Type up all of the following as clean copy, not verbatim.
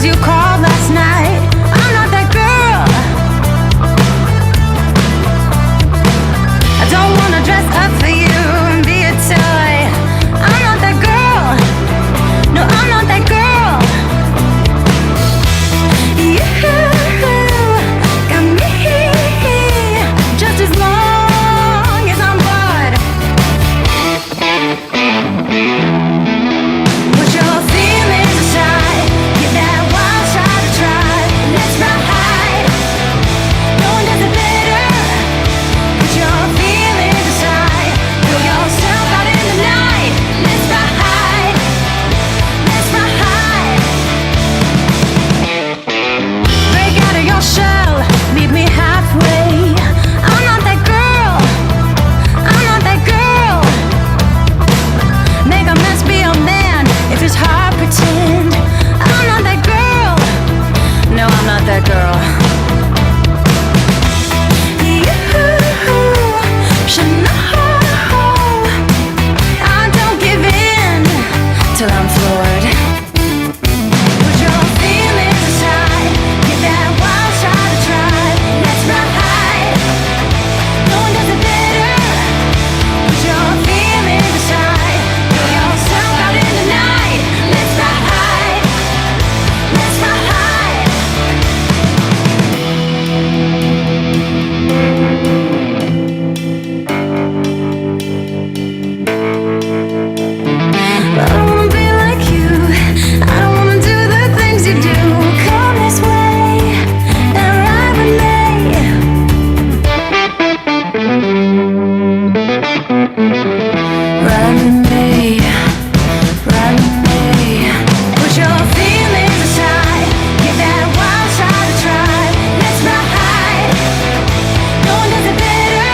you called last night. I'm not that girl. I don't wanna dress up for you and be a toy. I'm not that girl. No, I'm not that girl. You got me just as long as I'm bored. Put your feelings aside, give that wild shot a try. Let's ride. No one does it better. Put your feelings aside, throw yourself out in the night. Let's ride. Let's ride. Break out of your shell, meet me halfway. I'm not that girl. I'm not that girl. Make a mess, be a man. If it's hard, pretend. I'm not that girl. No, I'm not that girl. You should know I don't give in till I'm floored. Put your feelings aside, give that wild shot a try. Let's ride. No one does it better. Put your feelings aside, throw yourself out in the night. Let's ride. Let's ride. I don't wanna be like you. I don't wanna do the things you do. Come this way and ride with me. Ride with me. Ride with me. Put your feelings aside, give that wild shot a try. Let's ride. No one does it better.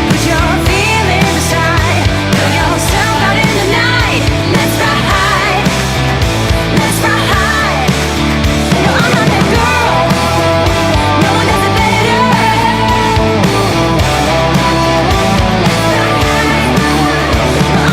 Put your feelings aside, throw yourself out in the night. Let's ride. Let's ride. No, I'm not that girl. No one does it better. No, I'm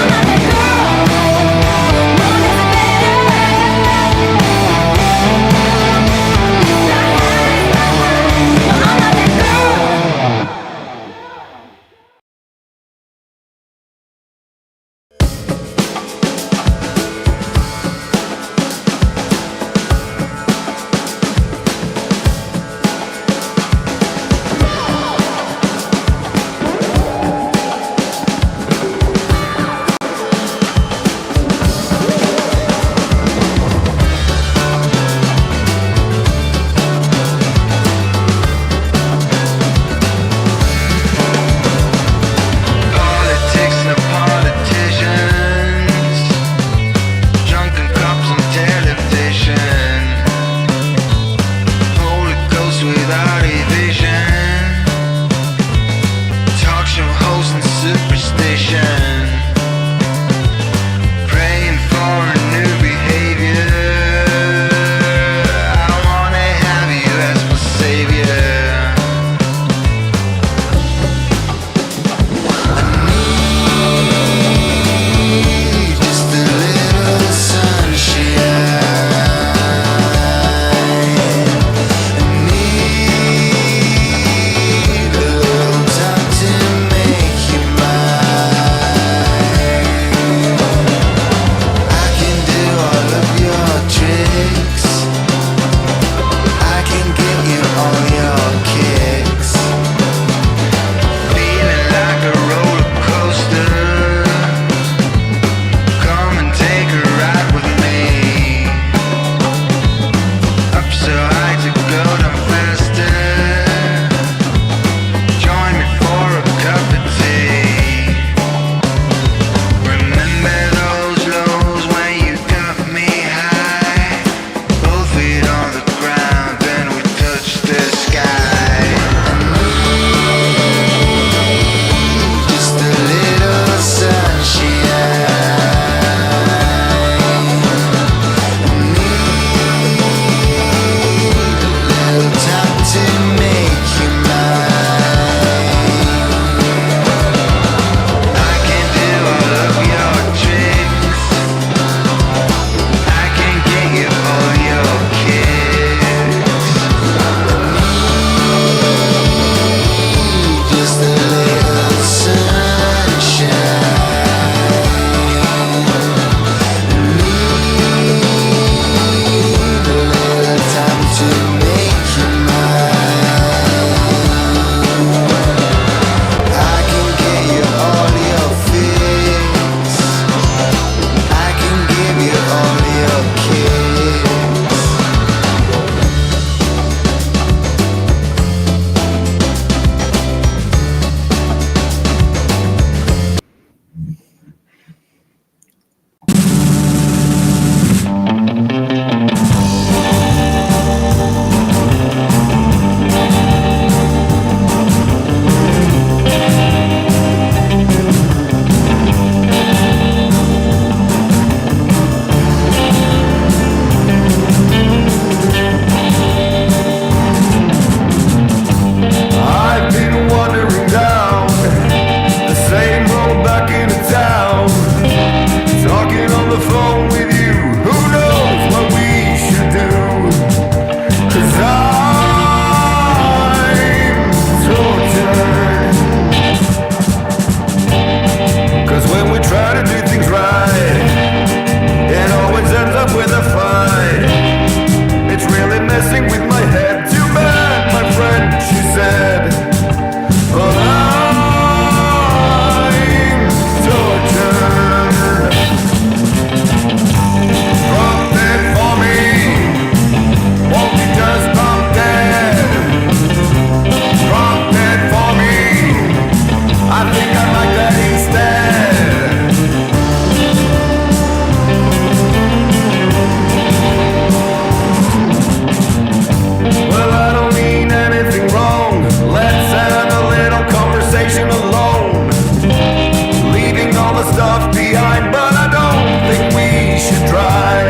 left behind, but I don't think we should try.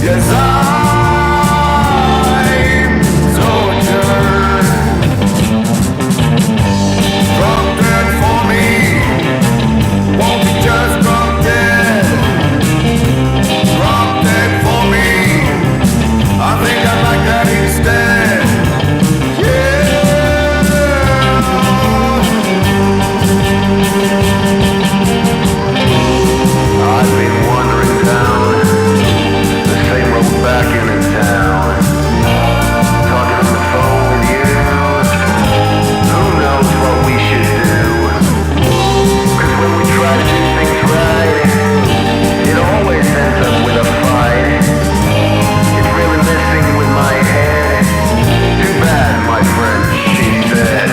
Yes, I'm tortured. Drop dead for me. Won't you just drop dead? Drop dead for me. I think I like that instead. I've been wandering down the same road back into town, talking on the phone with you. Who knows what we should do? 'Cause when we try to do things right, it always ends up with a fight. It's really messing with my head. Too bad, my friend, she said.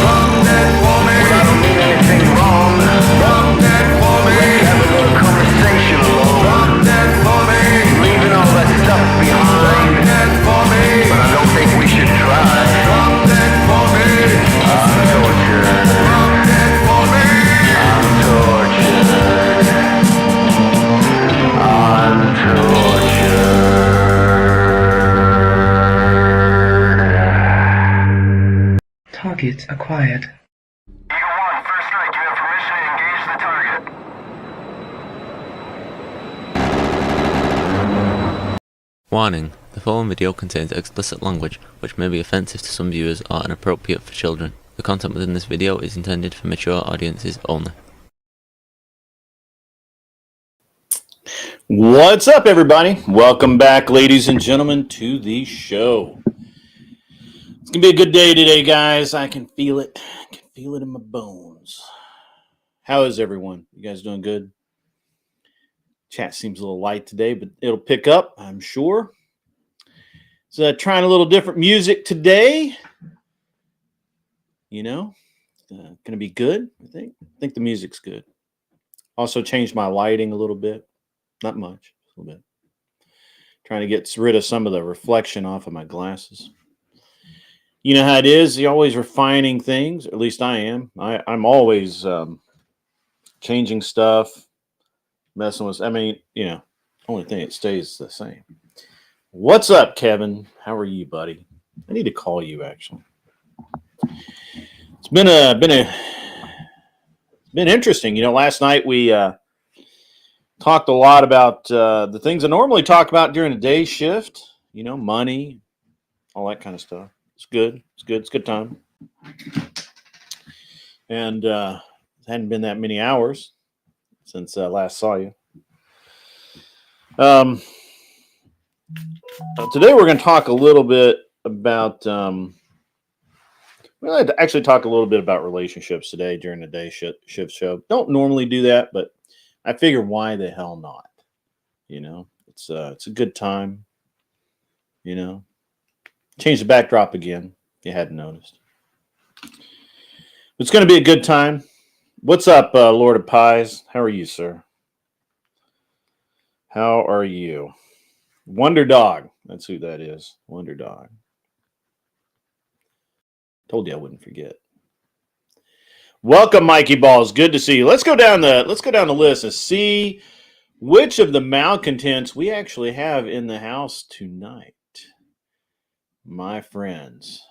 Drop dead for me. Well, I don't mean anything wrong. Drop dead for me. Let's have a little conversation alone. Drop dead for me. Leaving all that stuff behind. Drop dead for me. But I don't think we should try. Drop dead for me. I'm tortured. Drop dead for me. I'm tortured. I'm tortured. Target acquired. Eagle 1, first strike. You have permission to engage the target. Warning: the following video contains explicit language which may be offensive to some viewers or inappropriate for children. The content within this video is intended for mature audiences only. What's up, everybody? Welcome back, ladies and gentlemen, to the show. It's going to be a good day today, guys. I can feel it. I can feel it in my bones. How is everyone? You guys doing good? Chat seems a little light today, but it'll pick up, I'm sure. So trying a little different music today. You know, going to be good, I think. I think the music's good. Also changed my lighting a little bit. Not much, a little bit. Trying to get rid of some of the reflection off of my glasses. You know how it is. You're always refining things. At least I am. I'm always changing stuff, messing with. I mean, you know, only thing that stays the same. What's up, Kevin? How are you, buddy? I need to call you actually. It's been interesting. You know, last night we talked a lot about the things I normally talk about during the day shift. You know, money, all that kind of stuff. It's good. It's good. It's a good time. And it hadn't been that many hours since I last saw you. Today we're going to talk a little bit about. I'd actually talk a little bit about relationships today during the day shift show. Don't normally do that, but I figure why the hell not? You know, it's a good time. You know. Change the backdrop again, if you hadn't noticed. It's going to be a good time. What's up, Lord of Pies? How are you, sir? How are you? Wonder Dog. That's who that is. Wonder Dog. Told you I wouldn't forget. Welcome, Mikey Balls. Good to see you. Let's go down the list and see which of the malcontents we actually have in the house tonight. My friends,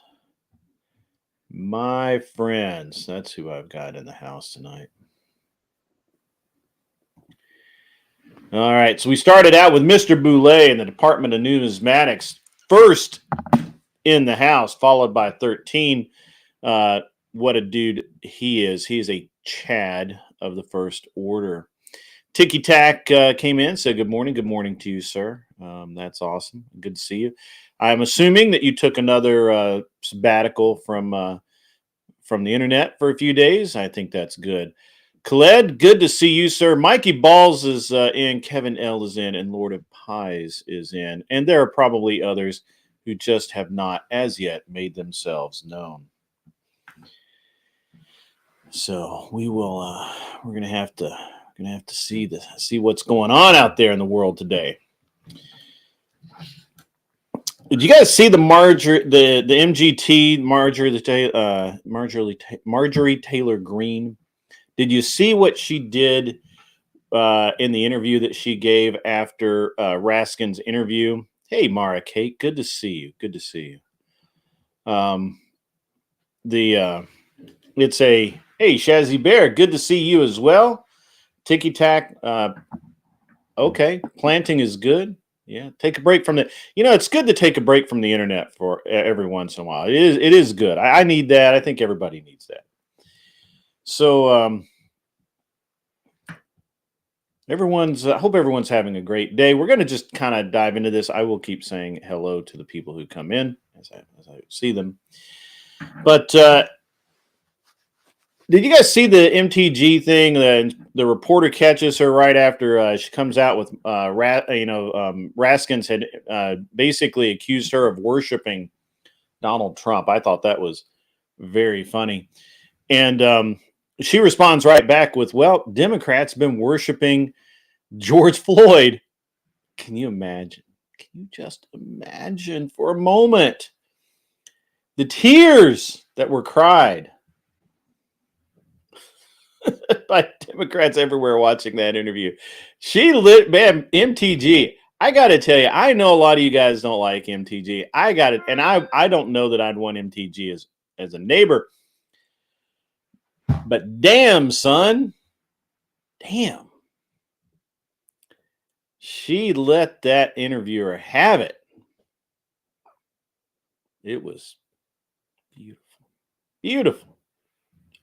that's who I've got in the house tonight. All right, so we started out with Mr. Boulay in the Department of Numismatics, first in the house, followed by 13. What a dude he is. He is a Chad of the First Order. Ticky Tack came in, said good morning. Good morning to you, sir. That's awesome. Good to see you. I'm assuming that you took another sabbatical from the internet for a few days. I think that's good. Khaled, good to see you, sir. Mikey Balls is in. Kevin L is in, and Lord of Pies is in. And there are probably others who just have not, as yet, made themselves known. So we will. We're gonna have to see what's going on out there in the world today. Did you guys see the MGT Marjorie Taylor Greene Did you see what she did in the interview that she gave after Raskin's interview? Hey, Mara Kate, good to see you. Good to see you. It's a hey Shazzy Bear, good to see you as well. Ticky Tack. Okay, planting is good. Yeah, take a break from the. It's good to take a break from the internet for every once in a while. It is good. I need that. I think everybody needs that. So I hope everyone's having a great day. We're going to just kind of dive into this. I will keep saying hello to the people who come in as I see them. But did you guys see the MTG thing? The reporter catches her right after she comes out with Raskins had basically accused her of worshiping Donald Trump. I thought that was very funny. And she responds right back with, well, Democrats have been worshiping George Floyd. Can you imagine? Can you just imagine for a moment the tears that were cried by Democrats everywhere watching that interview? MTG. I got to tell you, I know a lot of you guys don't like MTG. I got it. And I don't know that I'd want MTG as a neighbor. But damn, son. Damn. She let that interviewer have it. It was beautiful. Beautiful.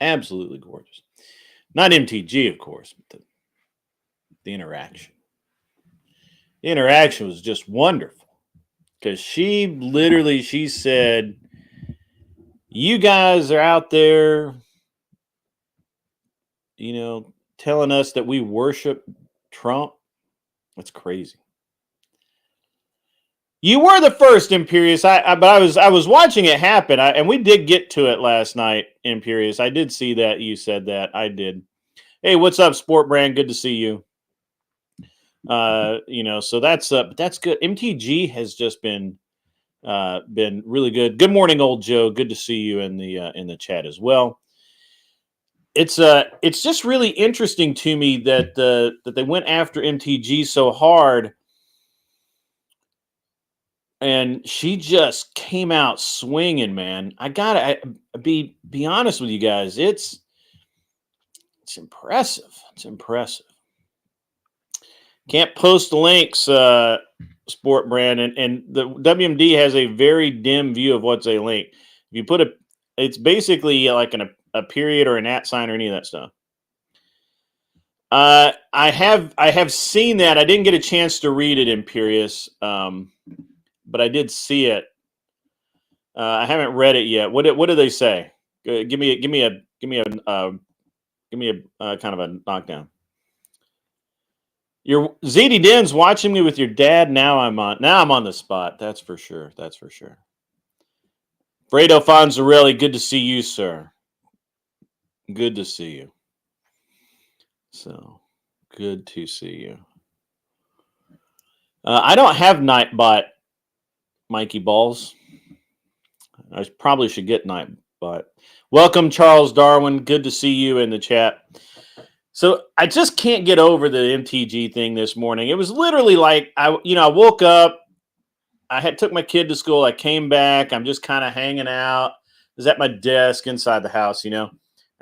Absolutely gorgeous. Not MTG, of course, but the interaction. The interaction was just wonderful. Because she said, you guys are out there, telling us that we worship Trump. That's crazy. You were the first, Imperious. I was watching it happen, and we did get to it last night, Imperious. I did see that you said that. I did. Hey, what's up, Sport Brand? Good to see you. So that's good. MTG has just been really good. Good morning, old Joe. Good to see you in the chat as well. It's just really interesting to me that they went after MTG so hard. And she just came out swinging, man. I gotta be honest with you guys. It's impressive. It's impressive. Can't post the links, Sport Brand, and the WMD has a very dim view of what's a link. If you put it's basically like a period or an @ sign or any of that stuff. I have seen that. I didn't get a chance to read it, Imperious. But I did see it. I haven't read it yet. What do they say? Give me a kind of a knockdown. Your ZD Den's watching me with your dad. Now I'm on the spot. That's for sure. That's for sure. Fredo Fonzarelli, good to see you, sir. Good to see you. So good to see you. I don't have Nightbot. Mikey Balls. I probably should get Nightbot. Welcome, Charles Darwin. Good to see you in the chat. So I just can't get over the MTG thing this morning. It was literally like I woke up. I took my kid to school. I came back. I'm just kind of hanging out. I was at my desk inside the house, and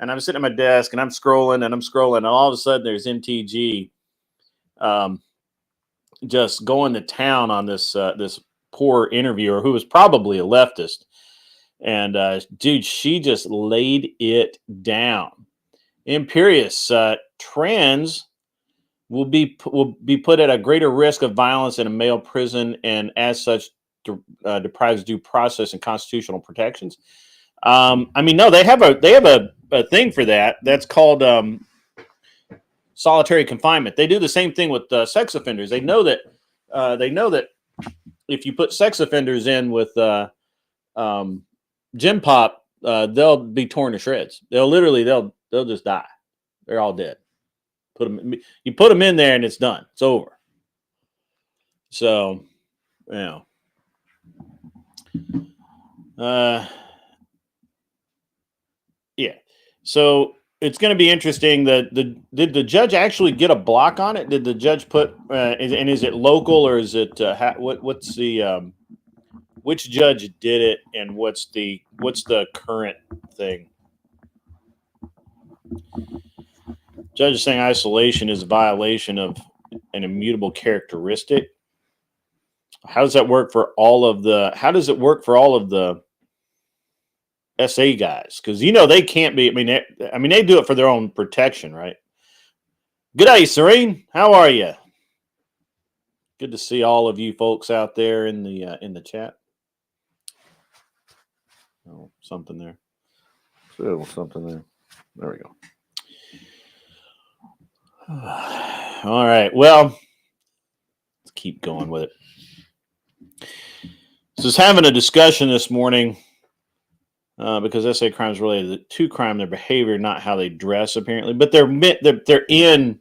I'm sitting at my desk and I'm scrolling and all of a sudden there's MTG, just going to town on this poor interviewer who was probably a leftist. And dude, she just laid it down. Imperious, trans will be put at a greater risk of violence in a male prison, and as such deprives due process and constitutional protections. No, they have a thing for that. That's called solitary confinement. They do the same thing with sex offenders. They know that if you put sex offenders in with Gym Pop, they'll be torn to shreds. They'll just die. They're all dead. You put them in there and it's done. It's over. So, yeah. Yeah. So it's going to be interesting. Did the judge actually get a block on it? Did the judge put and is it local or is it what's the which judge did it and what's the current thing? Judge is saying isolation is a violation of an immutable characteristic. How does that work for all of the? How does it work for all of the SA guys? Because they can't be. I mean, they do it for their own protection, right? Good day, Serene. How are you? Good to see all of you folks out there in the chat. Oh, something there. Something there. There we go. All right. Well, let's keep going with it. So I was having a discussion this morning because SA crime is related to crime, their behavior, not how they dress, apparently. But they're in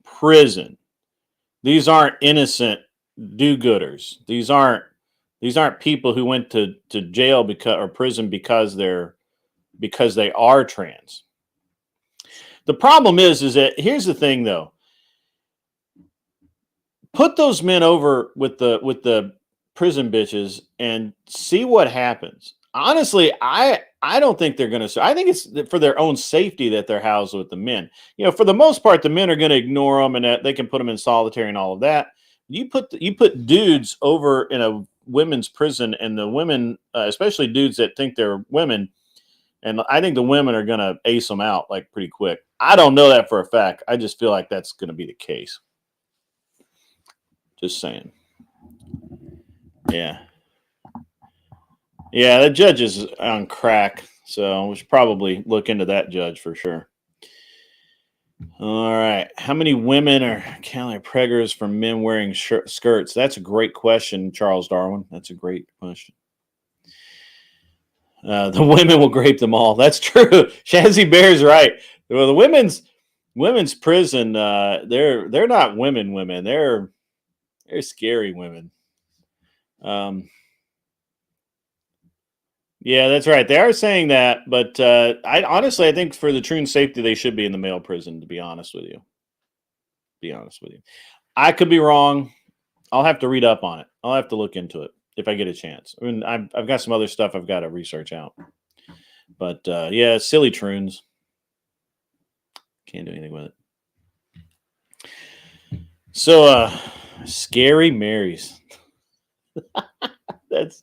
prison. These aren't innocent do-gooders. These aren't people who went to jail or prison because they are trans. The problem is that here's the thing, though. Put those men over with the prison bitches and see what happens. Honestly, I don't think they're going to. I think it's for their own safety that they're housed with the men. For the most part, the men are going to ignore them and that they can put them in solitary and all of that. You put dudes over in a women's prison, and the women, especially dudes that think they're women, and I think the women are going to ace them out like pretty quick. I don't know that for a fact. I just feel like that's going to be the case. Just saying. Yeah. Yeah, the judge is on crack, so we should probably look into that judge for sure. All right. How many women are counting preggers from men wearing skirts? That's a great question, Charles Darwin. That's a great question. The women will grape them all. That's true. Shazzy Bear's right. Well, the women's prison, they're not women. They're scary women. Yeah, that's right. They are saying that, but I think for the true safety, they should be in the male prison. To be honest with you, I could be wrong. I'll have to read up on it. I'll have to look into it if I get a chance. I mean, I've got some other stuff I've got to research out. But yeah, silly troons. Can't do anything with it. So, Scary Marys. That's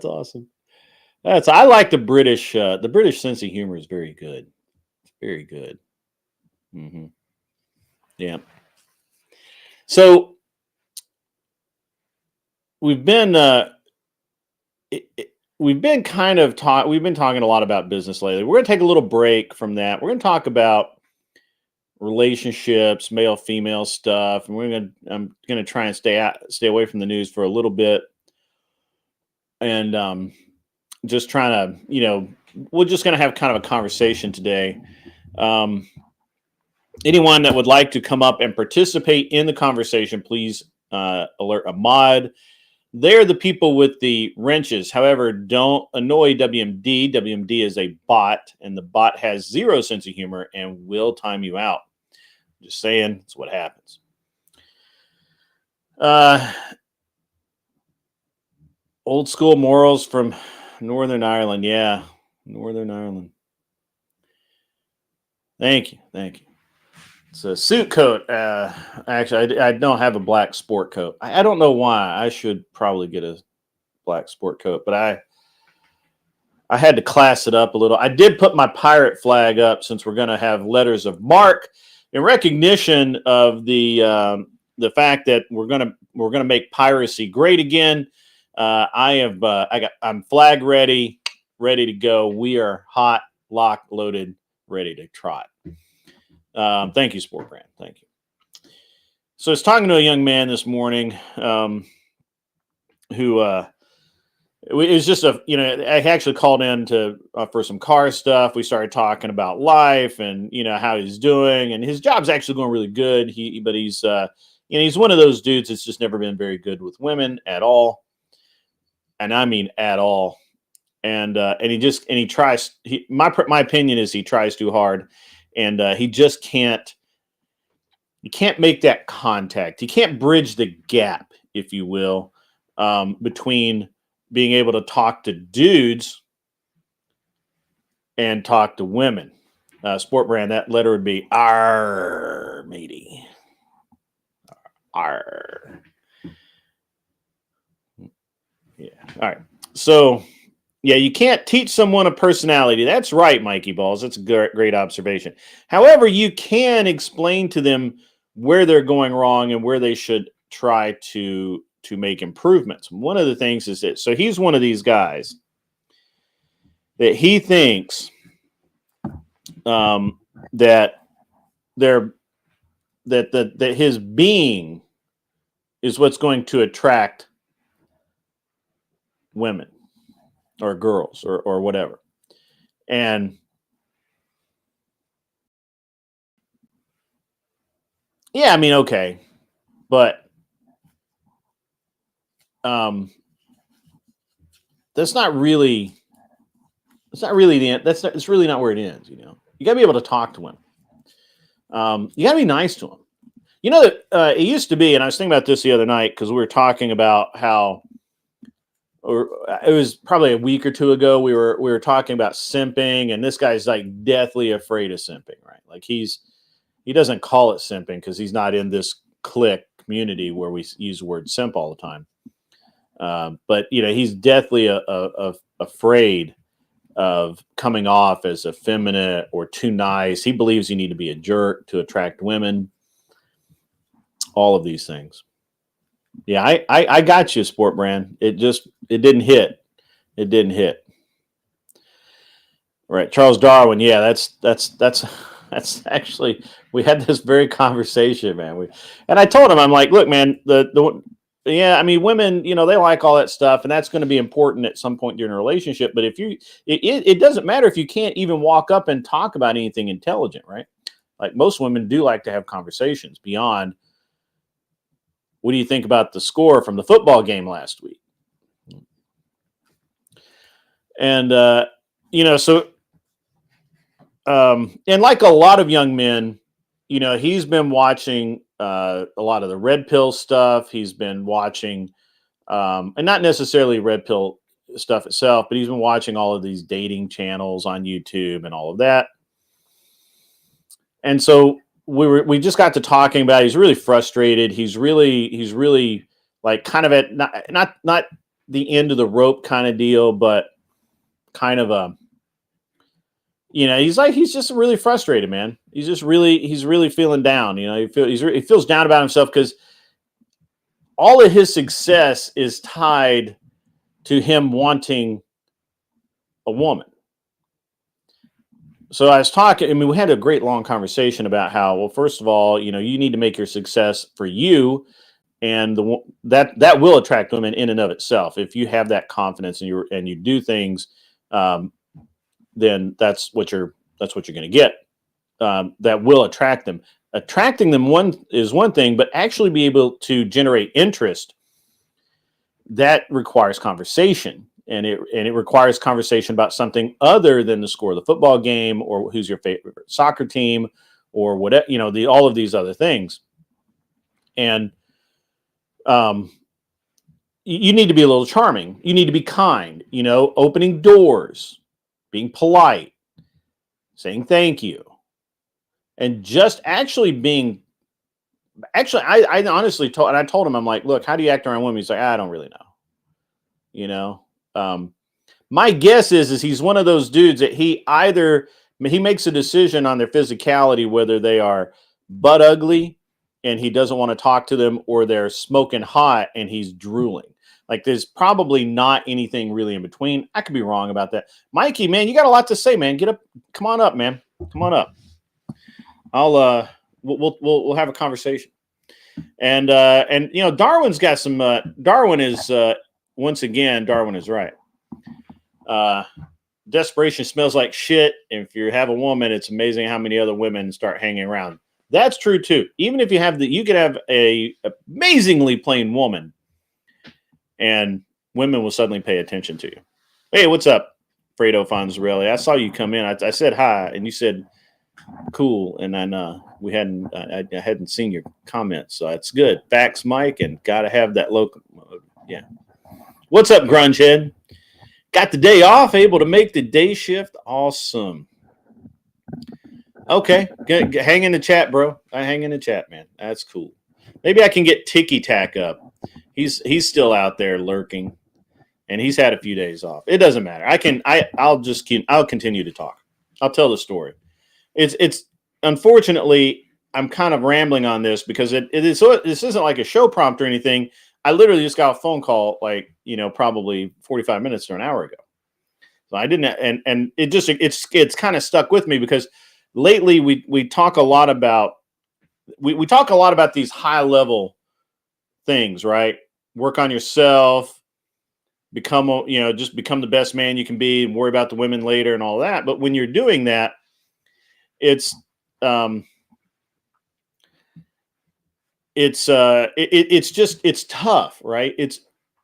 awesome. I like the British sense of humor is very good. It's very good. Mm-hmm. Yeah. So we've been talking a lot about business lately. We're going to take a little break from that. We're going to talk about relationships, male female stuff, and I'm going to try and stay away from the news for a little bit. And just trying to, we're just going to have kind of a conversation today. Anyone that would like to come up and participate in the conversation, please alert a mod. They're the people with the wrenches. However, don't annoy WMD. WMD is a bot, and the bot has zero sense of humor and will time you out. Just saying, it's what happens. Old school morals from Northern Ireland. Yeah, Northern Ireland. Thank you. It's a suit coat. Actually, I don't have a black sport coat. I don't know why. I should probably get a black sport coat, but I had to class it up a little. I did put my pirate flag up since we're going to have letters of marque in recognition of the fact that we're gonna make piracy great again. I'm flag ready to go. We are hot, locked, loaded, ready to trot. Thank you, Sport Brand. Thank you. So I was talking to a young man this morning who it was just I actually called in to for some car stuff. We started talking about life and how he's doing, and his job's actually going really good. He's one of those dudes that's just never been very good with women at all. And I mean at all. And he tries. My opinion is he tries too hard. and he just can't. You can't make that contact. You can't bridge the gap, if you will, between being able to talk to dudes and talk to women. Sport Brand, that letter would be R, matey. R. Yeah. All right. So, yeah, you can't teach someone a personality. That's right, Mikey Balls. That's a great observation. However, you can explain to them where they're going wrong and where they should try to make improvements. One of the things is that, so he's one of these guys that he thinks that his being is what's going to attract women or girls or whatever. And yeah, I mean, okay, but that's not really the end. It's really not where it ends. You know, you got to be able to talk to him. You got to be nice to him. You know that it used to be, and I was thinking about this the other night because we were talking about how, or it was probably a week or two ago, we were talking about simping, and this guy's like deathly afraid of simping, right? Like he doesn't call it simping because he's not in this clique community where we use the word simp all the time. But you know, he's deathly afraid of coming off as effeminate or too nice. He believes you need to be a jerk to attract women. All of these things. Yeah, I got you, Sport Brand. It didn't hit. It didn't hit. Right, Charles Darwin. Yeah, that's actually, we had this very conversation, man. And I told him, I'm like, look, man, yeah, I mean, women, you know, they like all that stuff, and that's going to be important at some point during a relationship. But if it doesn't matter if you can't even walk up and talk about anything intelligent, right? Like most women do like to have conversations beyond, what do you think about the score from the football game last week? And, you know, so, and like a lot of young men, you know, he's been watching a lot of the red pill stuff. He's been watching, and not necessarily red pill stuff itself, but he's been watching all of these dating channels on YouTube and all of that. And so we just got to talking about it. He's really frustrated. He's really like kind of at not the end of the rope kind of deal, but kind of a, you know, he's just really frustrated, man. He's really feeling down. You know, he feels down about himself because all of his success is tied to him wanting a woman. So I was talking, I mean, we had a great long conversation about how, well, first of all, you know, you need to make your success for you, and that will attract women in and of itself. If you have that confidence and you do things, then that's what you're going to get. That will attract them. Attracting them is one thing, but actually be able to generate interest, that requires conversation. And it requires conversation about something other than the score of the football game or who's your favorite soccer team or whatever, you know, all of these other things. And you need to be a little charming. You need to be kind, you know, opening doors, being polite, saying thank you, and just actually being. Actually, I honestly told him, I'm like, look, how do you act around women? He's like, I don't really know, you know. My guess is he's one of those dudes that he makes a decision on their physicality, whether they are butt ugly and he doesn't want to talk to them, or they're smoking hot and he's drooling. Like there's probably not anything really in between. I could be wrong about that. Mikey, man, you got a lot to say, man. Get up. Come on up, man. Come on up. We'll have a conversation. And you know, Darwin's got some, Darwin is right. Desperation smells like shit. If you have a woman, it's amazing how many other women start hanging around. That's true too. Even if you could have a amazingly plain woman, and women will suddenly pay attention to you. Hey, what's up, Fredo Fonzarelli? I saw you come in. I said hi, and you said Cool. And then we hadn't I hadn't seen your comments, so it's good. Facts, Mike, and gotta have that local mode. Yeah. What's up, Grungehead? Got the day off, able to make the day shift. Awesome. Okay, hang in the chat, bro. I hang in the chat, man. That's cool. Maybe I can get Tiki Tack up. He's still out there lurking, and he's had a few days off. It doesn't matter. I'll continue to talk. I'll tell the story. It's unfortunately I'm kind of rambling on this because this isn't like a show prompt or anything. I literally just got a phone call like, probably 45 minutes or an hour ago. So I didn't, and it's kind of stuck with me because lately we talk a lot about we talk a lot about these high level things, right? Work on yourself, become the best man you can be, and worry about the women later and all that. But when you're doing that, it's tough, right?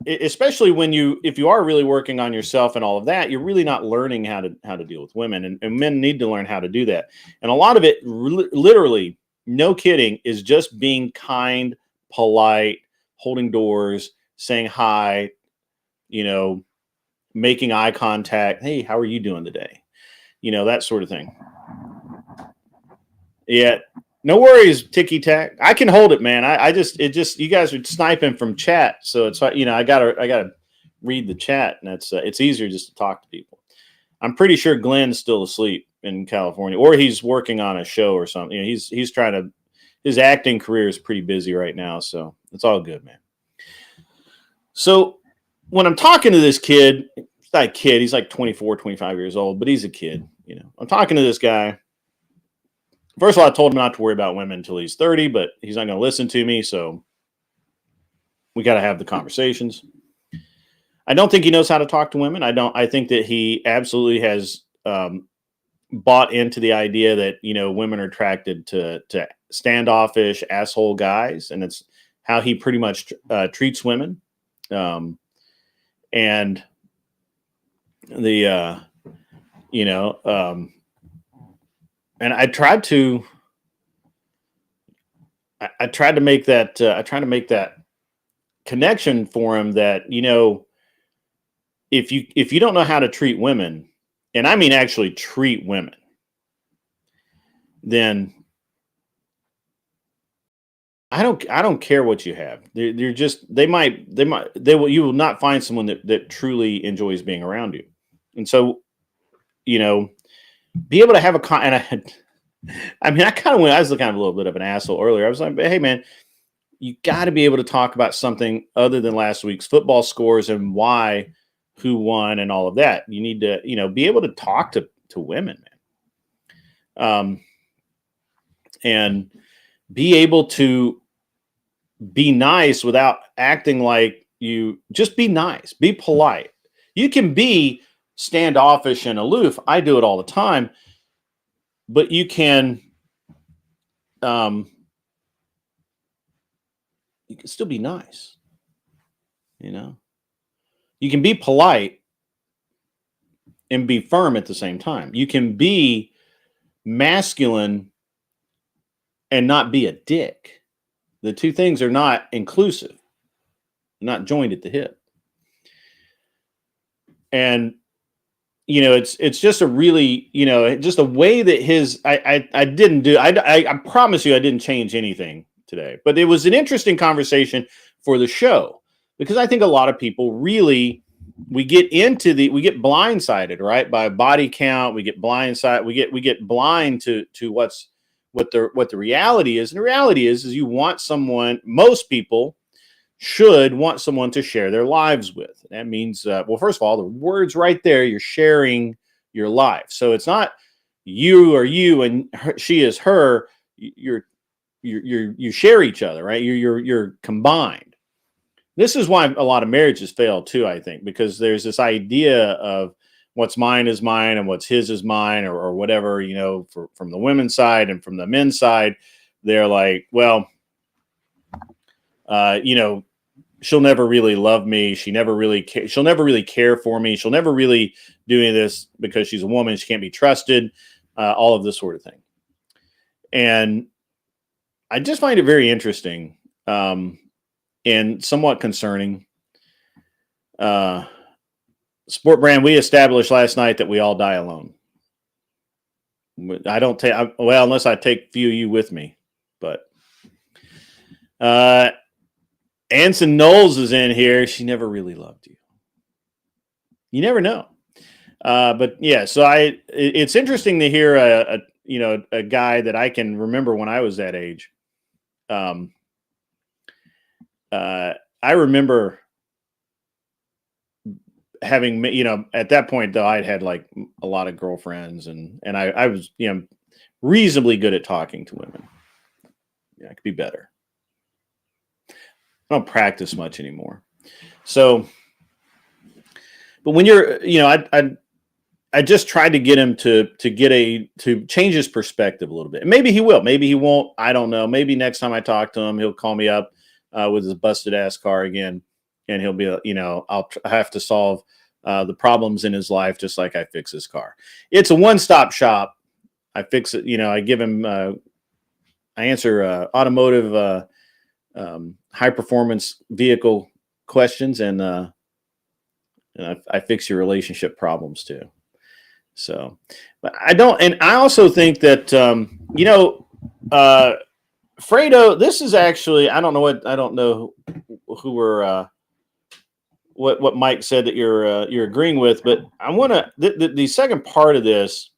Especially if you are really working on yourself and all of that, you're really not learning how to deal with women, and men need to learn how to do that. And a lot of it, literally, no kidding, is just being kind, polite, holding doors, saying hi, making eye contact. Hey, how are you doing today? That sort of thing. Yeah. No worries, Tiki Tack. I can hold it, man. You guys are sniping from chat, so it's I gotta read the chat, and it's easier just to talk to people. I'm pretty sure Glenn's still asleep in California, or he's working on a show or something. He's trying to. His acting career is pretty busy right now, so it's all good, man. So when I'm talking to this kid, he's not a kid. He's like 24, 25 years old, but he's a kid. I'm talking to this guy. First of all, I told him not to worry about women until he's 30, but he's not going to listen to me, so we got to have the conversations. I don't think he knows how to talk to women. I think that he absolutely has bought into the idea that, women are attracted to standoffish asshole guys, and it's how he pretty much treats women. And the, and I tried to make that connection for him that, if you don't know how to treat women, and I mean actually treat women, then I don't care what you have. You will not find someone that truly enjoys being around you. And so, be able to have I was kind of a little bit of an asshole earlier. I was like, hey man, you got to be able to talk about something other than last week's football scores and who won and all of that. You need to, be able to talk to women, man. And be able to be nice without acting like just be nice, be polite. You can be standoffish and aloof. I do it all the time, but you can still be nice. You can be polite and be firm at the same time. You can be masculine and not be a dick. The two things are not inclusive, not joined at the hip. And it's just a really, just a way that I promise you I didn't change anything today, but it was an interesting conversation for the show, because I think a lot of people really, we get blindsided, right? By body count. We get blindsided. We get blind to what the reality is. And the reality is most people should want someone to share their lives with. That means, first of all, the words right there, you're sharing your life. So it's not you or you and she is her. You share each other, right? You're combined. This is why a lot of marriages fail too, I think, because there's this idea of what's mine is mine and what's his is mine, or whatever, from the women's side and from the men's side. They're like, well, she'll never really love me. She'll never really care for me. She'll never really do any of this because she's a woman. She can't be trusted. All of this sort of thing. And I just find it very interesting, and somewhat concerning. Sport Brand, we established last night that we all die alone. I don't take, well, unless I take a few of you with me, but Anson Knowles is in here. She never really loved you. You never know. But yeah, so it's interesting to hear a guy that I can remember when I was that age. I remember having, at that point though, I'd had like a lot of girlfriends, and I was, reasonably good at talking to women. Yeah, I could be better. I don't practice much anymore. So, but when you're, I just tried to get him to change his perspective a little bit. And maybe he will, maybe he won't. I don't know. Maybe next time I talk to him, he'll call me up with his busted ass car again, and he'll be, I'll have to solve the problems in his life just like I fix his car. It's a one-stop shop. I fix it. I give him. I answer automotive, high performance vehicle questions, and I fix your relationship problems too. So, but I don't, and I also think that Fredo, this is actually, I don't know who we're what Mike said that you're agreeing with, but I want to the second part of this.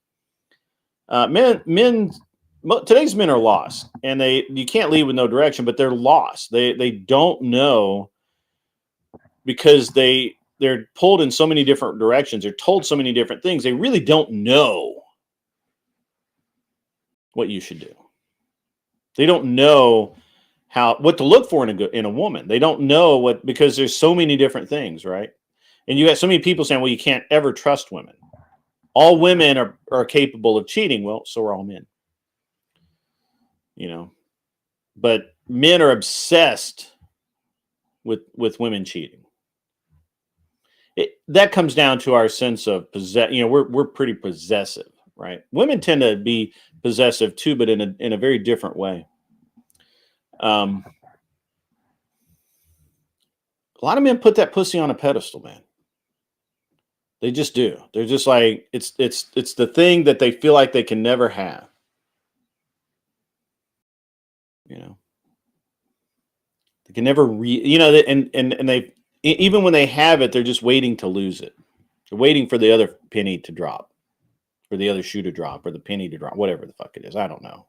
Today's men are lost, and you can't lead with no direction, but they're lost. They don't know, because they're pulled in so many different directions. They're told so many different things. They really don't know what you should do. They don't know what to look for in a woman. They don't know because there's so many different things, right? And you got so many people saying, well, you can't ever trust women. All women are capable of cheating. Well, so are all men. But men are obsessed with women cheating. That comes down to our sense of possess. We're pretty possessive, right? Women tend to be possessive too, but in a very different way. A lot of men put that pussy on a pedestal, man. They just do. They're just like, it's the thing that they feel like they can never have. They can never and they, even when they have it, they're just waiting to lose it. They're waiting for the other penny to drop, or the other shoe to drop, or the penny to drop, whatever the fuck it is. I don't know.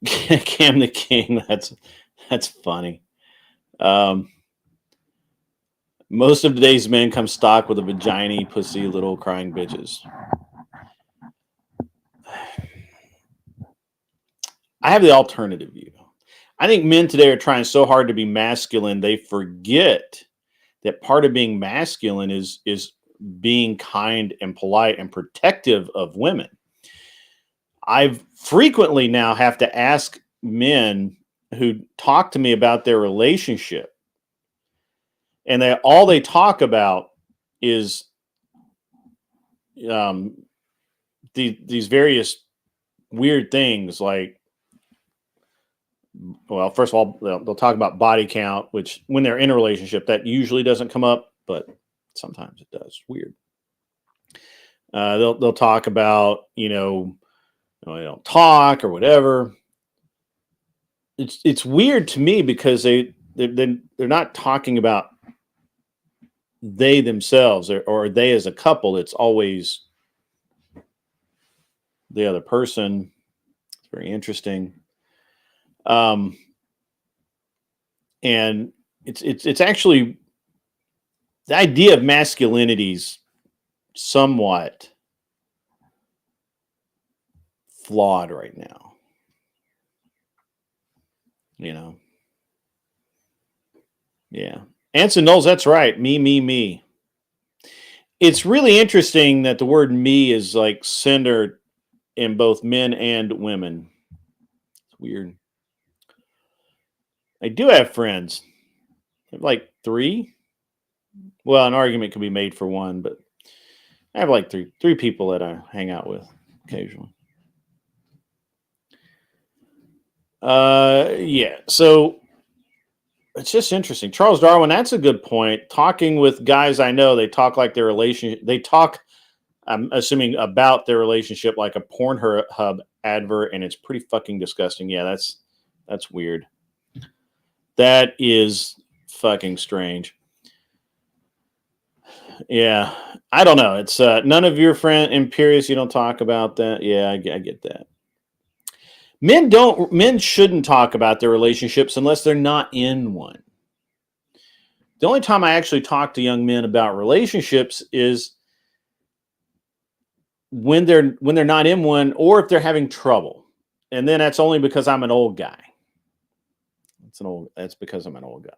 Cam the King. That's funny. Most of today's men come stock with a vagina, pussy, little crying bitches. I have the alternative view. I think men today are trying so hard to be masculine, they forget that part of being masculine is being kind and polite and protective of women. I've frequently now have to ask men who talk to me about their relationship, and all they talk about is these various weird things, like, well, first of all, they'll talk about body count, which when they're in a relationship, that usually doesn't come up, but sometimes it does. Weird. They'll talk about, they don't talk or whatever. It's weird to me, because they're not talking about they themselves or they as a couple. It's always the other person. It's very interesting. And it's actually, the idea of masculinity's somewhat flawed right now. Yeah. Anson Knowles, that's right. Me. It's really interesting that the word me is like centered in both men and women. It's weird. I do have friends. I have like 3. Well, an argument could be made for one, but I have like three people that I hang out with occasionally. Yeah. So it's just interesting. Charles Darwin, that's a good point. Talking with guys I know, they talk like their relationship. They talk, I'm assuming, about their relationship like a Pornhub advert, and it's pretty fucking disgusting. Yeah, that's weird. That is fucking strange. Yeah, I don't know. It's none of your friend Imperious. You don't talk about that. Yeah, I get that. Men shouldn't talk about their relationships unless they're not in one. The only time I actually talk to young men about relationships is when they're not in one, or if they're having trouble. And then that's only because I'm an old guy. That's because I'm an old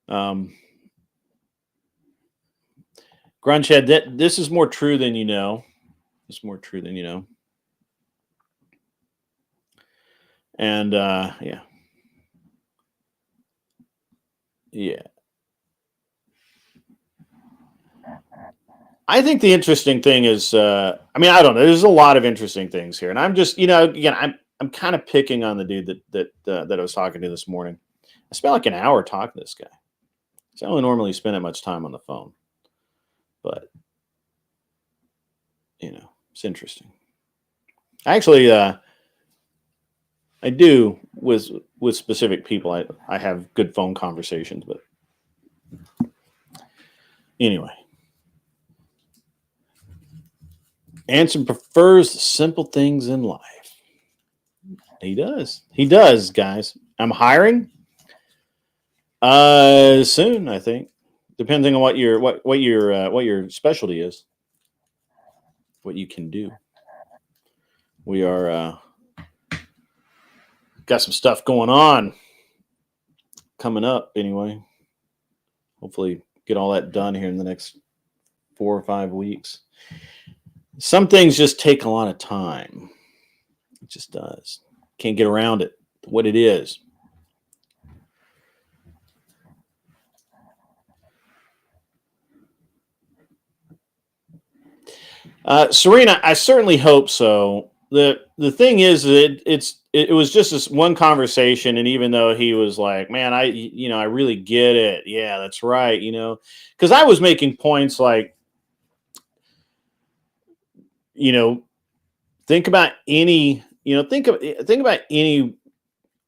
guy. Grunchhead, this is more true than you know. It's more true than you know. And yeah. I think the interesting thing is, I mean, I don't know. There's a lot of interesting things here, and I'm just, again, I'm kind of picking on the dude that I was talking to this morning. I spent like an hour talking to this guy. So I don't normally spend that much time on the phone, but it's interesting. Actually, I do with specific people. I have good phone conversations, but anyway. Anson prefers simple things in life. He does. He does, guys. I'm hiring. Soon, I think, depending on what your specialty is, what you can do. We are got some stuff going on coming up. Anyway, hopefully get all that done here in the next 4 or 5 weeks. Some things just take a lot of time. It just does. Can't get around it. What it is. Serena, I certainly hope so. The thing is, it was just this one conversation, and even though he was like, "Man, I really get it. Yeah, that's right." Because I was making points like, think about any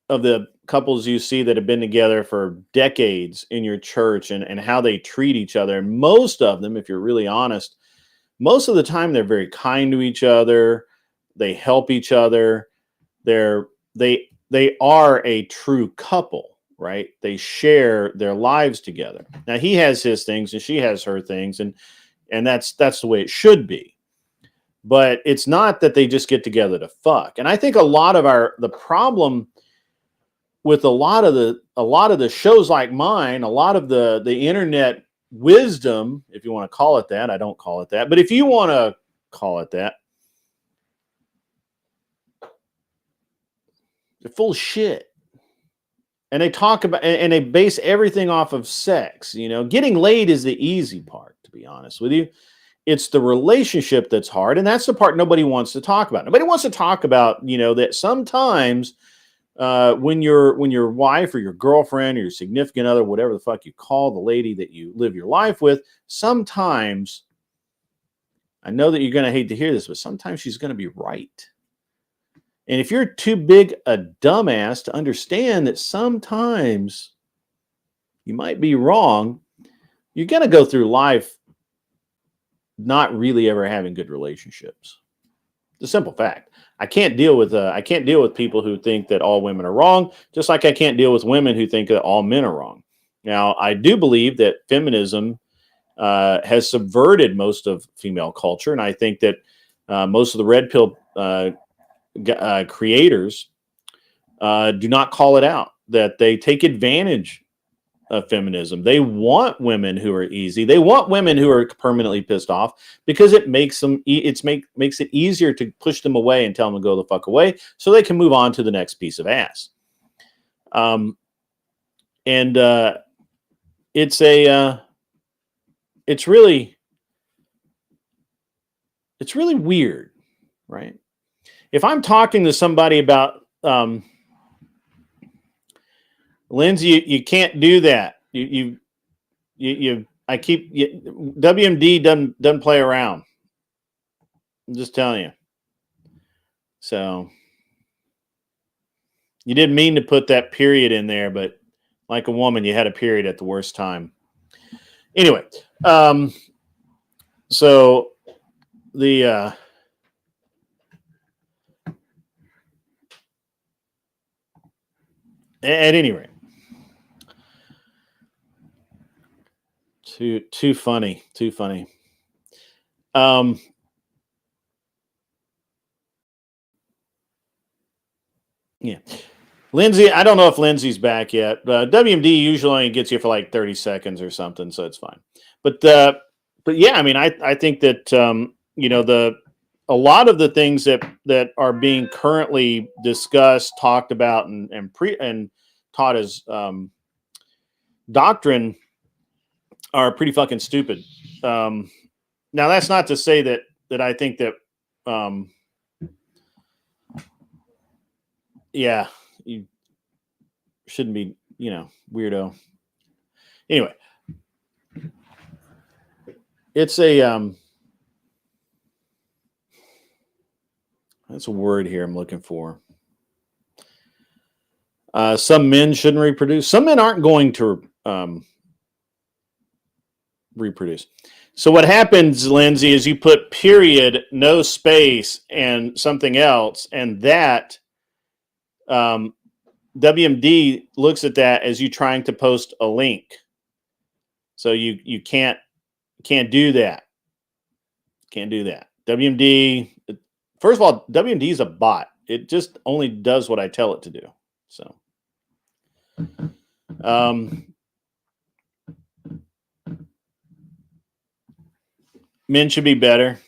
of the couples you see that have been together for decades in your church, and how they treat each other. And most of them, if you're really honest, most of the time they're very kind to each other. They help each other. They are a true couple, right? They share their lives together. Now he has his things and she has her things, and that's the way it should be. But it's not that they just get together to fuck. And I think a lot of the problem with a lot of the shows like mine, a lot of the internet wisdom, if you want to call it that, I don't call it that, but if you want to call it that, they're full of shit. And they talk about, and they base everything off of sex. Getting laid is the easy part, to be honest with you. It's the relationship that's hard, and that's the part nobody wants to talk about. Nobody wants to talk about, that sometimes when your wife or your girlfriend or your significant other, whatever the fuck you call the lady that you live your life with, sometimes, I know that you're going to hate to hear this, but sometimes she's going to be right. And if you're too big a dumbass to understand that sometimes you might be wrong, you're going to go through life not really ever having good relationships. It's a simple fact. I can't deal with people who think that all women are wrong, just like I can't deal with women who think that all men are wrong. Now, I do believe that feminism has subverted most of female culture, and I think that most of the red pill creators do not call it out, that they take advantage of feminism. They want women who are easy. They want women who are permanently pissed off, because it makes it easier to push them away and tell them to go the fuck away, so they can move on to the next piece of ass. It's really it's really weird, right? If I'm talking to somebody about Lindsay, you can't do that. WMD doesn't play around. I'm just telling you. So you didn't mean to put that period in there, but like a woman, you had a period at the worst time. Anyway, so the at any rate, too funny. Yeah. Lindsay, I don't know if Lindsay's back yet. WMD usually only gets you for like 30 seconds or something, so it's fine. But yeah, I mean, I think that a lot of the things that are being currently discussed, talked about, and taught as doctrine are pretty fucking stupid. Now, that's not to say that I think that yeah, you shouldn't be, weirdo. Anyway, it's a that's a word here I'm looking for. Some men shouldn't reproduce. Some men aren't going to reproduce. So what happens, Lindsay, is you put period, no space, and something else, and that WMD looks at that as you trying to post a link. So you can't do that. Can't do that. WMD, first of all, WMD is a bot. It just only does what I tell it to do. So men should be better.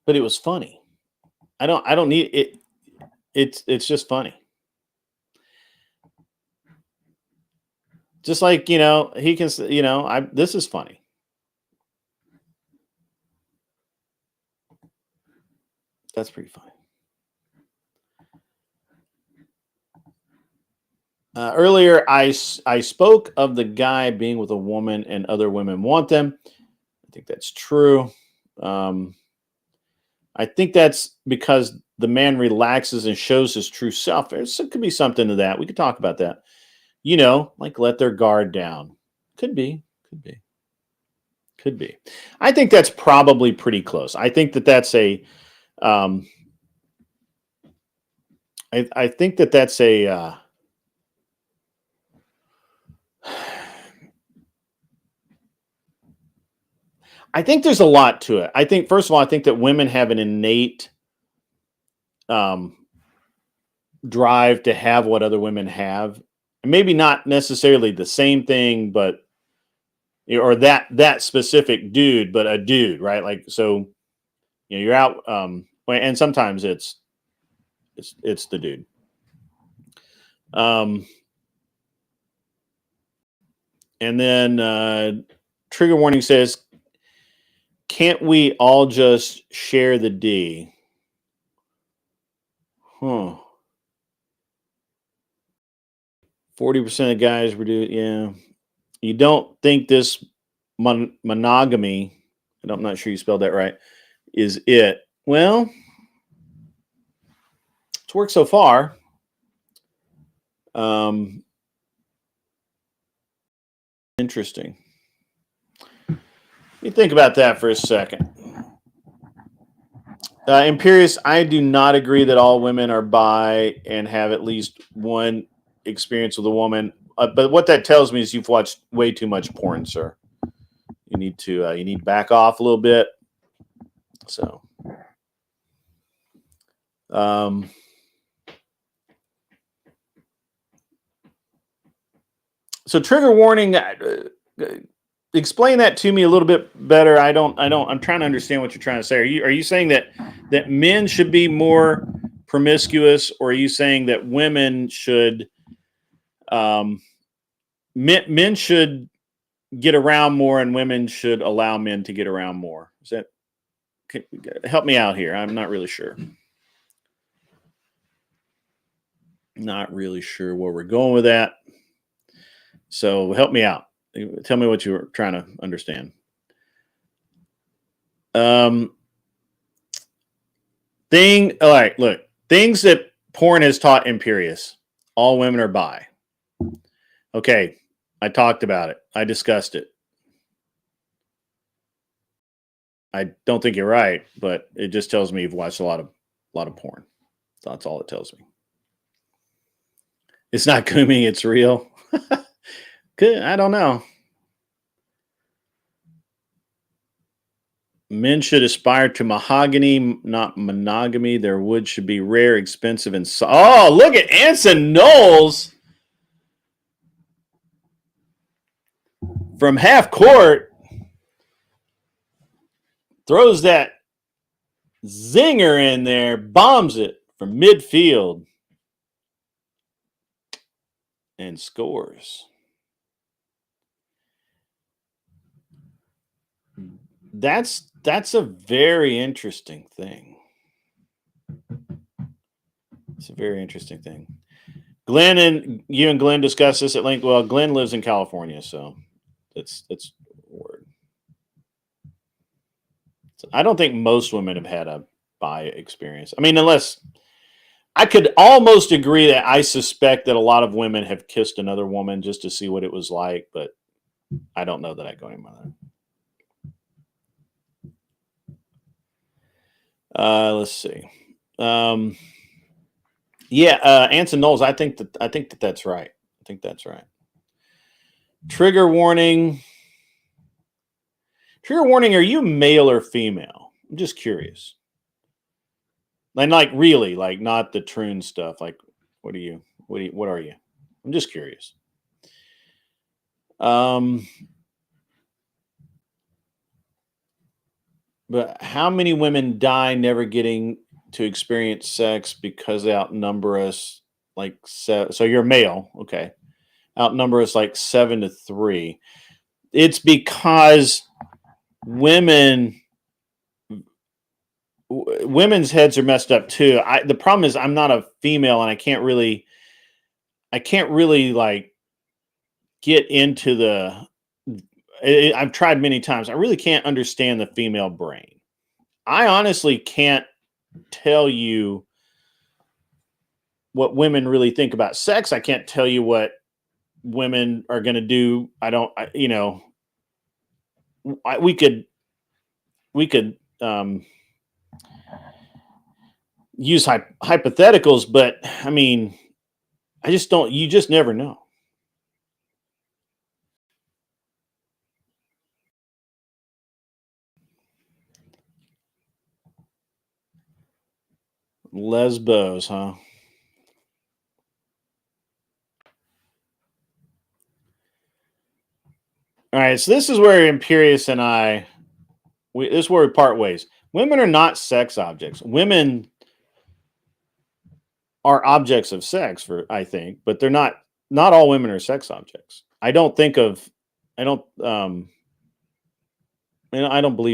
But it was funny. I don't need it. It's just funny. Just like, he can, this is funny. That's pretty funny. Earlier, I spoke of the guy being with a woman and other women want them. I think that's true. I think that's because the man relaxes and shows his true self. There could be something to that. We could talk about that. Like let their guard down. Could be. I think that's probably pretty close. I think that's a I think that's a I think there's a lot to it. I think, first of all, I think that women have an innate drive to have what other women have. Maybe not necessarily the same thing, but or that specific dude, but a dude, right? Like, so you're out, and sometimes it's the dude. And then trigger warning says, can't we all just share the D? Huh. 40% of guys reduce. Yeah. You don't think this monogamy, and I'm not sure you spelled that right, is it? Well, it's worked so far. Interesting. You think about that for a second. Imperious, I do not agree that all women are bi and have at least one experience with a woman. But what that tells me is you've watched way too much porn, sir. You need to back off a little bit. So, so trigger warning. Explain that to me a little bit better. I'm trying to understand what you're trying to say. Are you saying that men should be more promiscuous, or are you saying that women should men should get around more and women should allow men to get around more. Is that, help me out here? I'm not really sure. Not really sure where we're going with that. So help me out. Tell me what you were trying to understand. All right, look, things that porn has taught Imperious. All women are bi. Okay, I talked about it. I discussed it. I don't think you're right, but it just tells me you've watched a lot of porn. That's all it tells me. It's not Kumi, it's real. Good, I don't know. Men should aspire to mahogany, not monogamy. Their wood should be rare, expensive, and oh, look at Anson Knowles from half court. Throws that zinger in there, bombs it from midfield, and scores. That's a very interesting thing. It's a very interesting thing. Glenn and you and Glenn discussed this at length. Well, Glenn lives in California, so that's word. So I don't think most women have had a bi experience. I mean, unless I could almost agree that I suspect that a lot of women have kissed another woman just to see what it was like, but I don't know that I go any more. Let's see. Anson Knowles. I think that's right. I think that's right. Trigger warning. Trigger warning. Are you male or female? I'm just curious. And like really, like not the troon stuff. Like, what are you? What are you? I'm just curious. But how many women die never getting to experience sex because they outnumber us like so you're male, okay? Outnumber us like 7-3. It's because women's heads are messed up too. The problem is I'm not a female and I can't really like get into the I've tried many times. I really can't understand the female brain. I honestly can't tell you what women really think about sex. I can't tell you what women are going to do. We could use hypotheticals, but I mean, you just never know. Lesbos, huh? All right, so this is where Imperious and this is where we part ways. Women are not sex objects. Women are objects of sex, I think, but they're not. Not all women are sex objects. I don't believe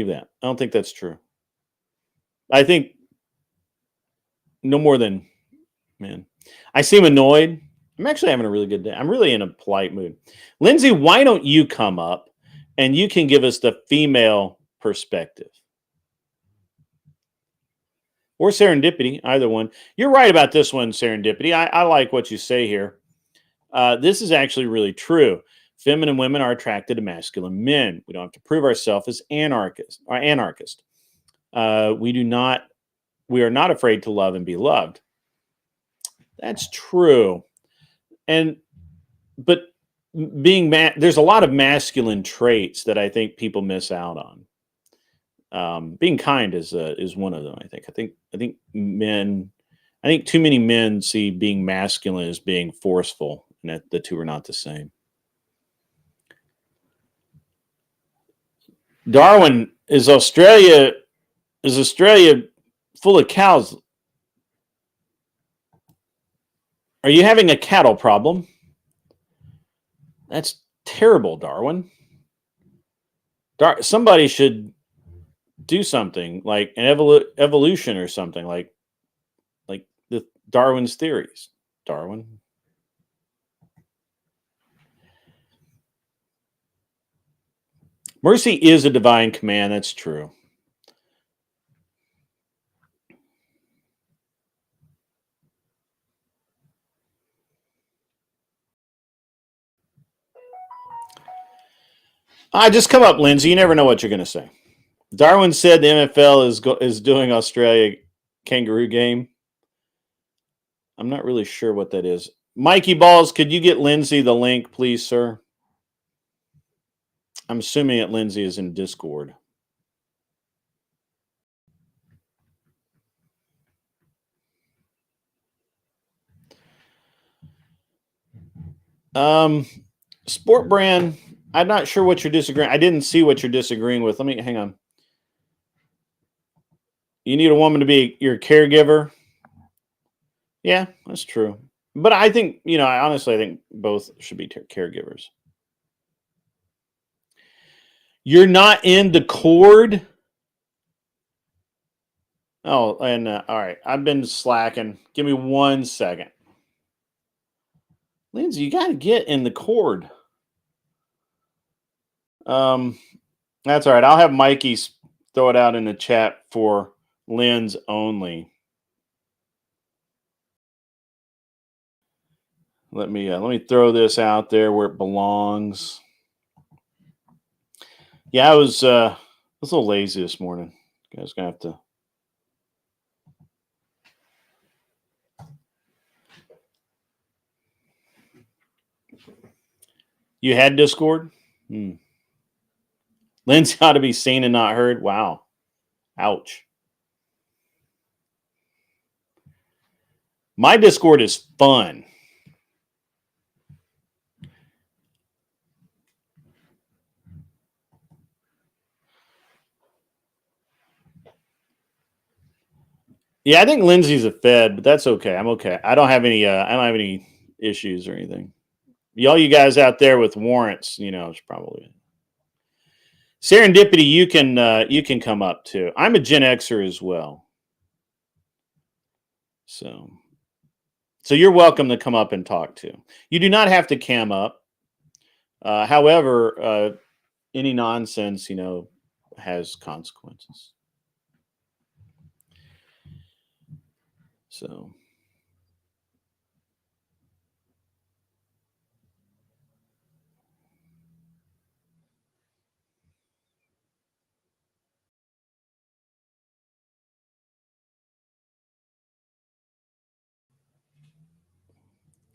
that. I don't think that's true. I think no more than men. I seem annoyed. I'm actually having a really good day. I'm really in a polite mood. Lindsay, why don't you come up and you can give us the female perspective? Or Serendipity, either one. You're right about this one, Serendipity. I like what you say here. This is actually really true. Feminine women are attracted to masculine men. We don't have to prove ourselves as anarchists. We are not afraid to love and be loved. That's true. But there's a lot of masculine traits that I think people miss out on. Being kind is one of them. I think too many men see being masculine as being forceful, and that the two are not the same. Darwin, is Australia full of cows? Are you having a cattle problem? That's terrible, Darwin. Somebody should do something like an evolution or something like the Darwin's theories. Darwin. Mercy is a divine command. That's true. Just come up, Lindsay. You never know what you're going to say. Darwin said the NFL is doing Australia kangaroo game. I'm not really sure what that is. Mikey Balls, could you get Lindsay the link, please, sir? I'm assuming that Lindsay is in Discord. Sport brand. I'm not sure what you're disagreeing. I didn't see what you're disagreeing with. Let me hang on. You need a woman to be your caregiver. Yeah, that's true. But I think, I think both should be caregivers. You're not in the cord. Oh, and all right. I've been slacking. Give me 1 second. Lindsay, you got to get in the cord. That's all right. I'll have Mikey throw it out in the chat for Lynn's only. Let me throw this out there where it belongs. Yeah, I was a little lazy this morning. You guys gonna have to. You had Discord? Lindsay ought to be seen and not heard. Wow. Ouch. My Discord is fun. Yeah, I think Lindsay's a Fed, but that's okay. I'm okay. I don't have any issues or anything. All you guys out there with warrants, it's probably Serendipity. You can come up too. I'm a Gen Xer as well, so you're welcome to come up and talk to. You do not have to cam up. However, any nonsense, has consequences. So.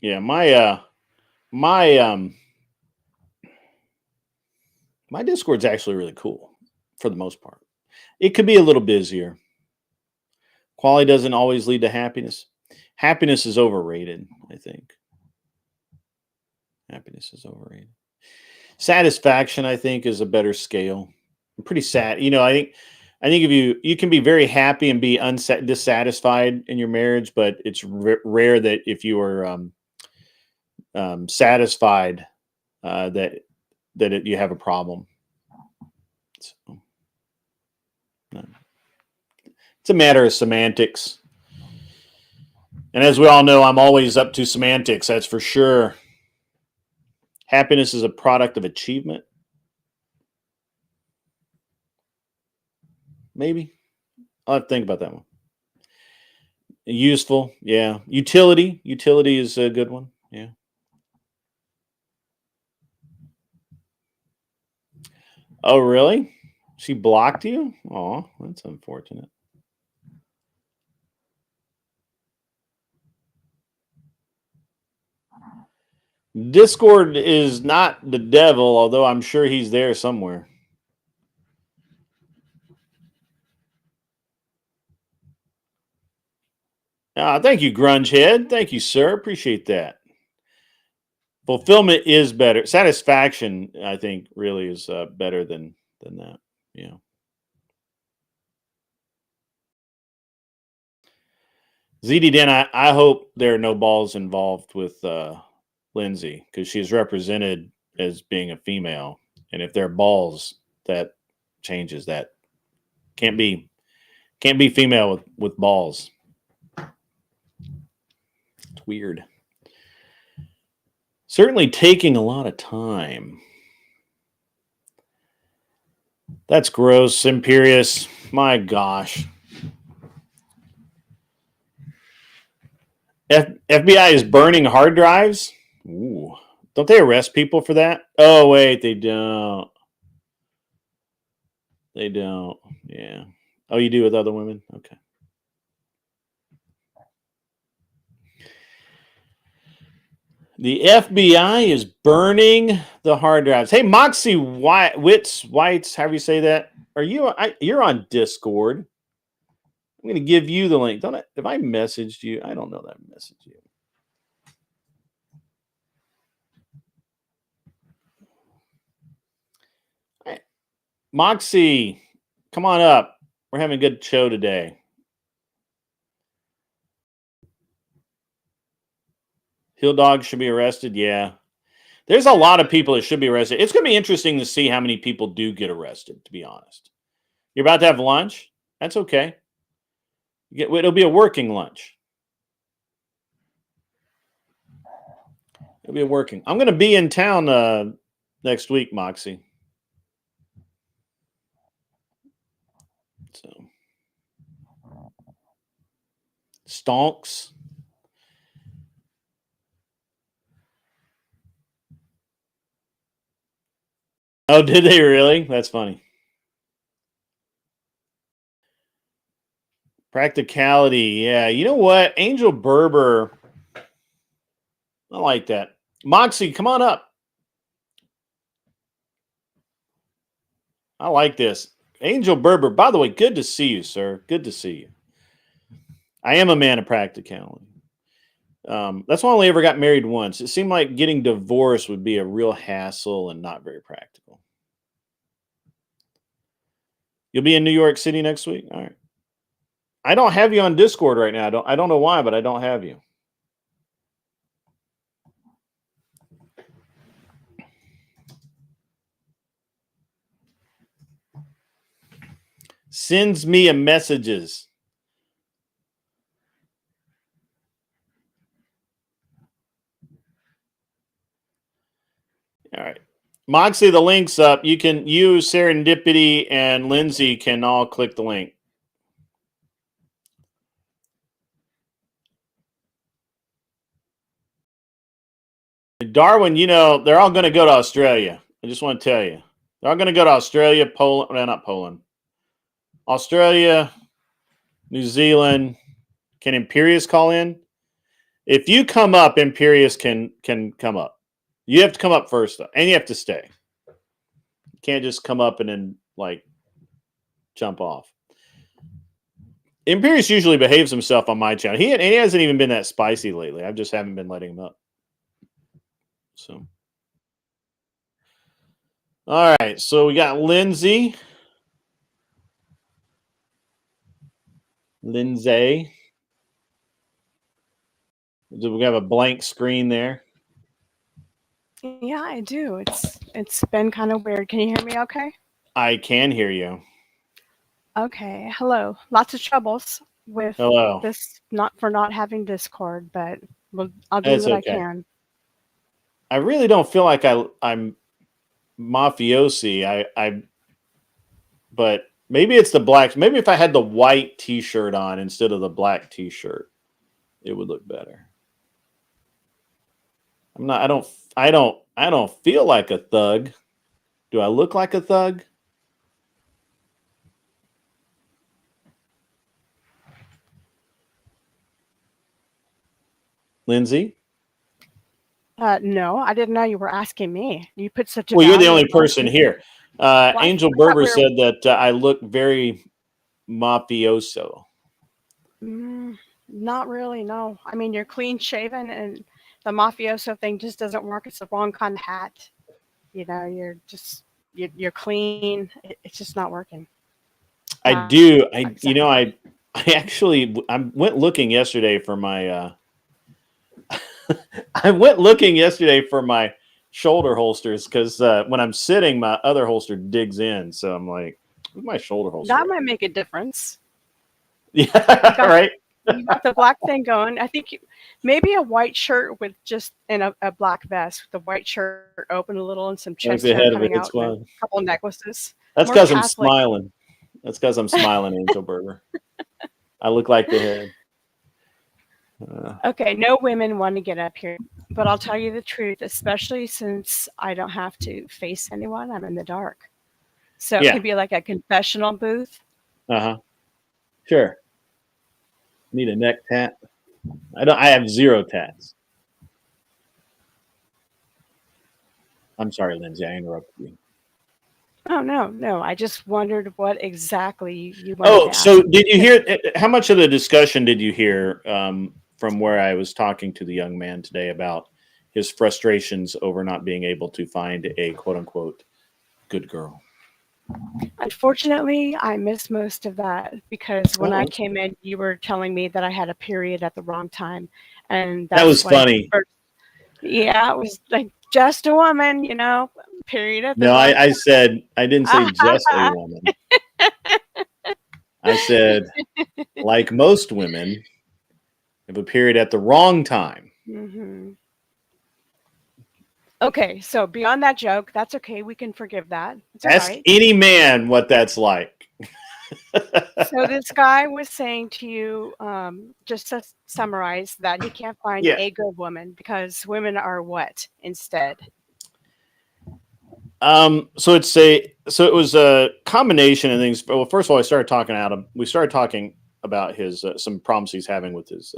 Yeah, my Discord's actually really cool for the most part. It could be a little busier. Quality doesn't always lead to happiness. Happiness is overrated, I think. Happiness is overrated. Satisfaction, I think, is a better scale. I'm pretty sad. I think if you can be very happy and be dissatisfied in your marriage, but it's rare that if you are satisfied, that you have a problem. So, no. It's a matter of semantics. And as we all know, I'm always up to semantics, that's for sure. Happiness is a product of achievement. Maybe. I'll have to think about that one. Useful, yeah. Utility. Utility is a good one, yeah. Oh, really? She blocked you? Oh, that's unfortunate. Discord is not the devil, although I'm sure he's there somewhere. Thank you, Grungehead. Thank you, sir. Appreciate that. Fulfillment is better. Satisfaction, I think, really is better than that. Yeah. ZD I hope there are no balls involved with Lindsay, because she is represented as being a female, and if there are balls, that changes that. Can't be female with balls. It's weird. Certainly taking a lot of time. That's gross, Imperious. My gosh. FBI is burning hard drives? Ooh. Don't they arrest people for that? Oh, wait, they don't. They don't. Yeah. Oh, you do with other women? Okay. The FBI is burning the hard drives. Hey, Moxie Whites, however you say that. You're on Discord. I'm going to give you the link. If I messaged you, I don't know that I messaged you. Right. Moxie, come on up. We're having a good show today. Hill Dog should be arrested. Yeah. There's a lot of people that should be arrested. It's going to be interesting to see how many people do get arrested, to be honest. You're about to have lunch? That's okay. It'll be a working lunch. It'll be a working. I'm going to be in town next week, Moxie. So, stonks. Oh, did they really? That's funny. Practicality. Yeah. You know what? Angel Berber. I like that. Moxie, come on up. I like this. Angel Berber. By the way, good to see you, sir. Good to see you. I am a man of practicality. That's why I only ever got married once. It seemed like getting divorced would be a real hassle and not very practical. You'll be in New York City next week? All right. I don't have you on Discord right now. I don't know why, but I don't have you. Sends me a messages. All right. Moxie, the link's up. You Serendipity, and Lindsay can all click the link. Darwin, they're all going to go to Australia. I just want to tell you. They're all going to go to Australia, Poland. No, not Poland. Australia, New Zealand. Can Imperious call in? If you come up, Imperious can come up. You have to come up first, though, and you have to stay. You can't just come up and then, jump off. Imperious usually behaves himself on my channel. He hasn't even been that spicy lately. I just haven't been letting him up. So, all right. So we got Lindsay. Do we have a blank screen there? Yeah, I do. It's been kind of weird. Can you hear me okay? I can hear you. Okay. Hello. Lots of troubles with this not having Discord, but I'll do what I can. I really don't feel like I'm mafiosi. But maybe it's the black. Maybe if I had the white T-shirt on instead of the black T-shirt, it would look better. I don't feel like a thug. Do I look like a thug? Lindsay? No, I didn't know you were asking me. You put such a you're the only person here. Angel Berber said that I look very mafioso. Not really, no. I mean, you're clean shaven, and the mafioso thing just doesn't work. It's the wrong kind of hat. You're clean. It's just not working. I went looking yesterday for my shoulder holsters because when I'm sitting, my other holster digs in. So I'm like, With my shoulder holster. That might make a difference. Yeah, right. You got the black thing going. I think maybe a white shirt with just a black vest with the white shirt open a little and some Like chest the hair head of it, coming it's out and fun. a couple necklaces. That's More because I'm Catholic. smiling. That's because I'm smiling, Angel Burger. I look like the head. Okay, no women want to get up here, but I'll tell you the truth, especially since I don't have to face anyone. I'm in the dark. So it Yeah. can be like a confessional booth. Uh-huh. Sure. Need a neck tat? I have 0 tats. I'm sorry, Lindsay, I interrupted you. Oh, no. I just wondered what exactly you wanted Oh, to ask. so did you hear, how much of the discussion did you hear from where I was talking to the young man today about his frustrations over not being able to find a quote unquote good girl? Unfortunately, I missed most of that because when Oh, I I'm came in, you were telling me that I had a period at the wrong time. And That was when funny. yeah, it was like just a woman, period at the No, wrong I said, I didn't say just a woman. I said, like most women, have a period at the wrong time. hmm Okay, so beyond that joke, that's okay. We can forgive that. It's all Ask right. any man what that's like. So this guy was saying to you, just to summarize, that he can't find Yeah. a good woman because women are what instead? So it was a combination of things. Well, first of all, we started talking about his some problems he's having with his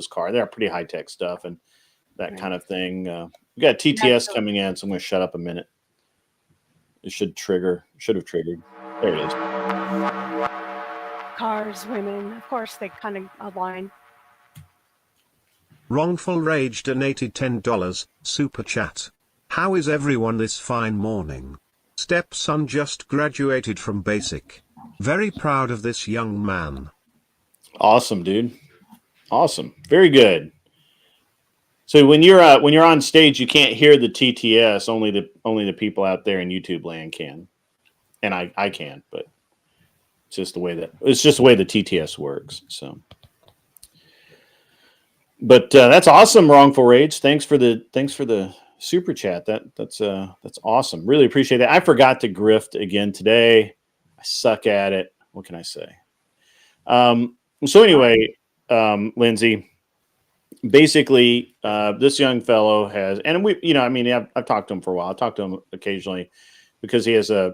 car. They're pretty high tech stuff and that Right. kind of thing. We got TTS coming in, so I'm going to shut up a minute. It should have triggered. There it is. Cars, women, of course, they kind of align. Wrongful Rage donated $10, super chat. How is everyone this fine morning? Stepson just graduated from basic. Very proud of this young man. Awesome, dude. Awesome. Very good. So when you're on stage, you can't hear the TTS. Only the people out there in YouTube land can, and I can. But it's just the way the TTS works. So, but that's awesome, Wrongful Rage. Thanks for the super chat. That's awesome. Really appreciate that. I forgot to grift again today. I suck at it. What can I say? So anyway, Lindsay. Basically, this young fellow has, and I've talked to him for a while. I talked to him occasionally because he has a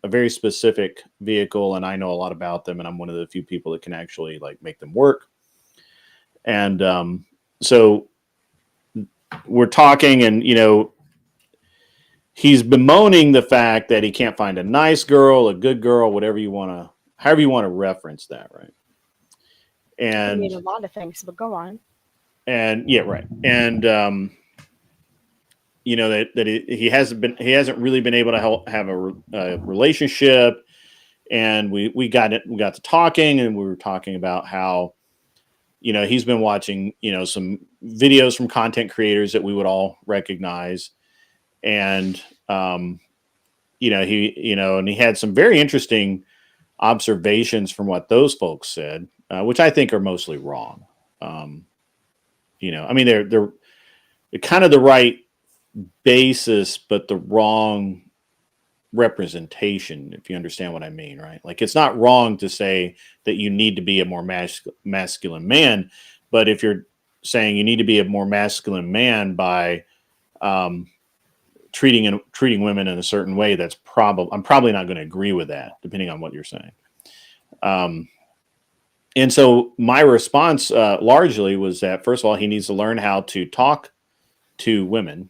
very specific vehicle, and I know a lot about them, and I'm one of the few people that can actually make them work. And so we're talking, and he's bemoaning the fact that he can't find a nice girl, a good girl, however you want to reference that, right? And I mean, a lot of things, but go on. And yeah, right. And that he hasn't really been able to have a relationship. And we got to talking, and we were talking about how he's been watching some videos from content creators that we would all recognize, and he had some very interesting observations from what those folks said, which I think are mostly wrong. They're kind of the right basis, but the wrong representation, if you understand what I mean, right? Like, it's not wrong to say that you need to be a more masculine man, but if you're saying you need to be a more masculine man by treating women in a certain way, I'm probably not going to agree with that, depending on what you're saying. And so my response largely was that, first of all, he needs to learn how to talk to women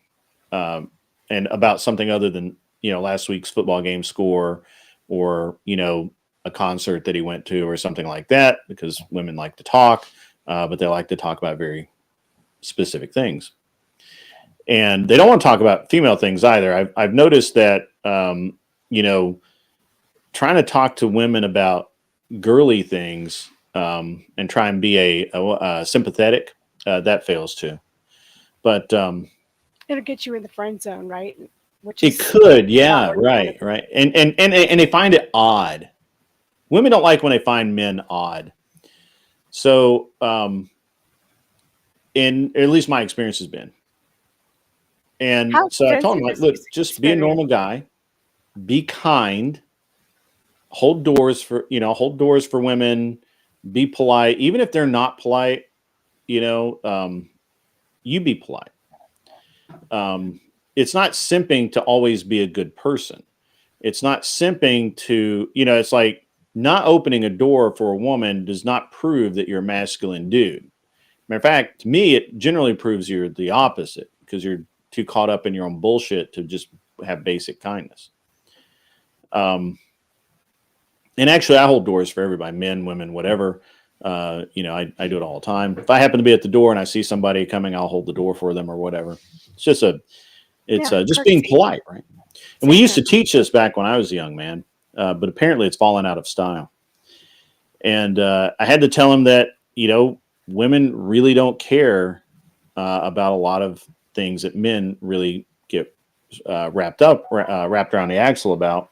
and about something other than, last week's football game score or, a concert that he went to or something like that, because women like to talk, but they like to talk about very specific things. And they don't want to talk about female things either. I've noticed that, trying to talk to women about girly things and try and be a sympathetic, that fails too. But It'll get you in the friend zone, right? which It is could, not yeah, what you want right, right. And they find it odd. Women don't like when they find men odd. So, in at least my experience has been. And How so I told him, extensive like, is look, this just be a experience? normal guy, be kind, hold doors for, hold doors for women, be polite, even if they're not polite, you be polite. It's not simping to always be a good person. It's not simping to, it's like not opening a door for a woman does not prove that you're a masculine dude. Matter of fact, to me, it generally proves you're the opposite because you're too caught up in your own bullshit to just have basic kindness. And actually, I hold doors for everybody, men, women, whatever. I do it all the time. If I happen to be at the door and I see somebody coming, I'll hold the door for them or whatever. It's just just being Courtesy. polite, right? And we used to teach this back when I was a young man, but apparently it's fallen out of style. And I had to tell him that, women really don't care about a lot of things that men really get wrapped around the axle about.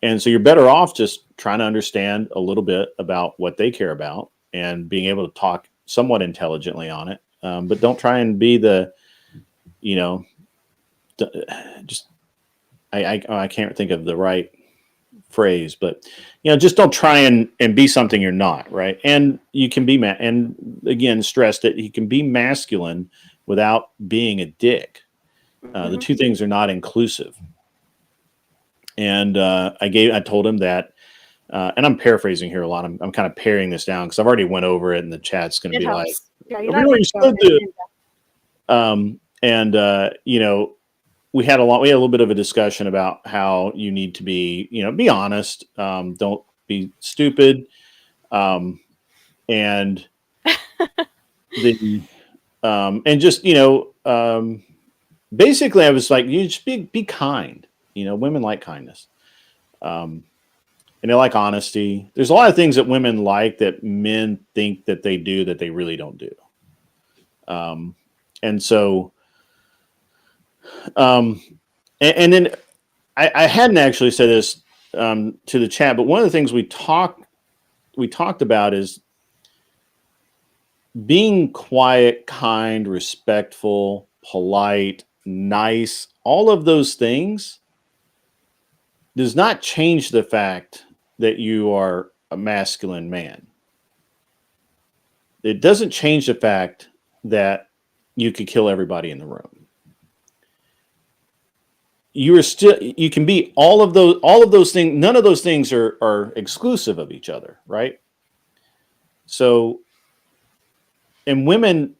And so you're better off just trying to understand a little bit about what they care about and being able to talk somewhat intelligently on it. But don't try and be the, just, I can't think of the right phrase, but just don't try and be something you're not, right? And you can be and again stress that you can be masculine without being a dick. The two things are not inclusive. And I told him that, and I'm paraphrasing here a lot. I'm kind of paring this down because I've already went over it, and the chat's going to It be helps. like, Yeah, you "We don't already have to said go this." We had a little bit of a discussion about how you need to be, be honest, don't be stupid, and the and just basically I was like, you just be kind. Women like kindness, and they like honesty. There's a lot of things that women like that men think that they do that they really don't do, and so. And then I hadn't actually said this to the chat, but one of the things we talked about is being quiet, kind, respectful, polite, nice. All of those things does not change the fact that you are a masculine man. It doesn't change the fact that you could kill everybody in the room. You can be all of those things. None of those things are exclusive of each other, right? So, and women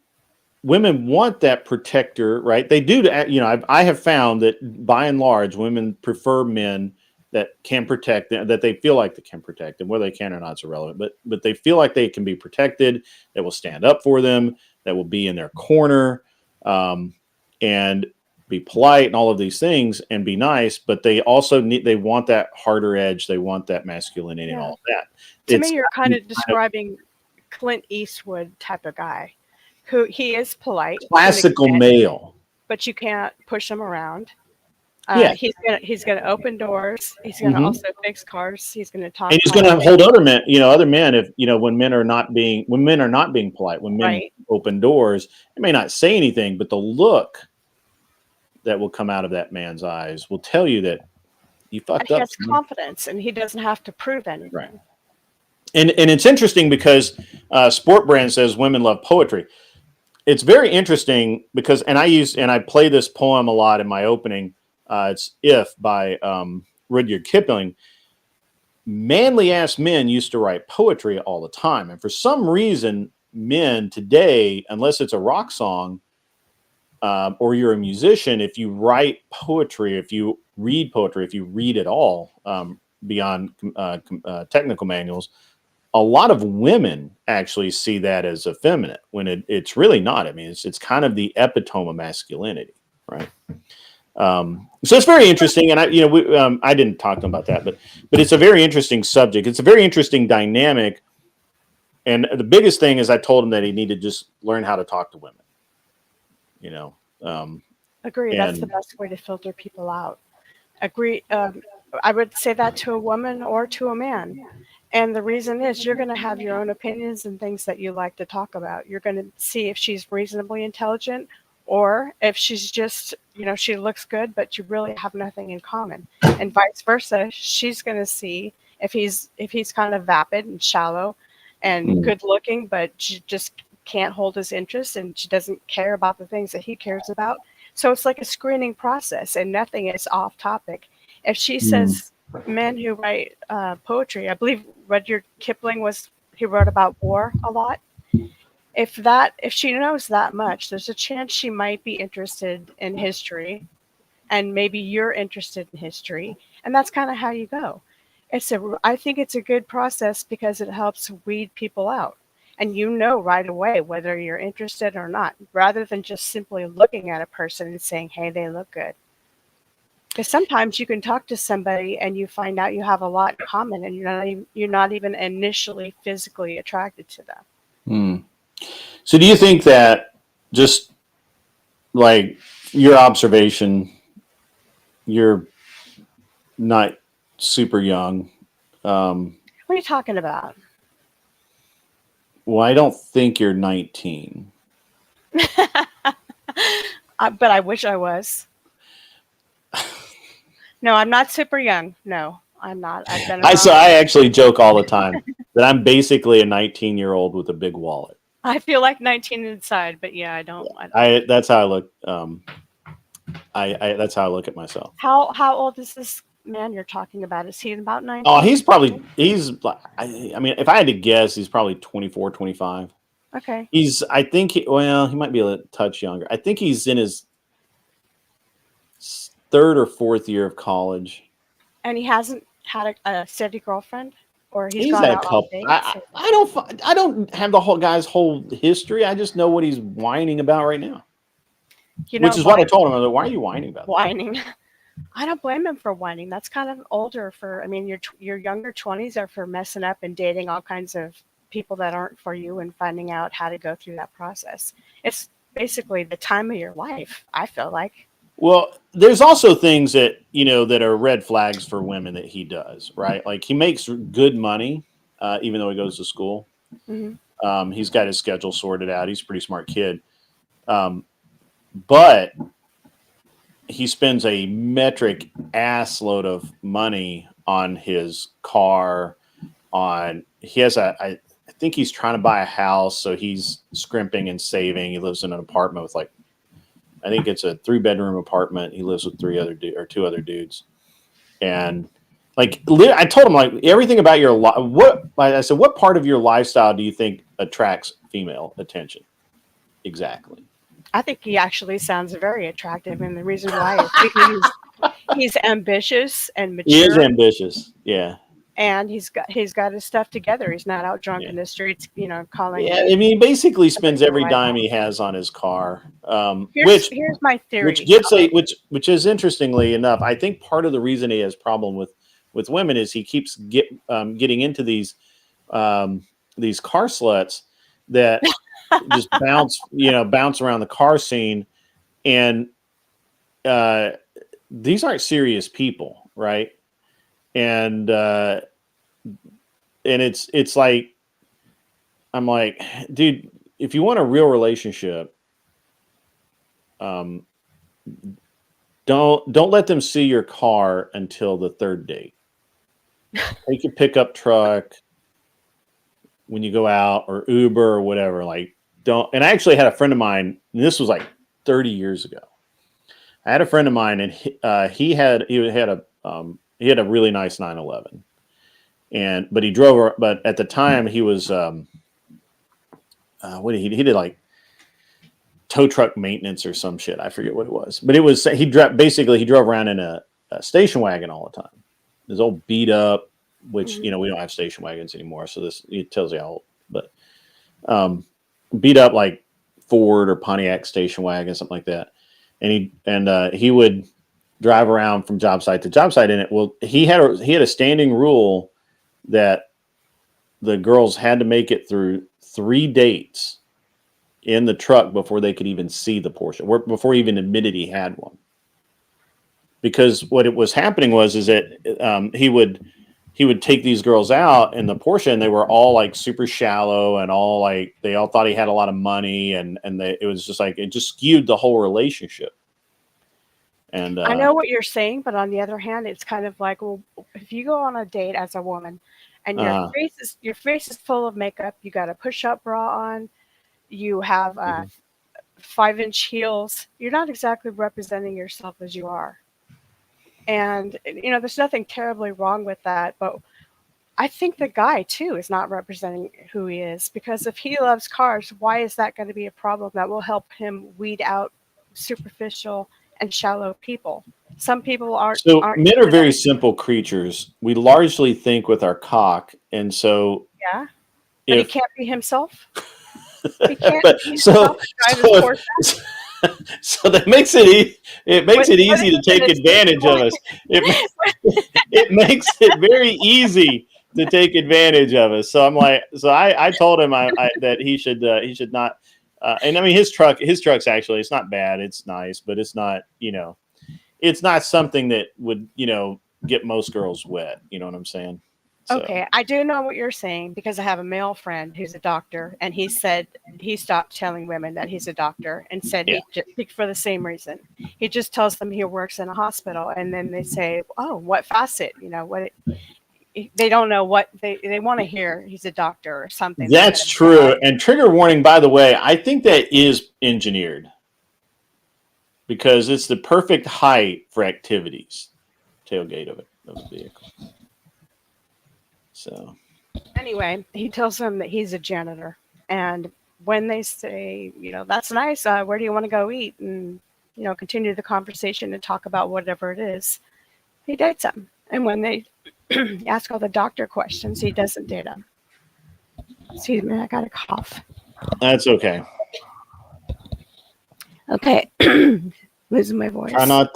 want that protector, right? They do. I have found that by and large, women prefer men that can protect them, that they feel like they can protect them. Whether they can or not is irrelevant, but they feel like they can be protected, that will stand up for them, that will be in their corner, and be polite and all of these things and be nice, but they also they want that harder edge. They want that masculinity and all of that. To me, you're kind of describing Clint Eastwood type of guy who he is polite. Classical male. But you can't push him around. Yeah. He's gonna open doors. He's gonna also fix cars. He's gonna talk. And he's going to hold other men, if when men are not being polite, when men open doors, they may not say anything, but the look that will come out of that man's eyes will tell you that you fucked up. He has confidence, and he doesn't have to prove anything. Right. And it's interesting because Sport Brand says women love poetry. It's very interesting because, and I play this poem a lot in my opening. It's "If" by Rudyard Kipling. Manly ass men used to write poetry all the time, and for some reason, men today, unless it's a rock song, or you're a musician, if you write poetry, if you read poetry, if you read at all beyond technical manuals, a lot of women actually see that as effeminate when it's really not. I mean, it's kind of the epitome of masculinity, right? So it's very interesting, and I didn't talk to them about that, but it's a very interesting subject. It's a very interesting dynamic, and the biggest thing is I told him that he needed to just learn how to talk to women. Agree. That's the And best way to filter people out. Agree. I would say that to a woman or to a man. And the reason is you're going to have your own opinions and things that you like to talk about. You're going to see if she's reasonably intelligent or if she's just, she looks good, but you really have nothing in common. And vice versa. She's going to see if he's kind of vapid and shallow and Mm. good looking, but she just can't hold his interest and she doesn't care about the things that he cares about. So it's like a screening process and nothing is off topic. If she Mm. says men who write poetry, I believe Rudyard Kipling he wrote about war a lot. If she knows that much, there's a chance she might be interested in history, and maybe you're interested in history, and that's kind of how you go. I think it's a good process because it helps weed people out, and right away whether you're interested or not, rather than just simply looking at a person and saying, "Hey, they look good." Because sometimes you can talk to somebody and you find out you have a lot in common, and you're not even initially physically attracted to them. Mm. So do you think that, just like your observation, you're not super young. What are you talking about? Well, I don't think you're 19. But I wish I was. No, I'm not super young. No, I'm not. I've been around. I actually joke all the time that I'm basically a 19-year-old with a big wallet. I feel like 19 inside, but yeah, I don't. That's how I look. That's how I look at myself. How old is this man you're talking about? Is he about 19? Oh, he's like, I mean, if I had to guess, he's probably 24, 25. Okay. He might be a touch younger. I think he's in his third or fourth year of college. And he hasn't had a steady girlfriend, or he's He's gone had a out on couple. dates. I don't have the whole guy's whole history. I just know what he's whining about right now. Which is what I told him. I was like, why are you whining about that? Whining. I don't blame him for whining. That's kind of older for. I mean, your younger 20s are for messing up and dating all kinds of people that aren't for you and finding out how to go through that process. It's basically the time of your life, I feel like. Well, there's also things that, that are red flags for women that he does, right? Like he makes good money, even though he goes to school. Mm-hmm. He's got his schedule sorted out. He's a pretty smart kid. But he spends a metric ass load of money on his car. I think he's trying to buy a house, so he's scrimping and saving. He lives in an apartment with I think it's a 3-bedroom apartment. He lives with 2 other dudes. And I told him everything about your life. I said, what part of your lifestyle do you think attracts female attention? Exactly. I think he actually sounds very attractive, and the reason why is because he's ambitious and mature. He is ambitious, yeah. And he's got his stuff together. He's not out drunk in the streets, calling. Yeah, I mean, he basically spends every dime he has on his car. Here's my theory. Which is interestingly enough, I think part of the reason he has problem with women is he keeps getting into these car sluts that just bounce around the car scene, and these aren't serious people, right? And it's like, I'm like, dude, if you want a real relationship, don't let them see your car until the third date. Take your pickup truck when you go out, or Uber or whatever. And I actually had a friend of mine, and this was 30 years ago. I had a friend of mine, and he had a really nice 911, but he drove. But at the time, he was he did tow truck maintenance or some shit. I forget what it was, but it was he drove around in a station wagon all the time. This old beat up, which we don't have station wagons anymore, so it tells you how old. But beat up Ford or Pontiac station wagon, something like that, and he would drive around from job site to job site in it. Well, he had a standing rule that the girls had to make it through 3 dates in the truck before they could even see the Porsche, before he even admitted he had one. Because what it was happening is that he would take these girls out in the Porsche, and they were all like super shallow and all like they all thought he had a lot of money, and it was just like it just skewed the whole relationship. And I know what you're saying, but on the other hand, it's kind of like, well, if you go on a date as a woman, and your face is full of makeup, you got a push-up bra on, you have 5-inch heels, you're not exactly representing yourself as you are. And there's nothing terribly wrong with that, but I think the guy too is not representing who he is, because if he loves cars, why is that going to be a problem that will help him weed out superficial and shallow people? Some people aren't. Men are very simple creatures. We largely think with our cock, and so but he can't be himself. He can't but be himself. So that makes it easy to take advantage of us. It makes it very easy to take advantage of us. So I told him that he should not. And I mean his truck's actually, it's not bad. It's nice, but it's not it's not something that would get most girls wet. You know what I'm saying? So. Okay, I do know what you're saying, because I have a male friend who's a doctor, and he said he stopped telling women that he's a doctor and said he just, for the same reason. He just tells them he works in a hospital, and then they say, "Oh, what facet?" They don't know what they want to hear. He's a doctor or something. That's true. And trigger warning, by the way, I think that is engineered because it's the perfect height for activities. Tailgate of the vehicle. So anyway, he tells them that he's a janitor, and when they say, that's nice, where do you want to go eat, and continue the conversation and talk about whatever it is, he dates them. And when they ask all the doctor questions, he doesn't date them. Excuse me, I got a cough. That's okay. Okay, losing my voice. Try not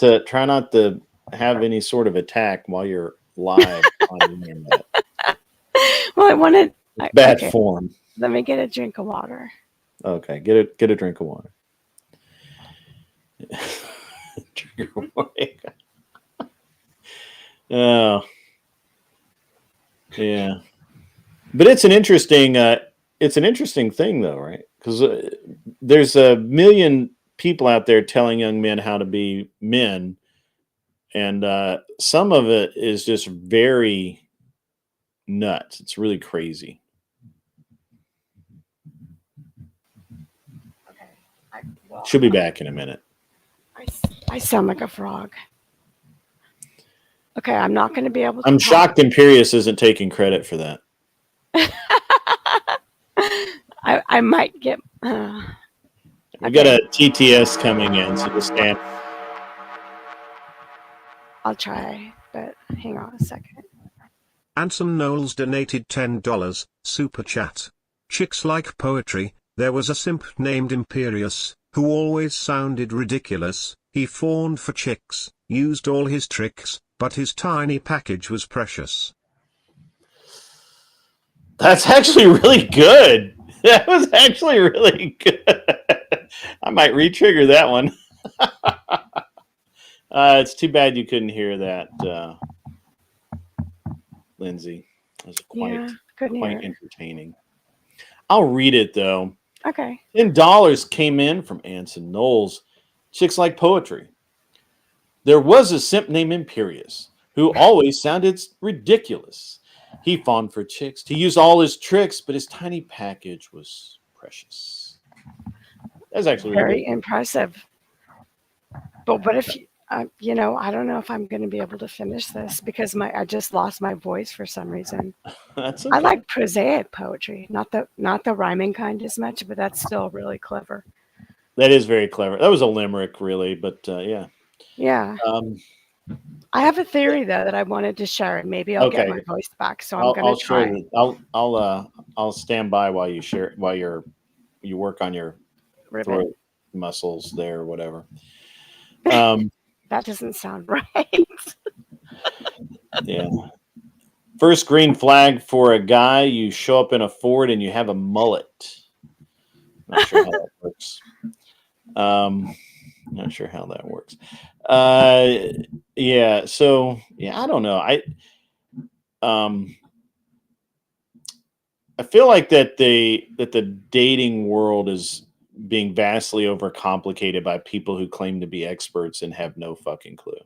to have any sort of attack while you're live on the internet. Well, I wanted bad form. Let me get a drink of water. Okay, get a drink of water. Trigger warning. Oh, yeah, but it's an interesting thing though, right? Because there's a million people out there telling young men how to be men, and some of it is just very nuts. It's really crazy. Okay. She'll be back in a minute. I sound like a frog. Okay, I'm not going to be able to. I'm shocked Imperius isn't taking credit for that. I might get. We got a TTS coming in, so just stand. I'll try, but hang on a second. Anson Knowles donated $10, super chat. Chicks like poetry. There was a simp named Imperius, who always sounded ridiculous. He fawned for chicks, used all his tricks, but his tiny package was precious. That's actually really good. That was actually really good. I might re-trigger that one. It's too bad you couldn't hear that, Lindsay. It was quite entertaining. I'll read it though. Okay. $10 came in from Anson Knowles. Chicks like poetry. There was a simp named Imperius who always sounded ridiculous. He fawned for chicks. He used all his tricks, but his tiny package was precious. That's actually very impressive. But if I don't know if I'm going to be able to finish this because I just lost my voice for some reason. That's okay. I like prosaic poetry, not the rhyming kind as much, but that's still really clever. That is very clever. That was a limerick, really, but yeah. Yeah. I have a theory though that I wanted to share, and maybe I'll get my voice back. So I'm going to try. I'll stand by while you share, while you work on your throat muscles there, or whatever. That doesn't sound right. Yeah. First green flag for a guy, you show up in a Ford and you have a mullet. Not sure how that works. Not sure how that works. Yeah. So yeah, I don't know. I feel like that the dating world is being vastly overcomplicated by people who claim to be experts and have no fucking clue.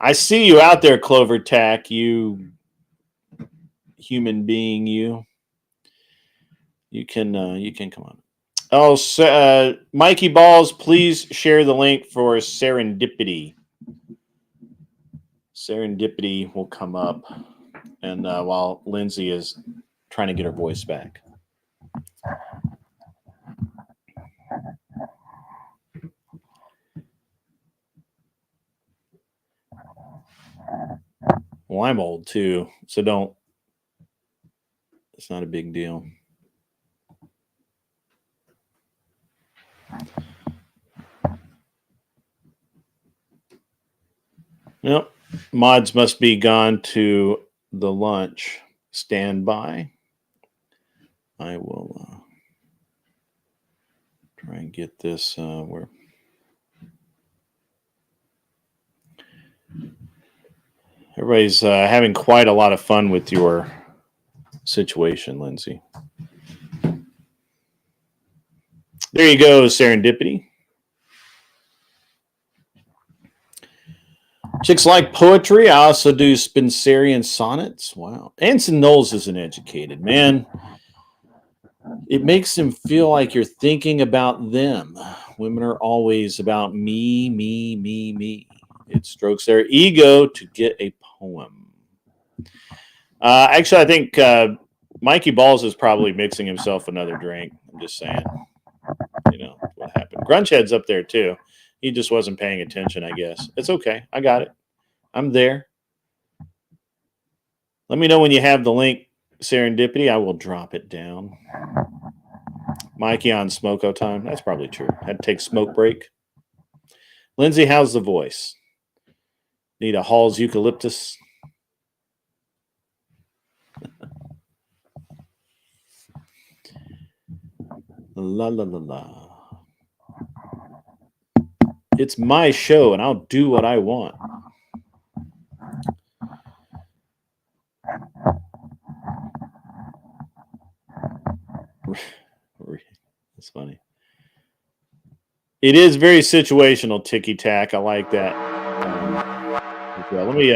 I see you out there, Clover Tack, you human being, you can come on. Oh, Mikey Balls, please share the link for Serendipity. Serendipity will come up, and while Lindsay is trying to get her voice back. Well, I'm old too, so don't. It's not a big deal. Yep. Mods must be gone to the lunch. Stand by. I will try and get this where. Everybody's having quite a lot of fun with your situation, Lindsay. There you go, Serendipity. Chicks like poetry. I also do Spenserian sonnets. Wow. Anson Knowles is an educated man. It makes them feel like you're thinking about them. Women are always about me, me, me, me. It strokes their ego to get a poem. Actually, I think Mikey Balls is probably mixing himself another drink. I'm just saying. You know what happened. Grunchhead's up there too. He just wasn't paying attention, I guess. It's okay. I got it. I'm there. Let me know when you have the link, Serendipity. I will drop it down. Mikey on smoko time. That's probably true. Had to take smoke break. Lindsay, how's the voice? Need a Hall's eucalyptus? La la la la. It's my show, and I'll do what I want. That's funny. It is very situational, ticky tack. I like that. Well, let me.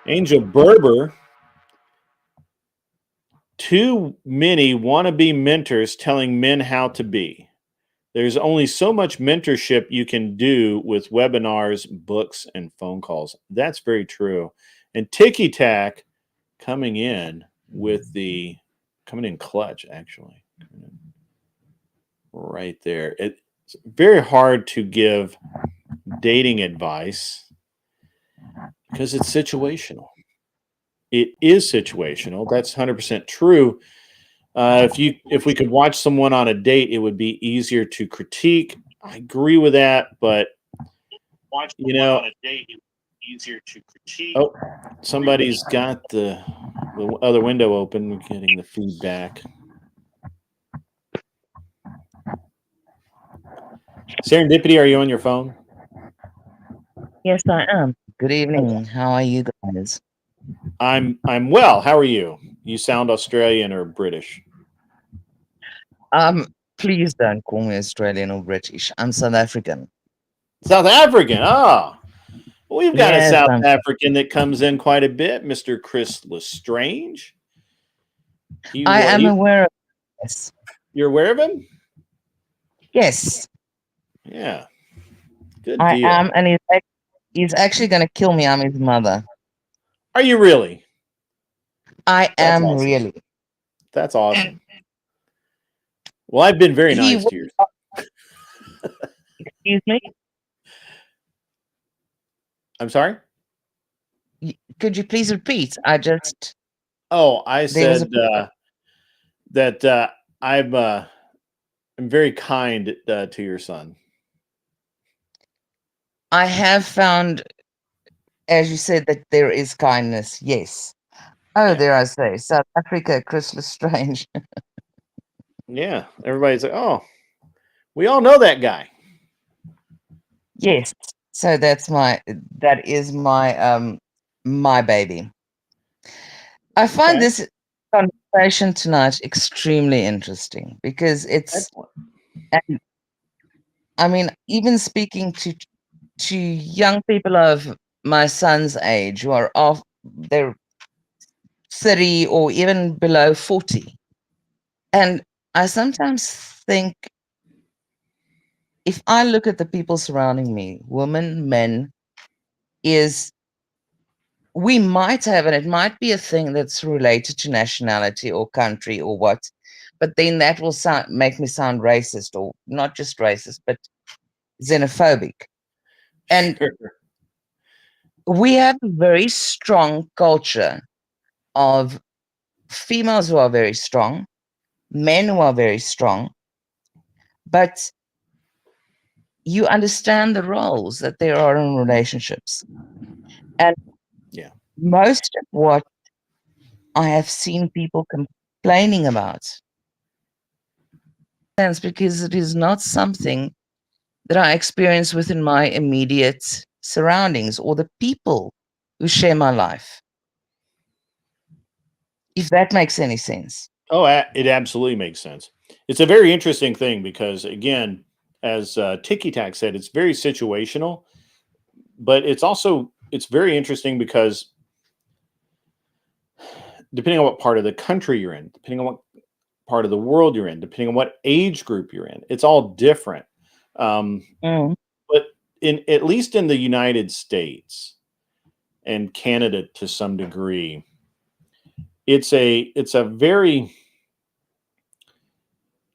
Angel Berber. Too many wannabe mentors telling men how to be. There's only so much mentorship you can do with webinars, books, and phone calls. That's very true. And Ticky Tack coming in clutch, actually. Right there. It's very hard to give dating advice because it's situational. It is situational. That's 100% true. If we could watch someone on a date, it would be easier to critique. I agree with that, but on a date, it would be easier to critique. Oh, somebody's got the other window open. We're getting the feedback. Serendipity, are you on your phone? Yes, I am. Good evening. How are you guys? I'm well. How are you? You sound Australian or British. Please don't call me Australian or British. I'm South African. South African. Ah, we've got Yes, a South I'm- African that comes in quite a bit, Mr. Chris Lestrange. I am aware of this. You're aware of him? Yes, Yeah. Good I deal. am, and he's actually going to kill me. I'm his mother. Are you really? I That's am awesome. really. That's awesome. Well, I've been very nice to you. Excuse me? I'm sorry? Could you please repeat? I said that I'm very kind to your son. I have found, as you said, that there is kindness. Yes. Oh, Yeah. there I say. South Africa, Chris Lestrange. Yeah, everybody's like, oh, we all know that guy. Yes. So that is my baby. I find Okay. this conversation tonight extremely interesting because it's, Excellent. and I mean, even speaking to young people of my son's age who are off, they're 30 or even below 40. And I sometimes think, if I look at the people surrounding me, women, men, is we might have, and it might be a thing that's related to nationality or country or what, but then that will make me sound racist, or not just racist, but xenophobic. And Sure. we have a very strong culture of females who are very strong, men who are very strong, but you understand the roles that there are in relationships. And Yeah. most of what I have seen people complaining about, and because it is not something that I experience within my immediate surroundings or the people who share my life. If that makes any sense. Oh, it absolutely makes sense. It's a very interesting thing because, again, as Tiki Tak said, it's very situational, but it's very interesting because depending on what part of the country you're in, depending on what part of the world you're in, depending on what age group you're in, it's all different. Um, Mm. but in at least in the United States and Canada to some degree, it's a very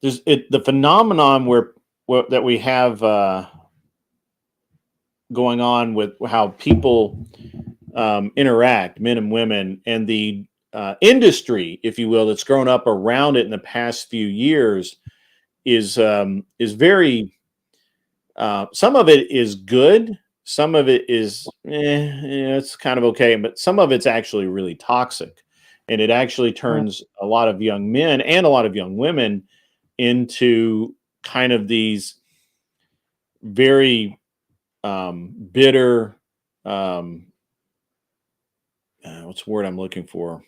the phenomenon where that we have going on with how people interact, men and women, and the industry, if you will, that's grown up around it in the past few years is very. Some of it is good. Some of it is, it's kind of okay, but some of it's actually really toxic, and it actually Mm. turns a lot of young men and a lot of young women into kind of these very bitter. What's the word I'm looking for?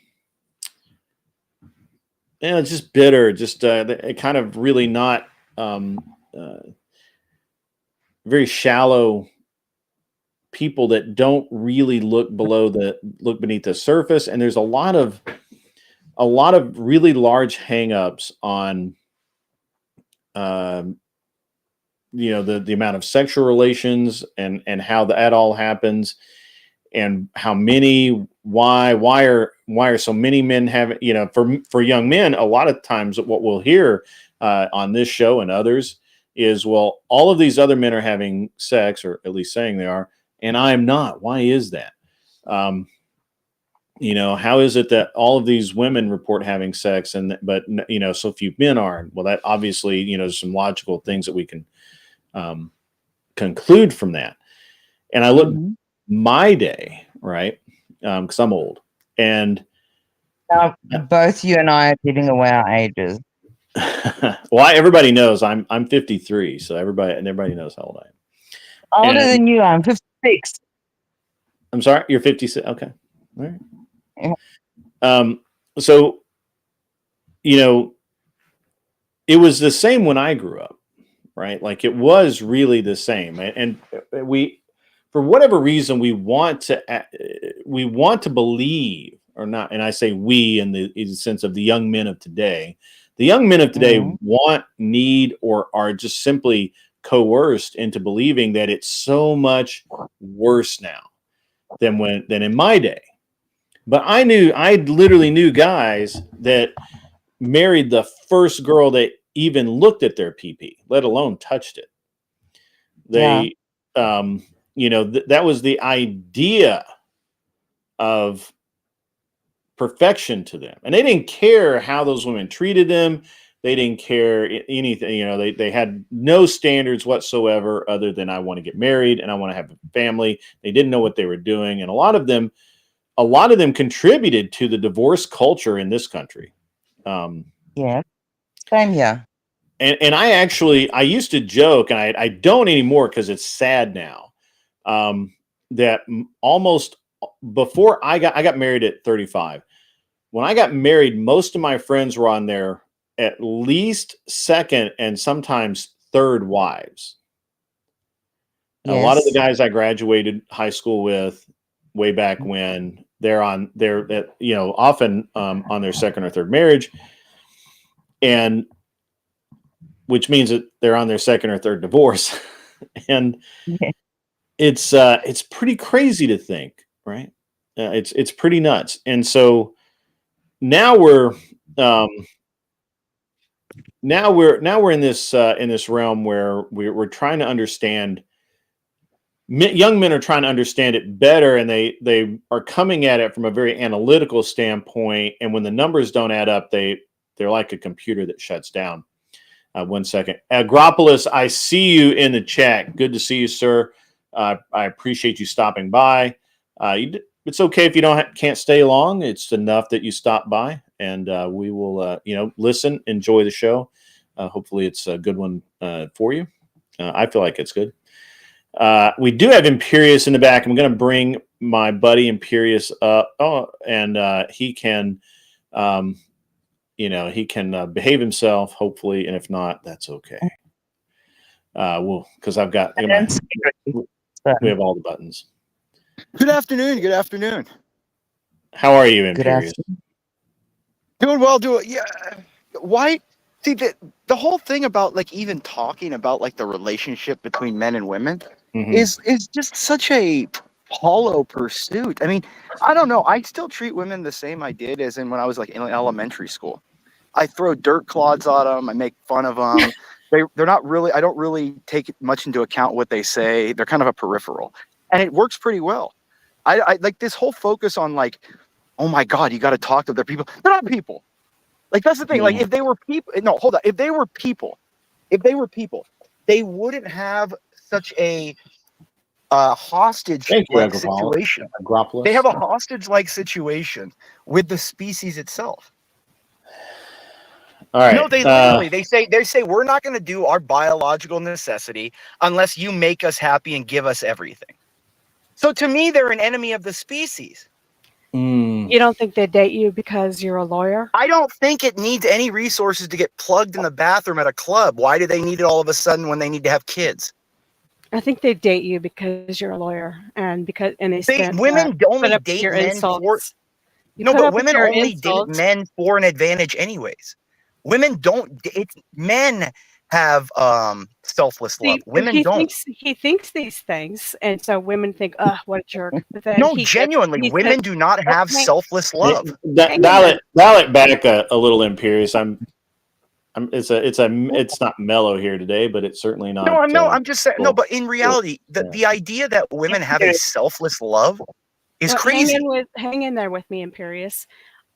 Yeah, it's just bitter. Just it kind of really not uh, very shallow people that don't really look beneath the surface. And there's a lot of really large hangups on um, the amount of sexual relations and how that all happens and how many why are so many men having, for young men, a lot of times what we'll hear on this show and others is, well, all of these other men are having sex, or at least saying they are, and I'm not. Why is that? um, how is it that all of these women report having sex but so few men aren't? Well, that obviously, there's some logical things that we can um, conclude from that. And I look Mhm. my day, right? Because I'm old, and Now, both you and I are giving away our ages. well, everybody knows I'm 53, so everybody knows how old I am. Older And than you, I'm 56. I'm sorry, you're 56. Okay, all right. Yeah. So it was the same when I grew up, right? Like it was really the same, and we, for whatever reason, we want to believe or not, and I say we in the sense of the young men of today. The young men of today Mhm. need, or are just simply coerced into believing that it's so much worse now than in my day. But I literally knew guys that married the first girl that even looked at their PP, let alone touched it. Yeah. They, that was the idea of perfection to them, and they didn't care how those women treated them. They didn't care anything. They had no standards whatsoever, other than I want to get married and I want to have a family. They didn't know what they were doing, and a lot of them contributed to the divorce culture in this country. Um, Yeah. Same here. And I used to joke, and I don't anymore because it's sad now. That almost before I got married at 35. When I got married, most of my friends were on their at least second and sometimes third wives. A lot of the Yes. guys I graduated high school with way back when, they're often on their second or third marriage, and which means that they're on their second or third divorce. And Yeah. it's pretty crazy to think, right? It's pretty nuts. And so now we're in this realm where we're trying to understand. Young men are trying to understand it better, and they are coming at it from a very analytical standpoint. And when the numbers don't add up, they're like a computer that shuts down. 1 second, Agropolis, I see you in the chat. Good to see you, sir. I appreciate you stopping by. It's okay if you can't stay long. It's enough that you stop by, and we will listen, enjoy the show. Hopefully, it's a good one for you. I feel like it's good. We do have Imperious in the back. I'm going to bring my buddy Imperious up. And he can, he can behave himself, hopefully. And if not, that's okay. Because we have all the buttons. Good afternoon. Good afternoon. How are you, Good Imperious? afternoon. Doing well. Yeah. Why? See, the whole thing about like even talking about like the relationship between men and women Mhm. is just such a hollow pursuit. I mean, I don't know. I still treat women the same I did as in when I was like in elementary school. I throw dirt clods at them. I make fun of them. They're not really. I don't really take much into account what they say. They're kind of a peripheral, and it works pretty well. I like this whole focus on like, oh my God, you got to talk to their people. They're not people. Like that's the thing. Like if they were people, no, hold on. If they were people, they wouldn't have such a hostage-like situation. Agropolis. They have a hostage-like situation with the species itself. All right. No, they literally they say we're not going to do our biological necessity unless you make us happy and give us everything. So to me, they're an enemy of the species. You don't think they date you because you're a lawyer? I don't think it needs any resources to get plugged in the bathroom at a club. Why do they need it all of a sudden when they need to have kids? I think they date you because you're a lawyer, and Women only date men for. No, but women only date men for an advantage, anyways. Women don't. It's men have selfless love. Women don't. He thinks these things, and so women think, "Oh, what a jerk!" But then No, genuinely, women do not have selfless love. Dial it back a little, Imperious. It's not mellow here today, but it's certainly not. No, I'm just saying. No, but in reality, the idea that women have a selfless love is crazy. Hang in there with me, Imperious.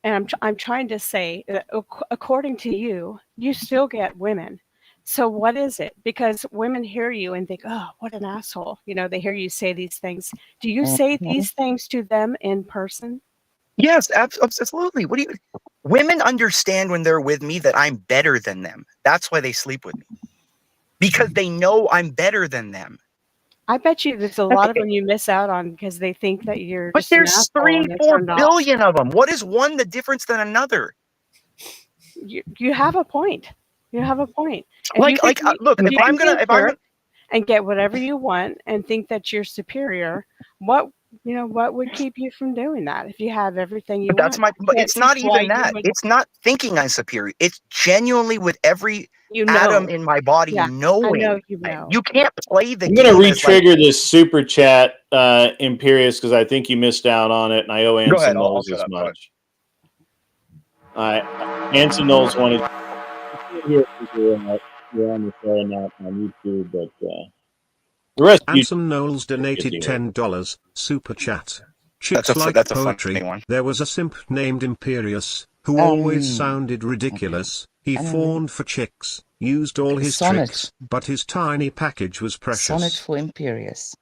And I'm trying to say that according to you, you still get women. So what is it? Because women hear you and think, "Oh, what an asshole!" They hear you say these things. Do you say these things to them in person? Yes, absolutely. Women understand when they're with me that I'm better than them. That's why they sleep with me. Because they know I'm better than them. I bet you there's a lot of them you miss out on because they think that you're. But there's 3-4 billion of them. What is one the difference than another? You have a point. You have a point. Look, if I'm gonna and get whatever you want and think that you're superior, what would keep you from doing that if you have everything you want? But it's not even that. It's not thinking I'm superior. It's genuinely with every atom in my body knowing. I know you know. You can't play the game. I'm going to re-trigger this super chat, Imperious, because I think you missed out on it, and I owe Anson Knowles as much. All right. Anson Knowles wanted you're on the show, not on YouTube, but the rest of Anson Knowles donated $10 super chat. Chicks like poetry. There was a simp named Imperious who always sounded ridiculous. He fawned for chicks, used all his tricks, but his tiny package was precious. Sonnet for Imperious.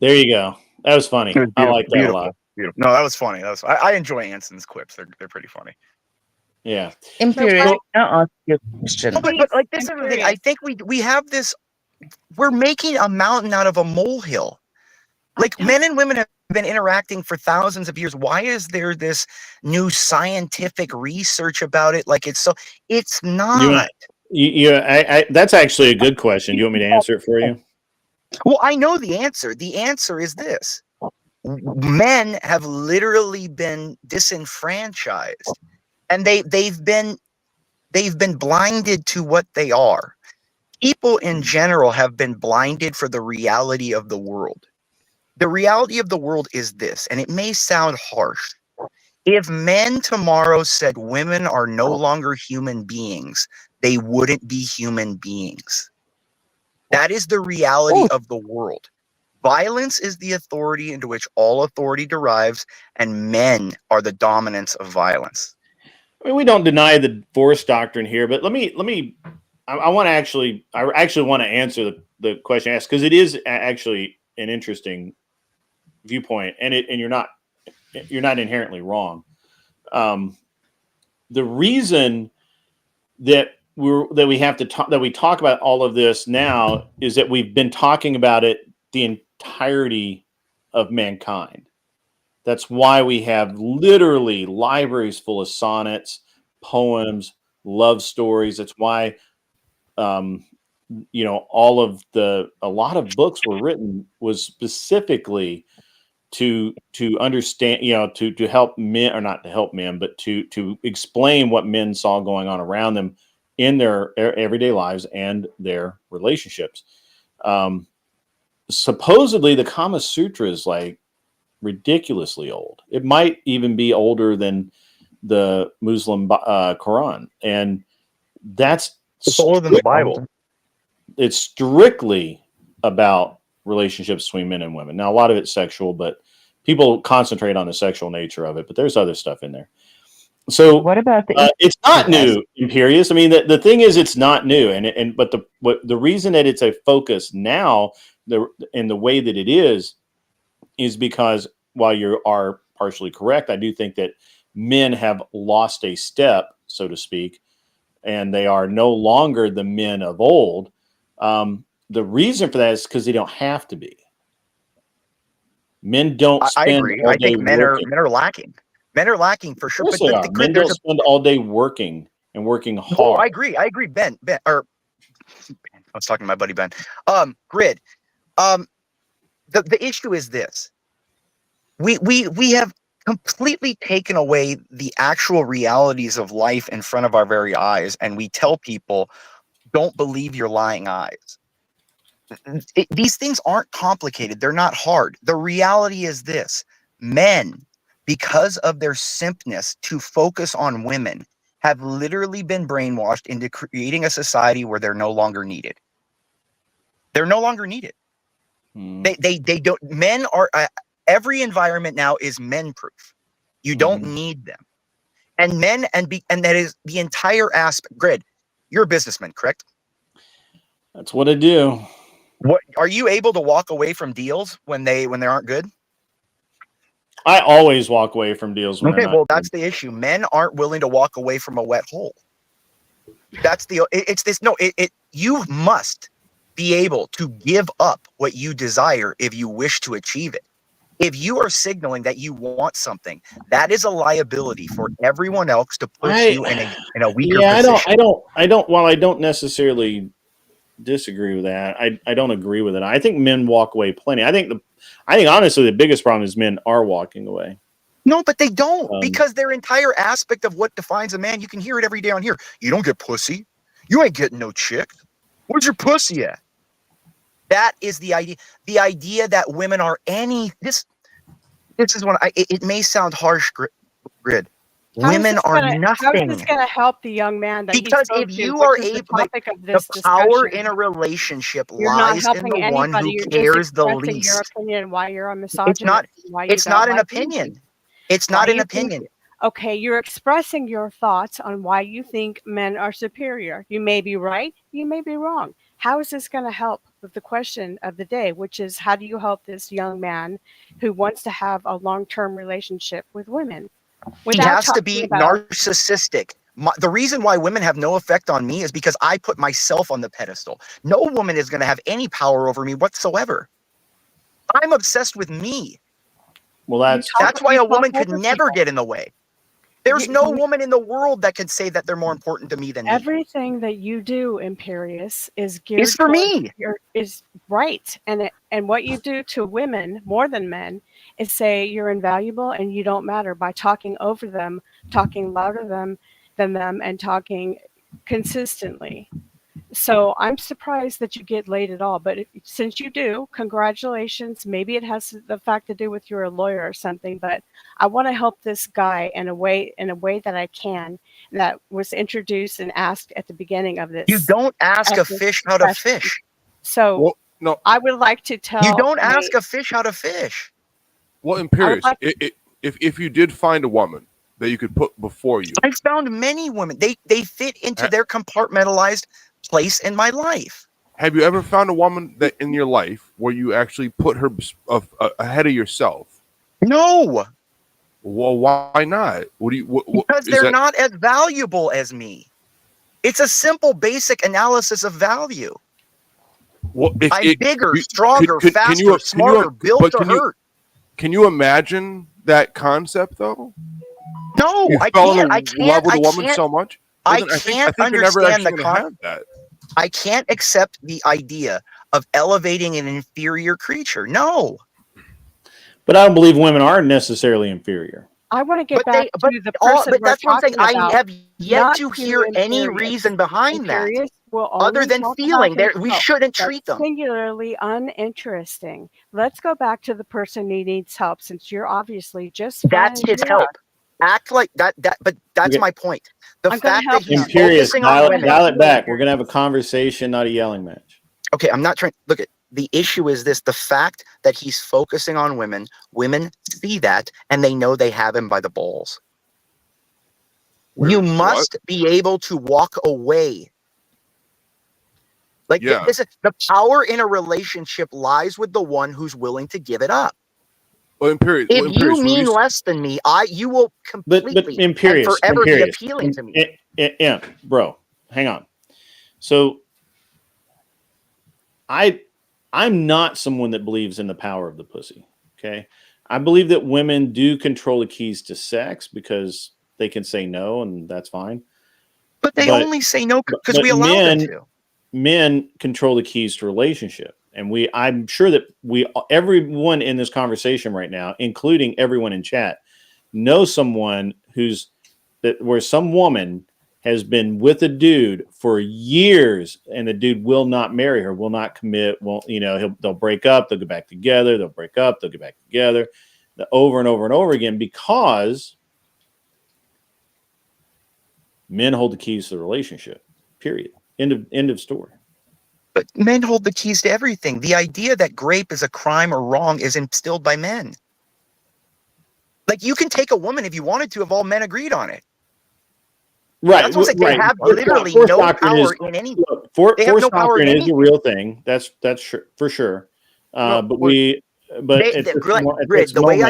There you go. That was funny. I like that a lot. Beautiful. No, that was funny. I enjoy Anson's quips. They're pretty funny. Yeah. Imperious, well- can I ask you a question? No, but like this is the thing. I think we have this. We're making a mountain out of a molehill. Like men and women have been interacting for thousands of years. Why is there this new scientific research about it? Like it's not. That's actually a good question. Do you want me to answer it for you? Well, I know the answer. The answer is this. Men have literally been disenfranchised, and they've been blinded to what they are. People in general have been blinded for the reality of the world. The reality of the world is this, and it may sound harsh. If men tomorrow said women are no longer human beings, they wouldn't be human beings. That is the reality of the world. Violence is the authority into which all authority derives, and men are the dominance of violence. I mean, we don't deny the divorce doctrine here, but I want to actually want to answer the question asked, because it is actually an interesting viewpoint, and you're not inherently wrong. The reason that we talk about all of this now is that we've been talking about it the entirety of mankind. That's why we have literally libraries full of sonnets, poems, love stories. That's why a lot of books were written was specifically to understand, to help men, or not to help men, but to explain what men saw going on around them in their everyday lives and their relationships. Supposedly the Kama Sutra is like ridiculously old. It might even be older than the Muslim Quran, and it's older than the Bible. It's strictly about relationships between men and women. Now, a lot of it's sexual, but people concentrate on the sexual nature of it. But there's other stuff in there. So What about the it's not new, Imperious. I mean, the thing is, it's not new, but the reason that it's a focus now, in the way that it is because while you are partially correct, I do think that men have lost a step, so to speak, and they are no longer the men of old. The reason for that is because they don't have to be. Men don't spend. I agree. I think men are lacking. Men are lacking for sure. But men don't spend all day working and working hard. Oh, I agree. Ben, I was talking to my buddy Ben. Grid. The issue is this. We have completely taken away the actual realities of life in front of our very eyes, and we tell people, don't believe your lying eyes. These things aren't complicated. They're not hard. The reality is this. Men, because of their simpness to focus on women, have literally been brainwashed into creating a society where they're no longer needed. They're no longer needed. They don't. Men are. Every environment now is men proof. You don't need them. And men and that is the entire aspect. Grid, you're a businessman, correct? That's what I do. What are you able to walk away from deals when they aren't good? I always walk away from deals when they're not good. That's the issue. Men aren't willing to walk away from a wet hole. That's you must be able to give up what you desire if you wish to achieve it. If you are signaling that you want something, that is a liability for everyone else to put you in a weaker position. While I don't necessarily disagree with that, I don't agree with it. I think men walk away plenty. I think honestly the biggest problem is men are walking away. No, but they don't, because their entire aspect of what defines a man, you can hear it every day on here. You don't get pussy. You ain't getting no chick. Where's your pussy at? That is the idea. The idea that women are this is what it may sound harsh, Grid. Women are nothing. How is this going to help the young man? Because if you are able, the power in a relationship lies in the one who cares the least. Your opinion why you're a misogynist. It's not an opinion. It's not an opinion. Okay, you're expressing your thoughts on why you think men are superior. You may be right. You may be wrong. How is this going to help with the question of the day, which is how do you help this young man who wants to have a long-term relationship with women? He has to be narcissistic. The reason why women have no effect on me is because I put myself on the pedestal. No woman is going to have any power over me whatsoever. I'm obsessed with me. Well, That's why you a woman talk could over never people. get in the way. There's no You- woman in the world that can say that they're more important to me than me. Everything that you do, Imperious, is geared It's for towards me. is right, and what you do to women more than men is say you're invaluable and you don't matter by talking over them, talking louder than them, and talking consistently. So I'm surprised that you get laid at all. But since you do, congratulations. Maybe it has the fact to do with you're a lawyer or something. But I want to help this guy in a way that I can. That was introduced and asked at the beginning of this. You don't ask a fish how to session. fish. So Well, no. I would like to tell. You don't ask a fish how to fish. Well, Imperious, if you did find a woman that you could put before you, I found many women. They fit into their compartmentalized place in my life. have you ever found a woman that in your life where you actually put her ahead of yourself? No. Well, why not? Because they're not as valuable as me. It's a simple, basic analysis of value. Well, I'm bigger, stronger, faster, smarter, built to hurt. Can you imagine that concept though? No, you I fell can't. in love with a woman so much. I Well, can't you're never understand actually gonna have that. I can't accept the idea of elevating an inferior creature. No. But I don't believe women are necessarily inferior. I want to get back to the person but we're that's what I'm saying. talking I about, have yet not to hear any Imperious. reason behind that, Imperious will other only than talk about feeling. We himself. shouldn't That's treat them. singularly uninteresting. Let's go back to the person who needs help, since you're obviously just fine. That's his as you are. help. Act like that. But that's Okay. my point. The I'm gonna fact that help he's Imperious, focusing on women. dial it back. We're gonna have a conversation, not a yelling match. Okay, I'm not trying. Look at the issue is this: the fact that he's focusing on women. Women see that, and they know they have him by the balls. You must be able to walk away. Like this is the power in a relationship lies with the one who's willing to give it up. Well, Imperious, If you mean less than me, you will completely but Imperious, and forever Imperious, be appealing to me. Yeah, bro, hang on. So I'm not someone that believes in the power of the pussy. Okay, I believe that women do control the keys to sex because they can say no, and that's fine. But they only say no because we allow them to. Men control the keys to relationship, and I'm sure that everyone in this conversation right now, including everyone in chat, knows someone where some woman has been with a dude for years, and the dude will not marry her, will not commit, they'll break up, they'll get back together, they'll break up, they'll get back together, over and over and over again, because men hold the keys to the relationship. Period. End of story. But men hold the keys to everything. The idea that rape is a crime or wrong is instilled by men. Like, you can take a woman if you wanted to, if all men agreed on it. Right. That's what they have literally Force no doctrine power in any. They have Force no power in doctrine is a anything. real thing. That's for sure. The way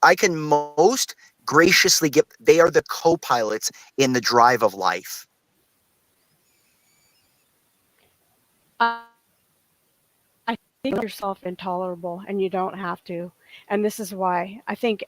I can most graciously give. They are the co-pilots in the drive of life. I think yourself intolerable, and you don't have to. And this is why I think,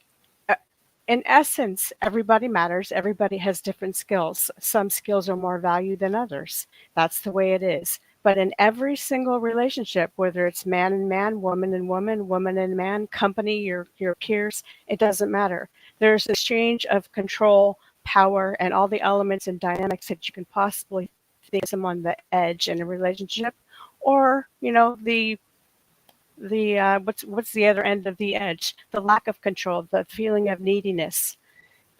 in essence, everybody matters. Everybody has different skills. Some skills are more valued than others. That's the way it is. But in every single relationship, whether it's man and man, woman and woman, woman and man, company, your peers, it doesn't matter. There's an exchange of control, power, and all the elements and dynamics that you can possibly think of on the edge in a relationship, or the what's the other end of the edge? The lack of control, the feeling of neediness,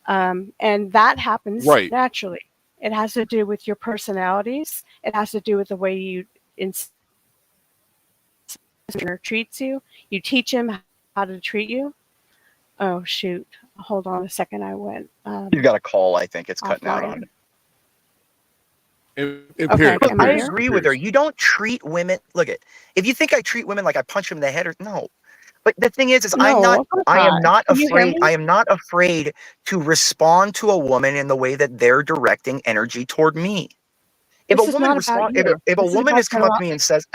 and that happens naturally. It has to do with your personalities. It has to do with the way you treats you. You teach him how to treat you. Oh shoot! Hold on a second. I went. You got a call. I think it's cutting out on it. Okay, I agree with her. You don't treat women. If you think I treat women like I punch them in the head, no, But the thing is No, I'm not. of course I am not. not Can you hear afraid. me? I am not afraid to respond to a woman in the way that they're directing energy toward me. If a This is woman not about respond, you. if a This is woman about has come up to me and says,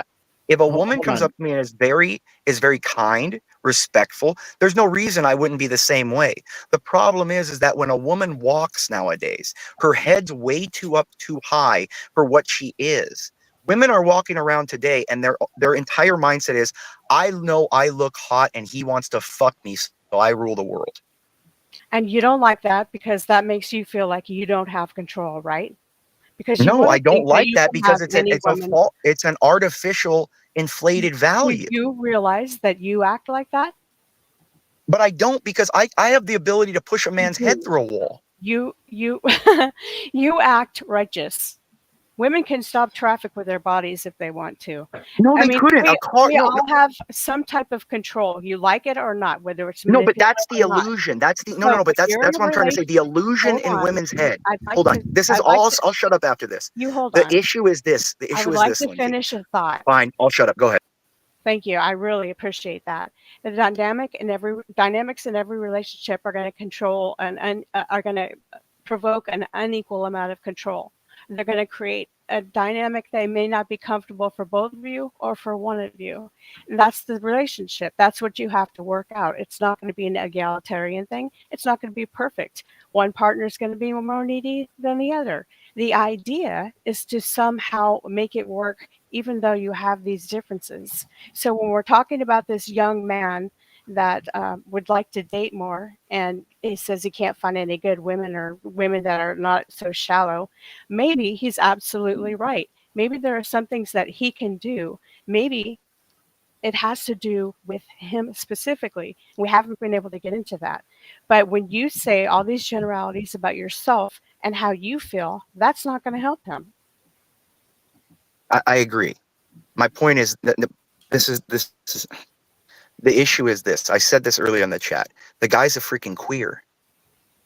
if a woman Hold comes on. up to me and is very kind, respectful, there's no reason I wouldn't be the same way. The problem is that when a woman walks nowadays, her head's way too high for what she is. Women are walking around today and their entire mindset is, I know I look hot and he wants to fuck me, so I rule the world. And you don't like that because that makes you feel like you don't have control, right? Because you No, want I to don't think that like you that can have because it's any a woman. fault. It's an artificial inflated Do value. you realize that you act like that? But I don't, because I have the ability to push a man's head do. through a wall. You you act righteous. Women can stop traffic with their bodies if they want to. No, I they mean, couldn't. A car, we no, all have some type of control. You like it or not, whether it's no, but manipulative that's the or not. illusion. That's the no, So but if you're in that's a what I'm trying to say. The relationship, illusion hold in on. women's head. I'd like Hold on. to. This is I'd like all. to. I'll shut up after this. You hold The on. issue is this. The I issue would is like this, to Lindsay. finish a thought. Fine, I'll shut up. Go ahead. Thank you. I really appreciate that. The dynamics in every relationship are going to control and are going to provoke an unequal amount of control. They're going to create a dynamic that may not be comfortable for both of you or for one of you. That's the relationship. That's what you have to work out. It's not going to be an egalitarian thing. It's not going to be perfect. One partner is going to be more needy than the other. The idea is to somehow make it work even though you have these differences. So when we're talking about this young man that would like to date more, and he says he can't find any good women or women that are not so shallow, maybe he's absolutely right. Maybe there are some things that he can do. Maybe it has to do with him specifically. We haven't been able to get into that. But when you say all these generalities about yourself and how you feel, that's not going to help him. I agree. My point is that this is the issue is this. I said this earlier in the chat. The guy's a freaking queer.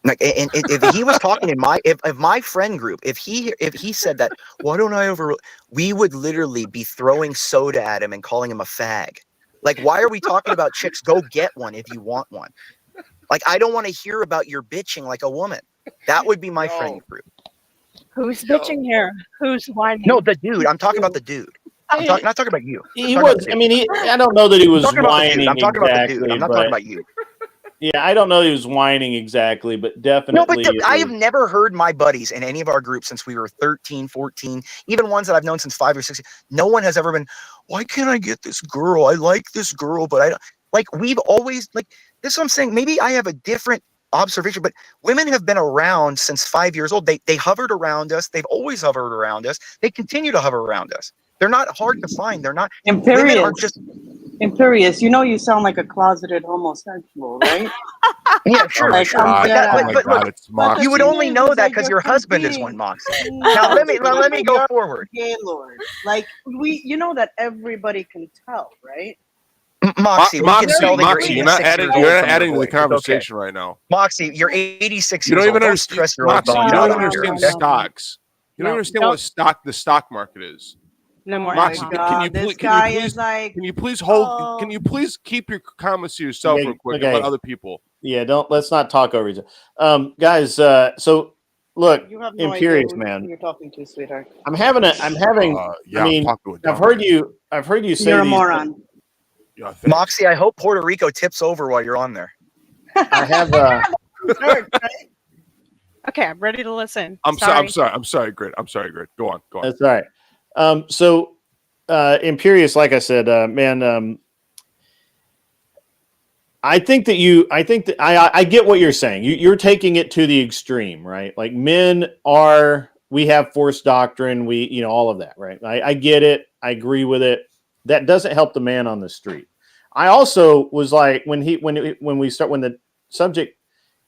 Like, and if he was talking in if my friend group, if he said that, why don't I ever? We would literally be throwing soda at him and calling him a fag. Like, why are we talking about chicks? Go get one if you want one. Like, I don't want to hear about your bitching like a woman. That would be my friend group. Who's bitching here? Who's whining? No, the dude. I'm talking about the dude. I'm not talking about you. He was. I mean, I don't know that he was whining I'm talking about the dude. exactly. I'm not talking about you. Yeah, I don't know that he was whining exactly, but definitely. No, but I have never heard my buddies in any of our groups since we were 13, 14, even ones that I've known since 5 or 6. No one has ever been, why can't I get this girl? I like this girl, but I don't. Like, we've always, like, this is what I'm saying. Maybe I have a different observation, but women have been around since 5 years old. They hovered around us. They've always hovered around us. They continue to hover around us. They're not hard to find. They're not. Women are just. Imperious, you know you sound like a closeted homosexual, right? Yeah, sure, Like, sure. I'm But look, you would only know that because your husband is one, Moxie. Now let me go forward. Gaylord, like you know that everybody can tell, right? Moxie, we can tell that Moxie, you're not adding to the conversation right now. Moxie, you're 86 You years don't even old. understand. Stress your Moxie, own you body don't out understand here, okay? stocks. You don't understand what the stock market is. No more. Moxie, can you please hold? Can you please keep your comments to yourself real quick and let other people? Yeah, let's not talk over each other. Guys, so look, You have no Imperious idea Man. who you're talking to, sweetheart. I'm having. Yeah, I mean, I've heard you say You're a these moron. Yeah, Moxie, I hope Puerto Rico tips over while you're on there. I have. Okay, I'm ready to listen. I'm sorry, Grit. Go on. That's all right. So, Imperious, like I said, man, I think that I get what you're saying. You're taking it to the extreme, right? Like we have forced doctrine, all of that, right? I get it. I agree with it. That doesn't help the man on the street. I also was like, when the subject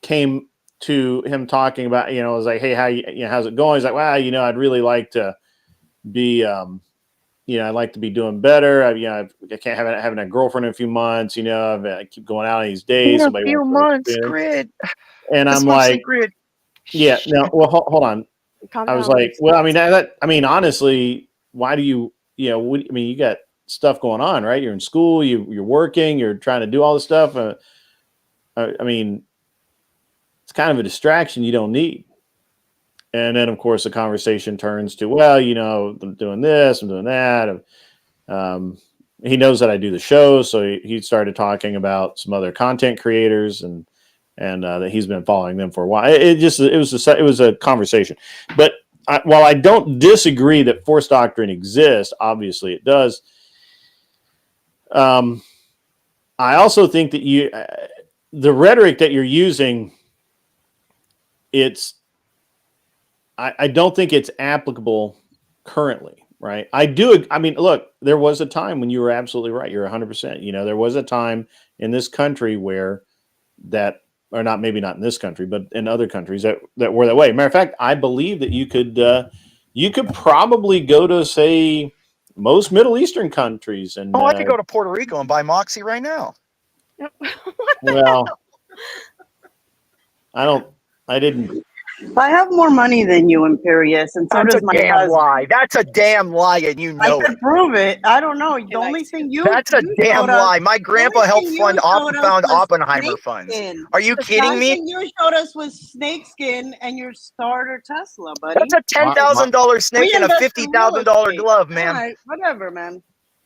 came to him talking about, I was like, hey, how's it going? He's like, well, I'd really like to be, I'd like to be doing better. I can't having a girlfriend in a few months. I keep going out on these days. In a few months, Grid. And I'm like, yeah, no, well, hold on. I was like, well, honestly, why do you, you got stuff going on, right? You're in school, you're working, you're trying to do all this stuff. I mean, it's kind of a distraction you don't need. And then, of course, the conversation turns to, well, you know, I'm doing this, I'm doing that. He knows that I do the show, so he started talking about some other content creators and that he's been following them for a while. It was a conversation. But while I don't disagree that force doctrine exists, obviously it does. I also think that the rhetoric that you're using, I don't think it's applicable currently, right? I mean, look, there was a time when you were absolutely right. You're 100%. You know, there was a time in this country where or not, maybe not in this country, but in other countries that were that way. Matter of fact, I believe that you could probably go to, say, most Middle Eastern countries. And I could go to Puerto Rico and buy Moxie right now. Well, I didn't. I have more money than you, Imperious, and so That's does a my damn husband. lie. That's a damn lie, and you I know can it. prove it. I don't know. The only thing you That's a you damn showed us- lie. My grandpa only helped thing fund you showed us found was Oppenheimer funds. snakeskin. Are you The kidding last me? thing you showed us was snakeskin and your starter Tesla, buddy. That's a $10,000 snake We and a invest in real $50,000 estate. glove, man. All right, whatever, man.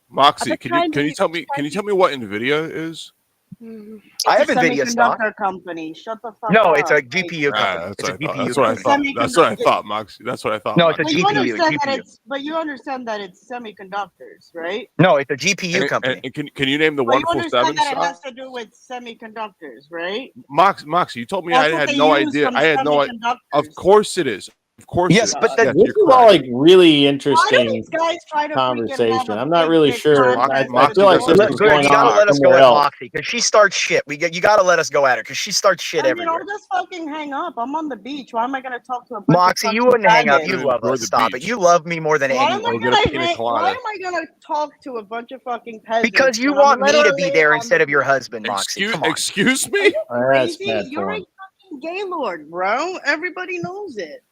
Moxie, can you tell me what Nvidia is? I have It's a Nvidia stock. semiconductor company. Shut the fuck up. No, it's a GPU company. That's It's a what I thought. GPU That's what I company. thought. That's what I thought, Moxie. That's what I thought. No, it's a Moxie. GPU. But you understand that it's semiconductors, right? No, it's a GPU company. And can you name the But you 147 understand that it stock? has to do with semiconductors, right? Moxie, you told me That's I what had they no use idea. from I had no idea. Of course it is. Of course Yes, it is. but Yes, This you're is all correct. like really Why do interesting these guys try to freaking conversation. have a I'm not big really dick sure. contest? I feel like this is Good, going you gotta on let us go somewhere at else. Moxie because she starts shit. You gotta let us go at her because she starts shit I mean, everywhere. I'll just fucking hang up. I'm on the beach. Why am I gonna talk to a bunch Moxie, of you fucking wouldn't hang up. faggots? You love Enjoy us. the Stop beach. it. You love me more than Why am anyone. I Pina colada. Why am I gonna talk to a bunch of fucking peasants? Because you when I'm want me to be literally there on instead the of your beach? husband, Moxie. Come on. Excuse me? That's Crazy? bad You're a form. fucking gaylord, bro. Everybody knows it.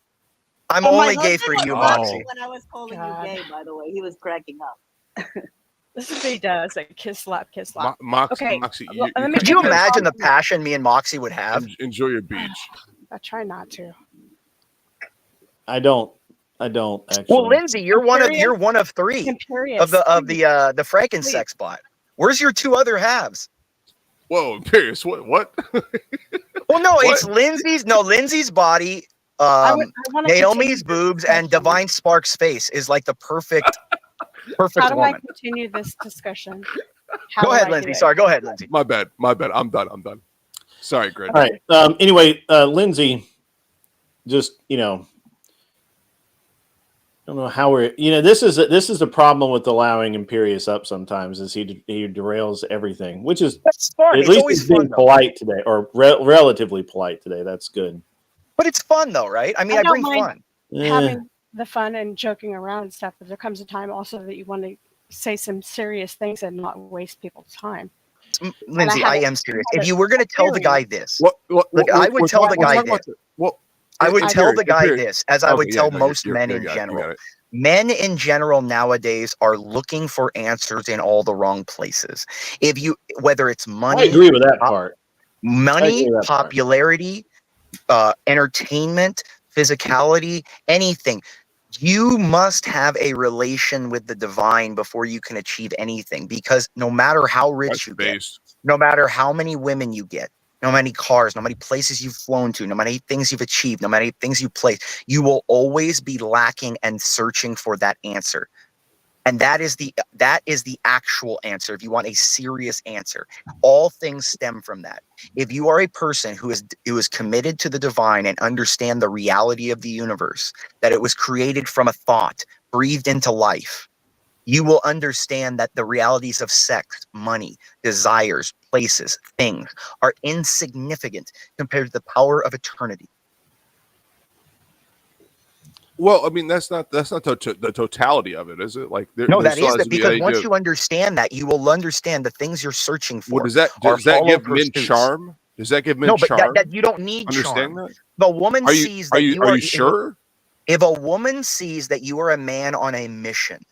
I'm And my only gay husband for was you, laughing Moxie. when I was calling God. you gay, by the way. He was cracking up. This is what he does, like kiss slap, kiss slap. Moxie, Okay, Moxie, well, let me Could you give a imagine the compliment. passion me and Moxie would have? enjoy your beach. I try not to. I don't actually. Well, Lindsay, you're one of Imperious? three Imperious. of the Frankensex bot. Where's your two other halves? Whoa, Imperious, what? Well, no, What? it's Lindsay's. No, Lindsay's body, I wanna continue Naomi's this boobs, and discussion. Divine Spark's face is like the perfect How do I woman. continue this discussion? How Go do ahead, I Lindsay. do it? Sorry, go ahead, Lindsay. My bad. I'm done. Sorry, Greg. All right. Anyway, Lindsay, just I don't know how we're. This is a problem with allowing Imperious up. Sometimes is he derails everything, which is That's fun. at It's least always he's being fun, though. polite today, or relatively polite today. That's good. But it's fun, though, right? I mean, I don't bring mind fun. having the fun and joking around and stuff, but there comes a time also that you want to say some serious things and not waste people's time. Lindsay, I am serious. If you were going to tell the guy this, I would tell the guy this. I would tell the guy this, as I would tell most men in general. Men in general nowadays are looking for answers in all the wrong places. Whether it's money, I agree with that part. Money, popularity, entertainment, physicality, anything. You must have a relation with the divine before you can achieve anything, because no matter how rich you get, no matter how many women you get, no many cars, no many places you've flown to, no many things you've achieved, no many things you place, you will always be lacking and searching for that answer. And that is the actual answer. If you want a serious answer, all things stem from that. If you are a person who is committed to the divine and understand the reality of the universe, that it was created from a thought, breathed into life, you will understand that the realities of sex, money, desires, places, things are insignificant compared to the power of eternity. Well, I mean, that's not the totality of it, is it? Like, No, that is it, because once you understand that, you will understand the things you're searching for. What does that give men charm? Does that give men charm? No, but that you don't need Understand charm. that? The woman sees that are you sure? If a woman sees that you are a man on a mission,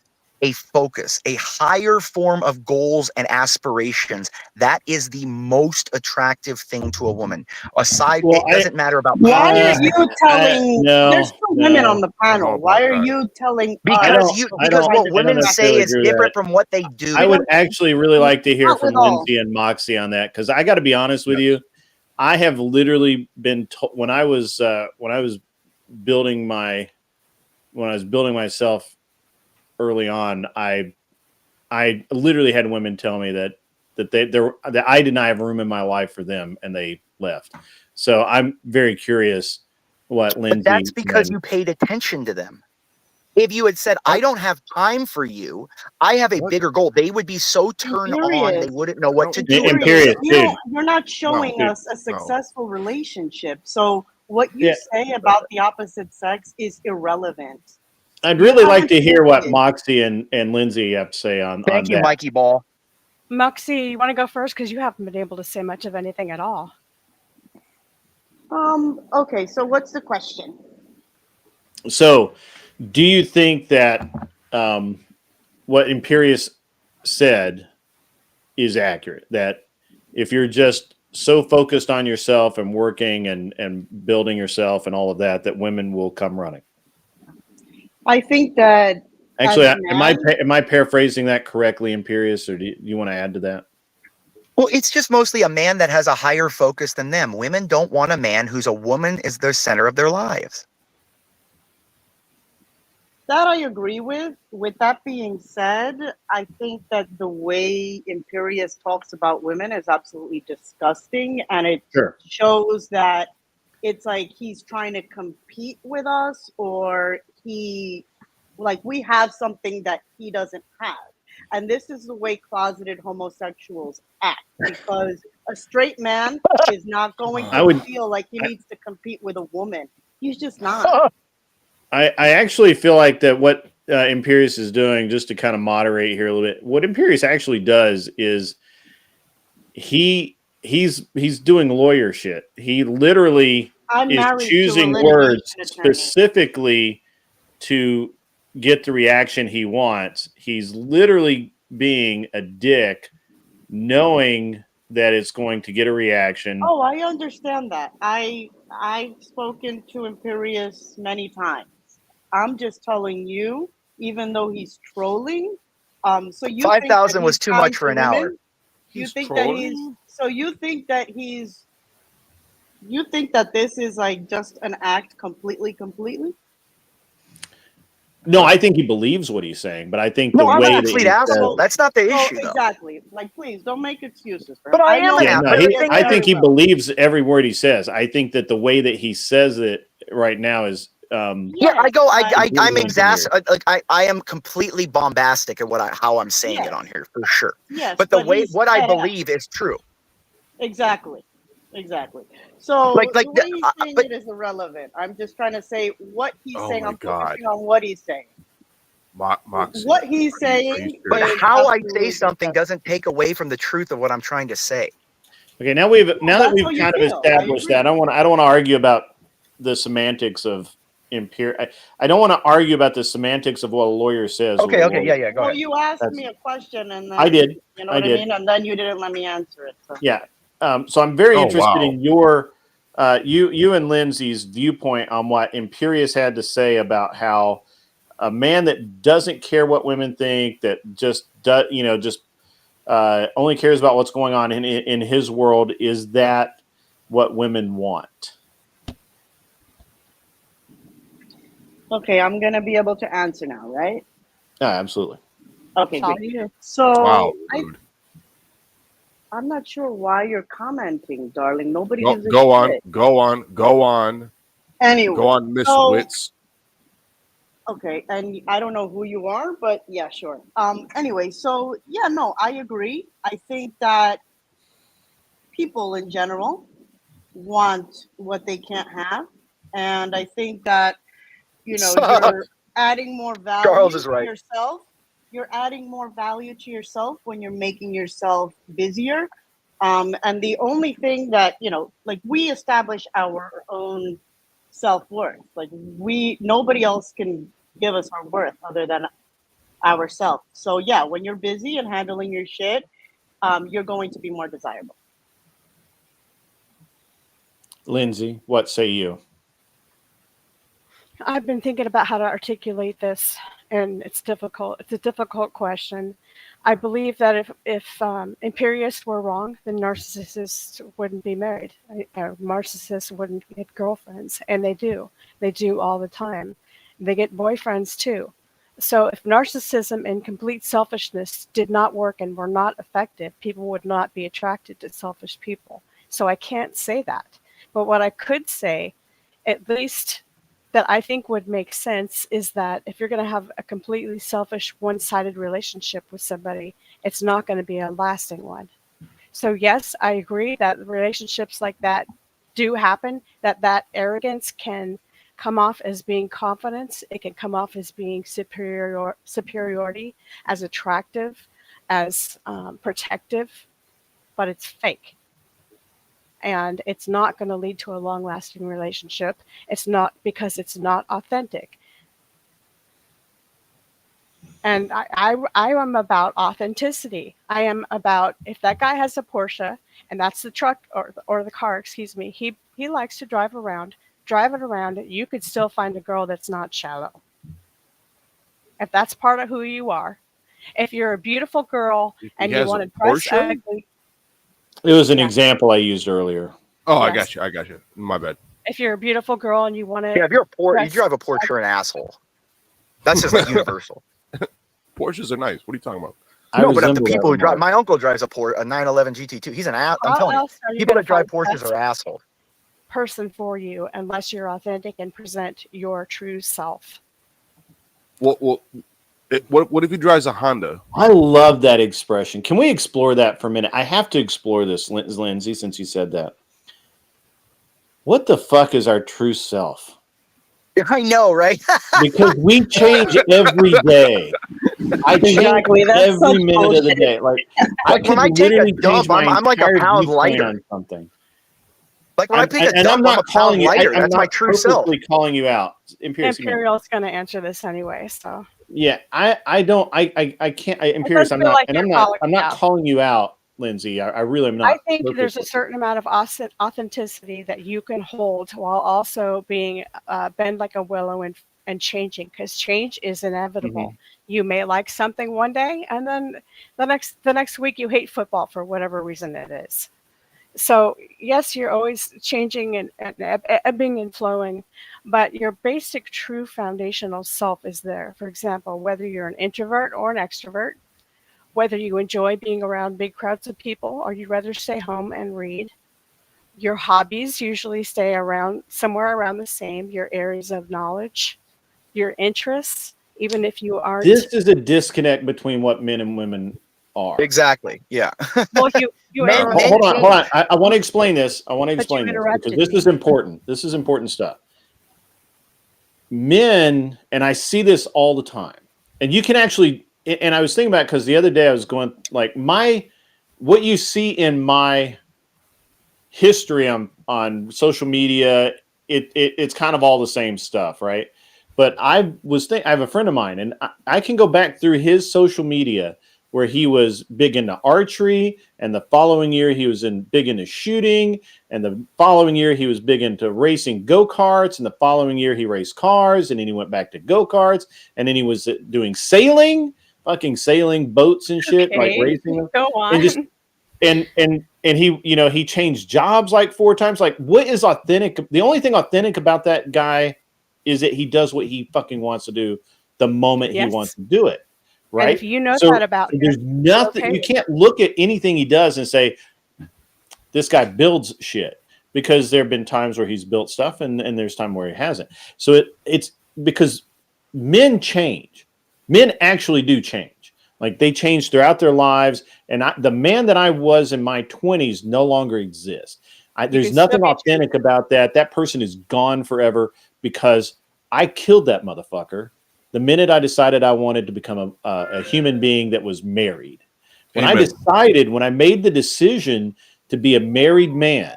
a focus, a higher form of goals and aspirations. That is the most attractive thing to a woman. Aside, Well, it doesn't matter about Why are penis, you telling? no, There's two women on no. the I don't know panel. about Why are that. you telling because us? because what women say necessarily is agree with different that. from what they do. I would actually really like to hear Not from with all. Lindsay and Moxie on that, because I got to be honest with you. I have literally been told when I was building myself early on, I literally had women tell me that I did not have room in my life for them, and they left. So I'm very curious what Lindsay. But that's because you paid attention to them. If you had said, I don't have time for you, I have a bigger goal, they would be so turned on, they wouldn't know what to do. Imperious, dude. You're not showing No, us a successful relationship. So what you say about the opposite sex is irrelevant. I'd really like to hear what Moxie and Lindsay have to say on Thank you, that. Mikey Ball. Moxie, you want to go first because you haven't been able to say much of anything at all. Okay, so what's the question? So, do you think that what Imperious said is accurate? That if you're just so focused on yourself and working and building yourself and all of that, that women will come running? I think that Actually, as a man- am I paraphrasing that correctly, Imperious, or do you want to add to that? Well, it's just mostly a man that has a higher focus than them. Women don't want a man who's a woman is the center of their lives. That I agree with. With that being said, I think that the way Imperious talks about women is absolutely disgusting, and it shows that it's like he's trying to compete with us, or we have something that he doesn't have. And this is the way closeted homosexuals act, because a straight man is not going to feel like he needs to compete with a woman. He's just not. I actually feel like that what Imperious is doing, just to kind of moderate here a little bit, what Imperious actually does is he's doing lawyer shit. He literally is choosing words specifically to get the reaction he wants. He's literally being a dick, knowing that it's going to get a reaction. Oh, I understand that. I've spoken to Imperious many times. I'm just telling you, even though he's trolling, so you 5,000 was too much for an hour. You think that this is like just an act completely? No, I think he believes what he's saying, but I think No, the I'm way a that complete he asshole. That's not the issue, though. Exactly. Like, please don't make excuses for him. But I am an asshole. I think he believes every word he says. I think that the way that he says it right now is. I'm exasperated. Like I am completely bombastic at how I'm saying it on here for sure. Yes, but what I believe is true. Exactly. So the way he's saying it is irrelevant. I'm just trying to say what he's saying. I'm focusing on what he's saying. Moxie, what he's saying. But how I say something doesn't take away from the truth of what I'm trying to say. Okay, now that we've kind of established that, I don't want to argue about the semantics of I don't want to argue about the semantics of what a lawyer says. Okay, go ahead. Well, you asked me a question, and then I did. You know what I mean? And then you didn't let me answer it. So. Yeah. So I'm very interested in your you and Lindsay's viewpoint on what Imperious had to say about how a man that doesn't care what women think, that just only cares about what's going on in his world, is that what women want? Okay, I'm gonna be able to answer now, right? Yeah, absolutely. Okay, good. So I'm not sure why you're commenting, darling. Nobody gives a go on. Anyway, go on, Miss Witz. Okay, and I don't know who you are, but yeah, sure. Anyway, so yeah, no, I agree. I think that people in general want what they can't have, and I think that you're adding more value to yourself. You're adding more value to yourself when you're making yourself busier. And the only thing that, we establish our own self-worth. Like nobody else can give us our worth other than ourselves. So yeah, when you're busy and handling your shit, you're going to be more desirable. Lindsay, what say you? I've been thinking about how to articulate this, and it's difficult. It's a difficult question. I believe that if imperialists were wrong, then narcissists wouldn't be married. Narcissists wouldn't get girlfriends, and they do. They do all the time. They get boyfriends too. So if narcissism and complete selfishness did not work and were not effective, people would not be attracted to selfish people. So I can't say that. But what I could say, at least that I think would make sense, is that if you're going to have a completely selfish, one-sided relationship with somebody, it's not going to be a lasting one. So yes, I agree that relationships like that do happen, that arrogance can come off as being confidence. It can come off as being superiority, as attractive, as protective, but it's fake. And it's not going to lead to a long-lasting relationship. It's not, because it's not authentic. And I am about authenticity. I am about, if that guy has a Porsche and that's the truck or the car, excuse me, he likes to drive it around. You could still find a girl that's not shallow. If that's part of who you are. If you're a beautiful girl and you want to dress ugly. It was an example I used earlier. Oh, Yes. I got you. My bad. If you're a beautiful girl and you want to, Yeah, if you're you drive a Porsche, you're an asshole. That's just like universal. Porsches are nice. What are you talking about? No, but if the people who drive, my uncle drives a 911 GT2. He's an ass. I'm telling you, people that drive Porsches are assholes. Person for you, unless you're authentic and present your true self. What if he drives a Honda? I love that expression. Can we explore that for a minute? I have to explore this, Lindsay, since you said that. What the fuck is our true self? I know, right? Because we change every day. I change every minute of the day. Like when I take a dump, I'm like a pound lighter on something. Like when I pick a dump, I'm a pound lighter. That's my true self. I'm calling you out. Imperial's going to answer this anyway, so. Yeah, I can't. Imperius, I'm not, and I'm not calling you out, Lindsay. I really am not. I think there's a certain amount of authenticity that you can hold while also being bend like a willow and changing, because change is inevitable. Mm-hmm. You may like something one day, and then the next week you hate football for whatever reason it is. So yes, you're always changing and ebbing and flowing, but your basic true foundational self is there. For example, whether you're an introvert or an extrovert, whether you enjoy being around big crowds of people or you'd rather stay home and read, your hobbies usually stay around somewhere around the same, your areas of knowledge, your interests, even if you aren't. This is a disconnect between what men and women are. Exactly. Yeah. Well, hold on. I want to explain this. Because this is important. This is important stuff. Men, and I see this all the time, and you can actually, and I was thinking about it because the other day I was going like what you see in my history on social media, it's kind of all the same stuff, right? But I have a friend of mine, and I can go back through his social media where he was big into archery, and the following year he was big into shooting, and the following year he was big into racing go-karts, and the following year he raced cars, and then he went back to go-karts, and then he was doing fucking sailing boats and shit, like racing them. Go on. And he, he changed jobs like 4 times. Like, what is authentic? The only thing authentic about that guy is that he does what he fucking wants to do the moment he wants to do it. Right. And if you know that about him, there's nothing, you can't look at anything he does and say, this guy builds shit, because there have been times where he's built stuff and there's time where he hasn't. So it's because men change. Men actually do change. Like, they change throughout their lives. And the man that I was in my 20s no longer exists. There's nothing authentic about that. That person is gone forever because I killed that motherfucker the minute I decided I wanted to become a human being that was married. When I made the decision to be a married man,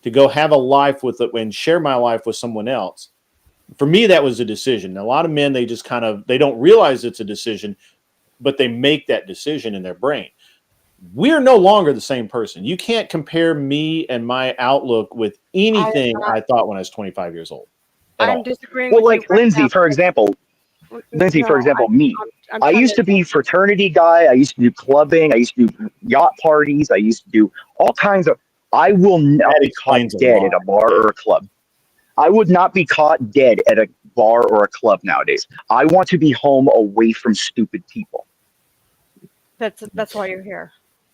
to go have a life and share my life with someone else, for me, that was a decision. A lot of men, they just they don't realize it's a decision but they make that decision in their brain. We're no longer the same person. You can't compare me and my outlook with anything I thought when I was 25 years old. I'm disagreeing Well, with like you right Lindsay, now. for example, me. I'm I trying used to be fraternity guy. I used to do clubbing. I used to do yacht parties. I used to do all kinds of. I will not be caught dead at a bar or a club. I would not be caught dead at a bar or a club nowadays. I want to be home away from stupid people. That's why you're here.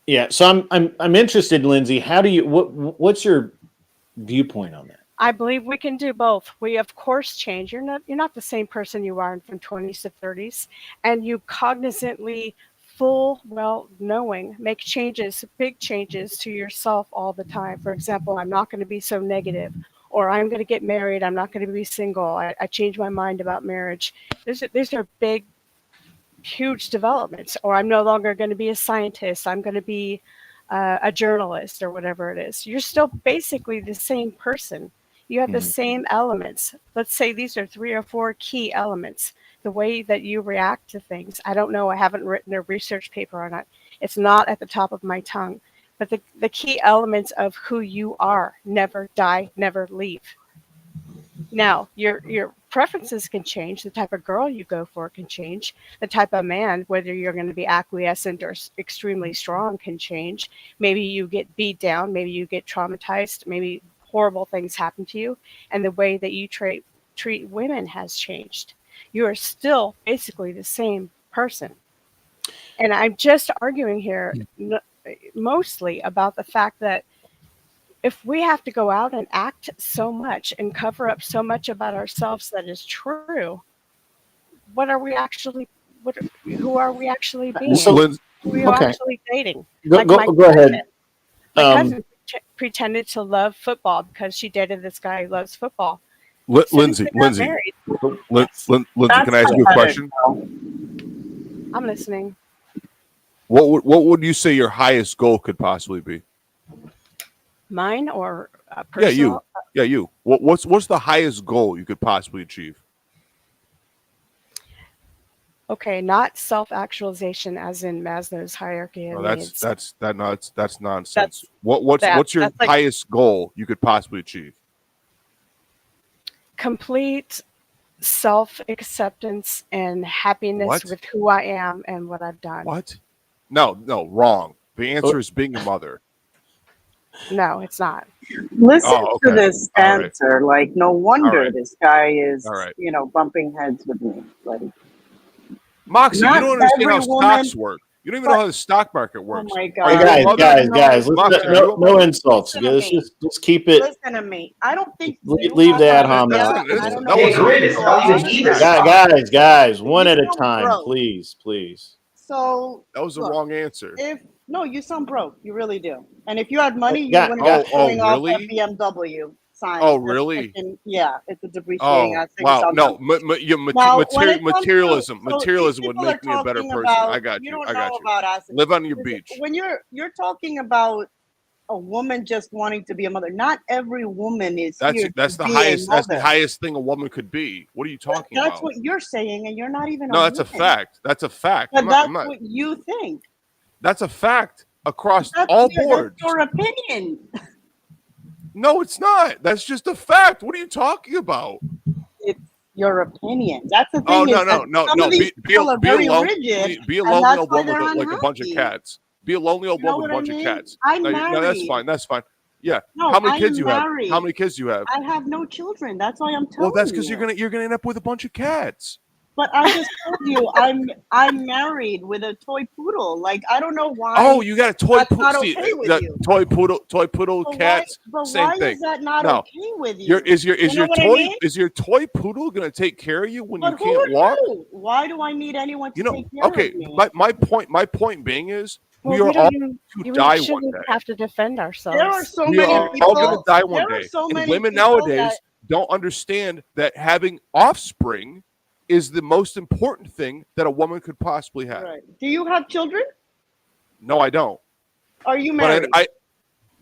Yeah, so I'm interested, Lindsay. How do you what's your viewpoint on that? I believe we can do both. We of course change. You're not the same person you are from 20s to 30s, and you cognizantly knowing make changes, big changes to yourself all the time. For example, I'm not going to be so negative, or I'm going to get married. I'm not going to be single. I changed my mind about marriage. These are big, huge developments. Or I'm no longer going to be a scientist. I'm going to be a journalist or whatever it is. You're still basically the same person. You have the same elements. Let's say these are 3 or 4 key elements. The way that you react to things. I don't know. I haven't written a research paper on it. It's not at the top of my tongue. But the key elements of who you are: never die, never leave. Now, your preferences can change. The type of girl you go for can change. The type of man, whether you're going to be acquiescent or extremely strong, can change. Maybe you get beat down. Maybe you get traumatized. Maybe horrible things happen to you. And the way that you treat women has changed. You are still basically the same person. And I'm just arguing here mostly about the fact that if we have to go out and act so much and cover up so much about ourselves that is true, who are we actually being? So, who are we actually dating? Go ahead. My cousin pretended to love football because she dated this guy who loves football. Lindsay, can I ask you a question? I'm listening. What would you say your highest goal could possibly be? Mine or personal? Yeah, you. What's the highest goal you could possibly achieve? Okay, not self-actualization as in Maslow's hierarchy of needs. That's nonsense. What's your highest goal you could possibly achieve? Complete self-acceptance and happiness with who I am and what I've done. What? No, wrong. The answer is being a mother. No, it's not. Listen to this answer. Right. Like, no wonder this guy is, right. bumping heads with me. Like, Moxie, you don't understand how stocks work. You don't even know how the stock market works. Oh my God. Hey guys, no insults. Just keep it. Listen to me. I don't think leave the ad hom out. Guys, one at a time, please. So that was the wrong answer. No, you sound broke. You really do. And if you had money, you wouldn't be showing off that BMW sign. Oh, really? Yeah, it's a depreciating. Wow. No, materialism would make me a better person. I got you. Live on your beach. When you're talking about a woman just wanting to be a mother, not every woman is. That's the highest. That's the highest thing a woman could be. What are you talking about? That's what you're saying, and you're not even. No, that's a fact. That's a fact. But that's what you think. That's a fact across all boards. That's your opinion. No, it's not. That's just a fact. What are you talking about? It's your opinion. That's the thing. Oh, no. Be a lonely old woman with like a bunch of cats. Be a lonely old woman with a bunch of cats. No, that's fine. That's fine. Yeah. No, How many kids you have? How many kids do you have? I have no children. That's why I'm telling you. Well, that's because you're gonna end up with a bunch of cats. But I just told you I'm married with a toy poodle. Like, I don't know why. Oh, you got a toy poodle. Okay with you. Toy poodle, cats. Same thing. Is that not okay with you? Is your toy poodle gonna take care of you when you can't walk? Why do I need anyone to take care of me? My point being is we are all going to die one day. Have to defend ourselves. There are so we many are people. all going to die one day. So and women nowadays don't understand that having offspring is the most important thing that a woman could possibly have. Right. Do you have children? No, I don't. Are you married?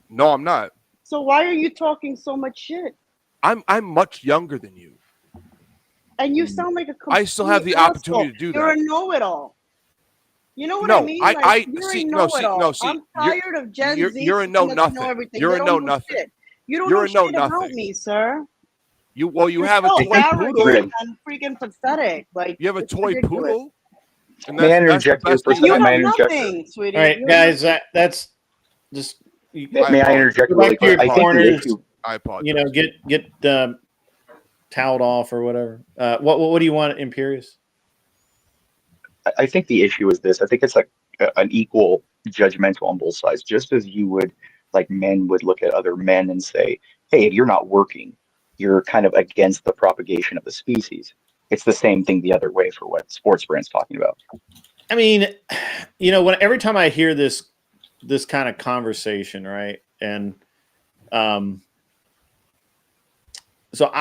No, I'm not. So why are you talking so much shit? I'm much younger than you. And you sound like a complete I still have the opportunity to do that. You're a know-it-all. You know what No, I mean? I Like, you're see. a No, see, know-it-all. no, see. I'm tired of Gen Z. You're a know pretending to know nothing. everything. You're They a don't know know nothing. shit. You don't You're know a know shit about nothing. me, sir. You You're have a so toy poodle. arrogant and freaking pathetic. Like, You have a it's toy ridiculous. poodle, and May I that's the interject here best for a thing. You second? May I have interject? nothing, sweetie. All right, You have guys, nothing. that's just. May I interject Go really back to your quick? I think the corners. issue. I apologize. You know, get toweled off or whatever. What do you want, Imperious? I think the issue is this. I think it's like an equal judgmental on both sides. Just as you would, like, men would look at other men and say, "Hey, if you're not working, you're kind of against the propagation of the species." It's the same thing the other way for what Sports Brand's talking about. I mean, you know, every time I hear this kind of conversation, right, and so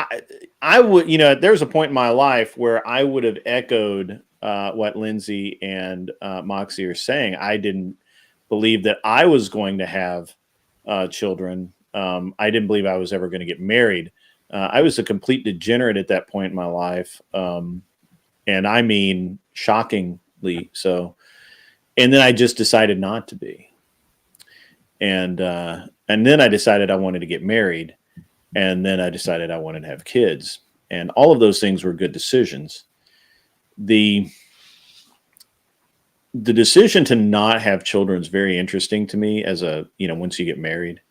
I would, you know, there's a point in my life where I would have echoed what Lindsay and Moxie are saying. I didn't believe that I was going to have children. I didn't believe I was ever going to get married. I was a complete degenerate at that point in my life, and I mean shockingly so. And then I just decided not to be, and then I decided I wanted to get married. And then I decided I wanted to have kids, and all of those things were good decisions. The decision to not have children is very interesting to me as once you get married.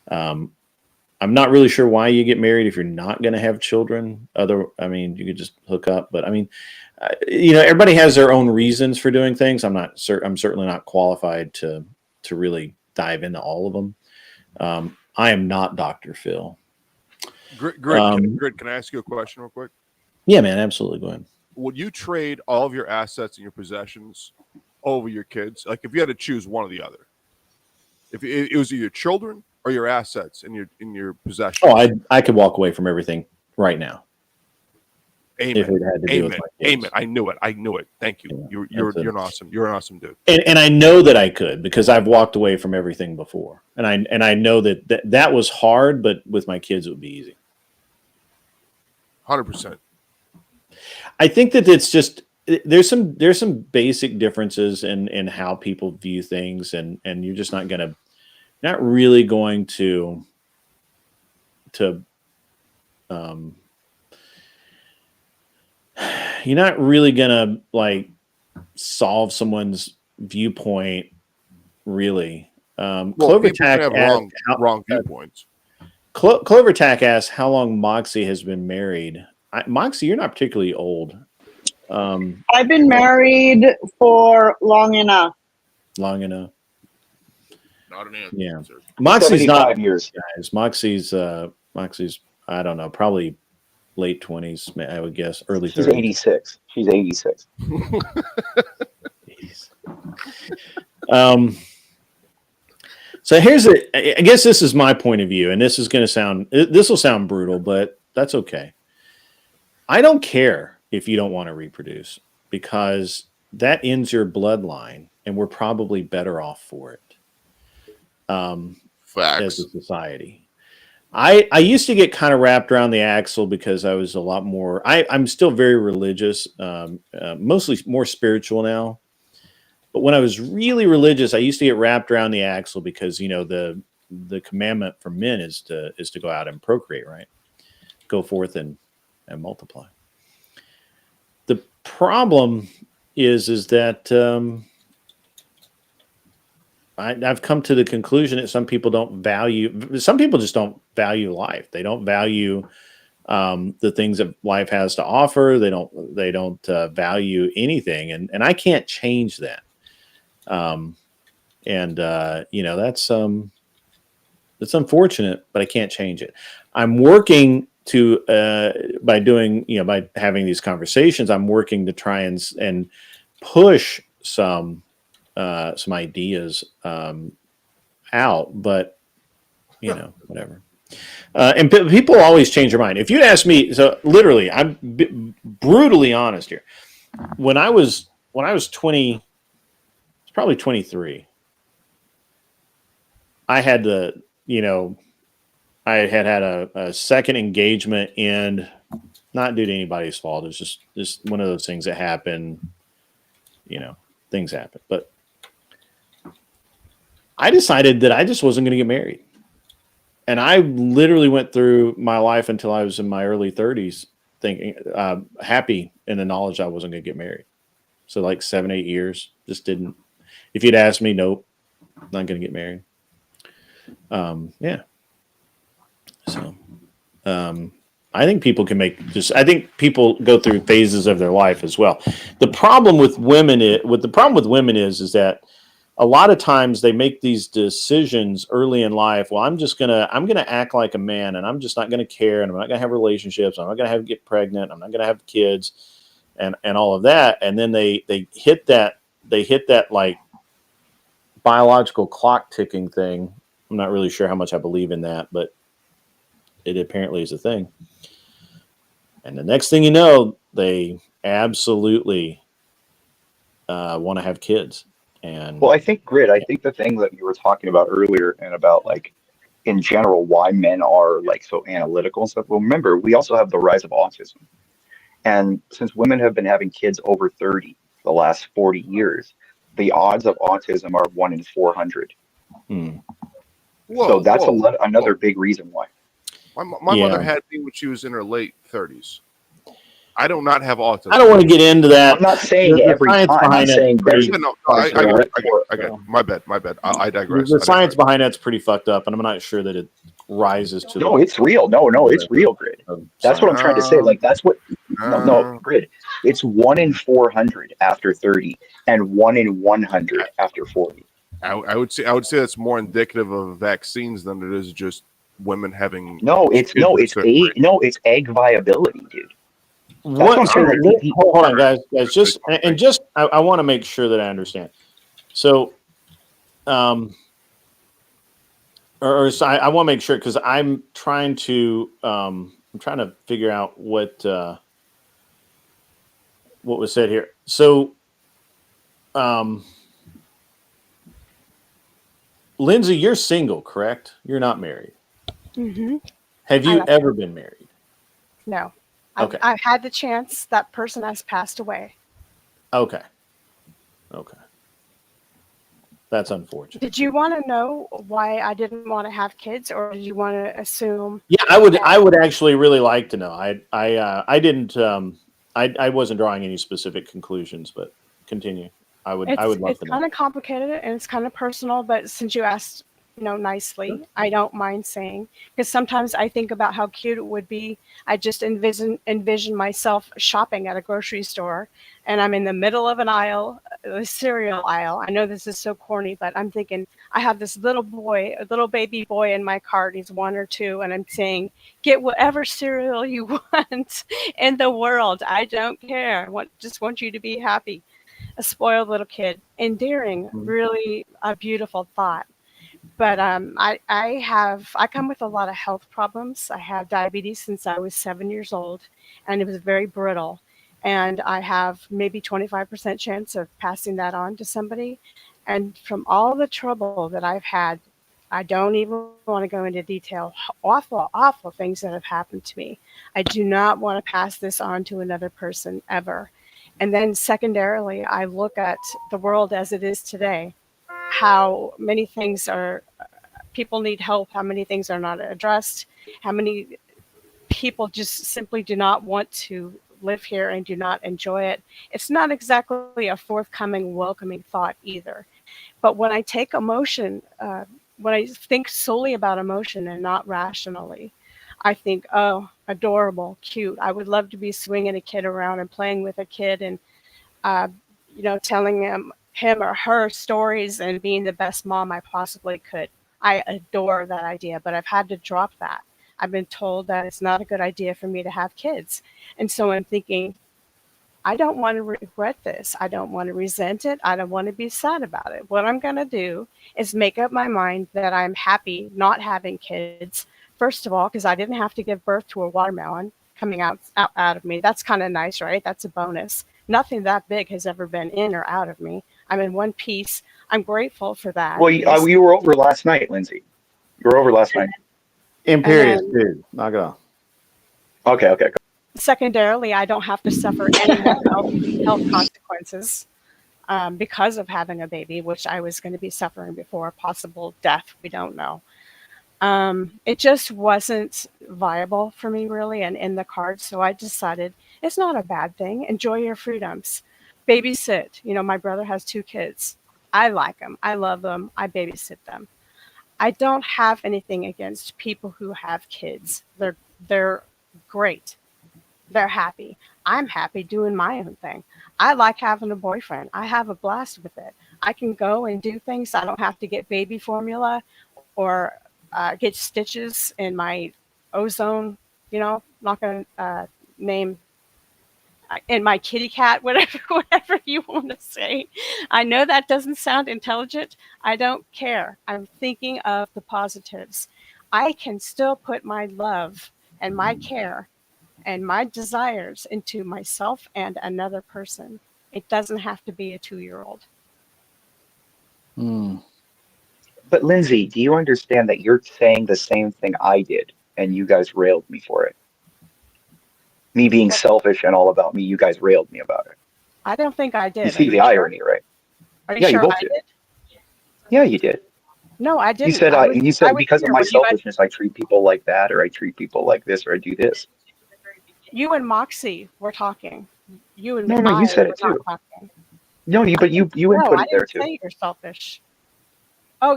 I'm not really sure why you get married if you're not going to have children. I mean, you could just hook up, but I mean, everybody has their own reasons for doing things. I'm certainly not qualified to really dive into all of them. I am not Dr. Phil. Grid, can I ask you a question real quick? Yeah, man, absolutely. Go ahead. Would you trade all of your assets and your possessions over your kids? Like, if you had to choose one or the other, if it was your children or your assets and your possessions? Oh, I could walk away from everything right now. Amen. If it had to do with my kids. Amen. I knew it. Thank you. You're an awesome. You're an awesome dude. And I know that I could because I've walked away from everything before, and I know that was hard, but with my kids it would be easy. 100%. I think that it's just there's some basic differences in how people view things, and you're just not really going to you're not really gonna like solve someone's viewpoint, really. Clovertack have wrong viewpoints. Clovertack asked how long Moxie has been married. Moxie, you're not particularly old. I've been married for long enough. Long enough. Not an answer. Yeah. Moxie's not 75 years. Guys. Moxie's I don't know, probably late 20s, I would guess, early 30s. She's 86. She's 86. So I guess this is my point of view, and this will sound brutal, but that's okay. I don't care if you don't want to reproduce, because that ends your bloodline, and we're probably better off for it. Facts. As a society. I used to get kind of wrapped around the axle because I was a lot more. I'm still very religious, mostly more spiritual now. But when I was really religious, I used to get wrapped around the axle because the commandment for men is to go out and procreate, right? Go forth and multiply. The problem is that I've come to the conclusion that some people just don't value life. They don't value the things that life has to offer. They don't value anything, and I can't change that. That's unfortunate, but I can't change it. I'm working by having these conversations. I'm working to try and push some ideas out, but whatever. And people always change their mind. If you'd ask me, so literally, I'm brutally honest here. When I was 20, it's probably 23. I had I had a second engagement end, not due to anybody's fault. It's just one of those things that happen, things happen. But I decided that I just wasn't going to get married. And I literally went through my life until I was in my early 30s thinking, happy in the knowledge I wasn't going to get married. So like 7-8 years, just didn't. If you'd asked me, nope, not going to get married. Yeah. So I think people can I think people go through phases of their life as well. The problem with women is that a lot of times they make these decisions early in life. Well, I'm going to act like a man, and I'm just not going to care, and I'm not going to have relationships. I'm not going to get pregnant. I'm not going to have kids, and all of that. And then they hit that like biological clock ticking thing. I'm not really sure how much I believe in that, but it apparently is a thing. And the next thing you know, they absolutely want to have kids. And well, I think the thing that you were talking about earlier and about like in general why men are like so analytical and stuff. Well, remember, we also have the rise of autism. And since women have been having kids over 30 the last 40 years, the odds of autism are 1 in 400. So that's another big reason why. My mother had me when she was in her late 30s. I do not have autism. I don't want to get into that. I'm not saying every time. I'm saying I got my bad. I digress. The science behind that's pretty fucked up, and I'm not sure that it rises to. No, it's real. No, it's real, Grid. That's what I'm trying to say. Like that's what. No, Grid. It's 1 in 400 after 30, and 1 in 100 after 40. I would say that's more indicative of vaccines than it is just women having. It's egg viability, dude. Hold on, guys. I want to make sure that I understand. So, I want to make sure because I'm trying to figure out what was said here. So, Lindsay, you're single, correct? You're not married. Mm-hmm. Have you ever been married? No. Okay. I've had the chance. That person has passed away. Okay. That's unfortunate. Did you want to know why I didn't want to have kids, or did you want to assume? Yeah, I would actually really like to know. I didn't. I wasn't drawing any specific conclusions, but continue. I would love to know. It's kind of complicated and it's kind of personal, but since you asked, nicely, I don't mind saying, because sometimes I think about how cute it would be. I just envision myself shopping at a grocery store, and I'm in the middle of an aisle, the cereal aisle. I know this is so corny, but I'm thinking I have this little baby boy in my cart. He's 1 or 2, and I'm saying, get whatever cereal you want in the world. I don't care. Just want you to be happy. A spoiled little kid. Endearing, really a beautiful thought. But I come with a lot of health problems. I have diabetes since I was 7 years old, and it was very brittle. And I have maybe 25% chance of passing that on to somebody. And from all the trouble that I've had, I don't even want to go into detail. Awful, awful things that have happened to me. I do not want to pass this on to another person ever. And then secondarily, I look at the world as it is today. How many things people need help, how many things are not addressed, how many people just simply do not want to live here and do not enjoy it. It's not exactly a forthcoming, welcoming thought either. But when I take emotion, when I think solely about emotion and not rationally, I think, oh, adorable, cute. I would love to be swinging a kid around and playing with a kid and, telling him or her stories and being the best mom I possibly could. I adore that idea, but I've had to drop that. I've been told that it's not a good idea for me to have kids. And so I'm thinking, I don't want to regret this. I don't want to resent it. I don't want to be sad about it. What I'm going to do is make up my mind that I'm happy not having kids. First of all, because I didn't have to give birth to a watermelon coming out of me. That's kind of nice, right? That's a bonus. Nothing that big has ever been in or out of me. I'm in one piece. I'm grateful for that. Well, you were over last night, Lindsay. You were over last night. Imperious, dude. Knock it off. Okay. Secondarily, I don't have to suffer any health consequences. because of having a baby, which I was going to be suffering before possible death. We don't know. It just wasn't viable for me really and in the cards. So I decided it's not a bad thing. Enjoy your freedoms. Babysit. You know, my brother has 2 kids. I like them. I love them. I babysit them. I don't have anything against people who have kids. They're great. They're happy. I'm happy doing my own thing. I like having a boyfriend. I have a blast with it. I can go and do things. I don't have to get baby formula or get stitches in my ozone, you know, not going to name in my kitty cat, whatever you want to say. I know that doesn't sound intelligent. I don't care. I'm thinking of the positives. I can still put my love and my care and my desires into myself and another person. It doesn't have to be a 2-year-old. But Lindsay, do you understand that you're saying the same thing I did, and you guys railed me for it? Me being selfish and all about me, you guys railed me about it. I don't think I did. You see the irony, right? Are you Yeah, sure you both I did. did? Yeah, you did. No, I didn't. You said you said because of my you selfishness, I treat people like that, or I treat people like this, or I do this. You and Moxie were talking. You and No, you said it were too. not talking. No, but you No, input I it there didn't too. say you're selfish. Oh,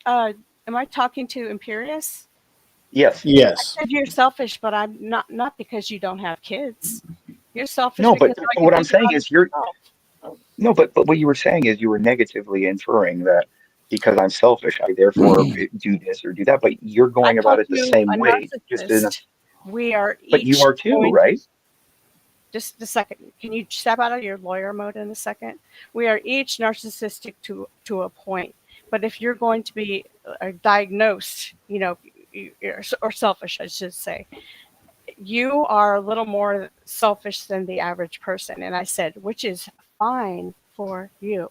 am I talking to Imperious? Yes. Yes. I said you're selfish, but I'm not because you don't have kids. You're selfish No, because but all you what I'm think saying about is you're yourself. no, but what you were saying is you were negatively inferring that because I'm selfish, I therefore do this or do that. But you're I going about called it the you same a way, just in. narcissist. We are But you each are too, going. right? Just a second. Can you step out of your lawyer mode in a second? We are each narcissistic to a point. But if you're going to be diagnosed, you know, or selfish, I should say, you are a little more selfish than the average person. And I said, which is fine for you.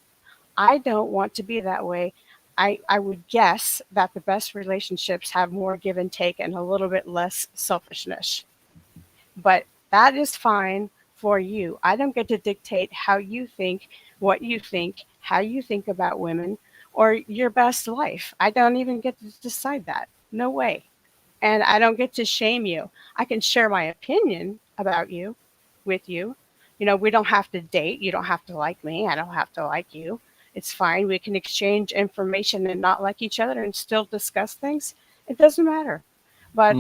I don't want to be that way. I would guess that the best relationships have more give and take and a little bit less selfishness. But that is fine for you. I don't get to dictate how you think, what you think, how you think about women, or your best life. I don't even get to decide that. No way. And I don't get to shame you. I can share my opinion about you with you. You know, we don't have to date. You don't have to like me. I don't have to like you. It's fine. We can exchange information and not like each other and still discuss things. It doesn't matter. But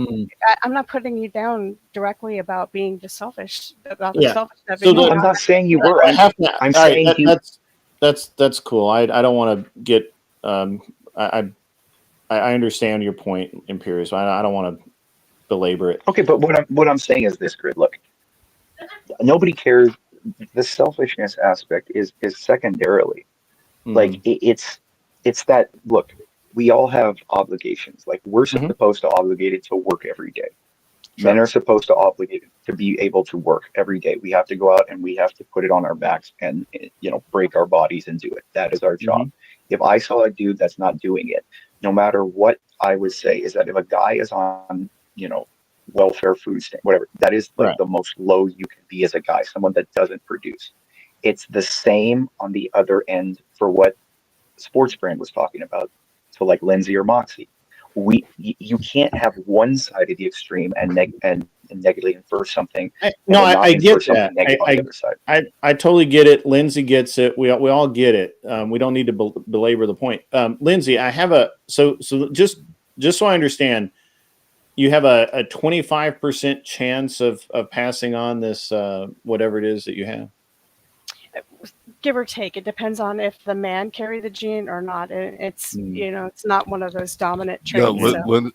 I'm not putting you down directly about being selfish, about the Yeah. selfish stuff. So No, I'm not saying you were. I have to. I'm All right, saying you. that's cool. I don't want to get. I understand your point, Imperious. I don't want to belabor it. Okay, but what I'm saying is this, Grid. Look, nobody cares. The selfishness aspect is secondarily. Like it's that. Look, we all have obligations. Like we're supposed to obligated to work every day. Sure. Men are supposed to obligated to be able to work every day. We have to go out and we have to put it on our backs and break our bodies and do it. That is our job. If I saw a dude that's not doing it, no matter what I would say is that if a guy is on welfare, food stamp, whatever, that is like the most low you can be as a guy, someone that doesn't produce. It's the same on the other end for what Sports Brand was talking about. So like Lindsay or Moxie. You can't have one side of the extreme and negatively infer something. No, I get that. On the other side. I totally get it. Lindsay gets it. We all get it. We don't need to belabor the point. Lindsay, I have so just so I understand, you have a 25% chance of passing on this whatever it is that you have. Give or take, it depends on if the man carry the gene or not. It's it's not one of those dominant traits.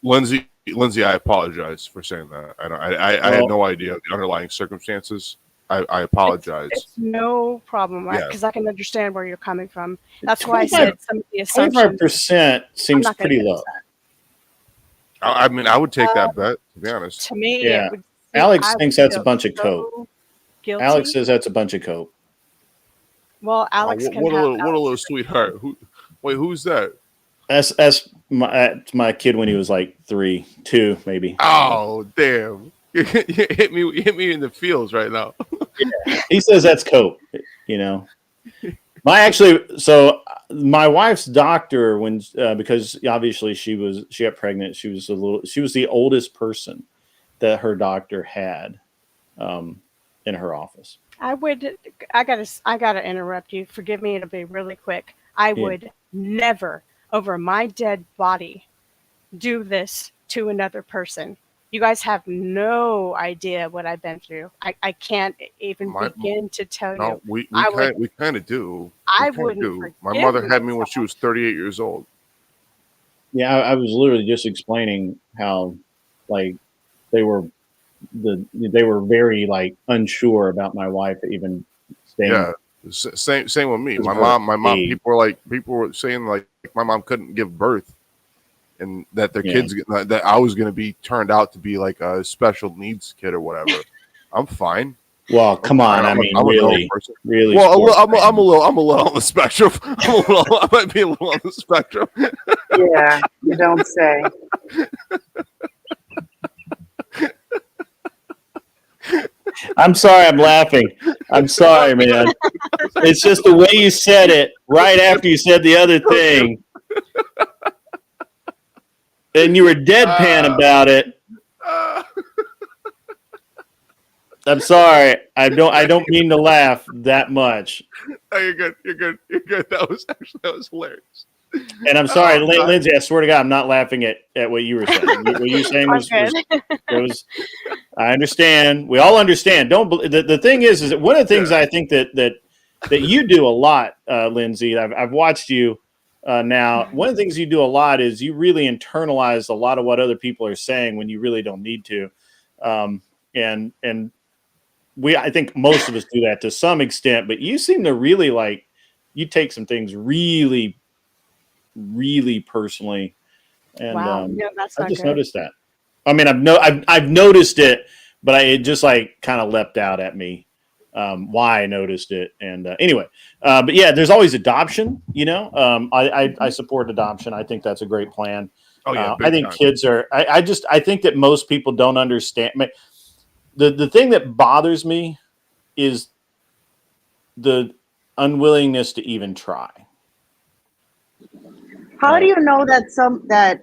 Lindsay, I apologize for saying that. I had no idea the underlying circumstances. I apologize. It's no problem because I can understand where you're coming from. That's why I said some of the assumptions. 25% seems pretty low. I mean, I would take that bet, to be honest. To me, yeah. Alex thinks that's a bunch of coke. Guilty. Alex says that's a bunch of coke. Well, Alex can what have a little sweetheart. Who's that? That's my kid when he was like 2 maybe. Oh damn! You hit me in the feels right now. He says that's coke. My wife's doctor, when because obviously she got pregnant, she was the oldest person that her doctor had in her office. I gotta interrupt you. Forgive me, it'll be really quick. I Yeah. would never, over my dead body, do this to another person. You guys have no idea what I've been through. I can't even begin to tell No, you. we I kind of do. I We kinda wouldn't do. My forgive mother had me when myself. she was 38 years old. Yeah, I was literally just explaining how like they were very like unsure about my wife even staying. Yeah, same with me. Because My of her mom. age. People were saying like my mom couldn't give birth, and that their Yeah. kids that I was going to be turned out to be like a special needs kid or whatever. I'm fine. Well, come on. I mean, I'm a normal really, person. really. Well, sports I'm fan. a little on the spectrum. I might be a little on the spectrum. Yeah, you don't say. I'm sorry, I'm laughing. I'm sorry, man. It's just the way you said it right after you said the other thing. And you were deadpan about it. I'm sorry. I don't mean to laugh that much. Oh, you're good. You're good. You're good. That was hilarious. And I'm sorry, Lindsay, I swear to God, I'm not laughing at what you were saying. What you were saying was I understand. We all understand. The thing is that one of the things I think that you do a lot, Lindsay, I've watched you now. One of the things you do a lot is you really internalize a lot of what other people are saying when you really don't need to. And I think most of us do that to some extent, but you seem to really you take some things really, really personally. And Wow, yeah, that's I not just good. noticed that. I mean, I've noticed it, but it just kind of leapt out at me why I noticed it. And anyway, but yeah, there's always adoption. I support adoption. I think that's a great plan. Oh yeah, I think kids are. I think that most people don't understand. The thing that bothers me is the unwillingness to even try. How do you know that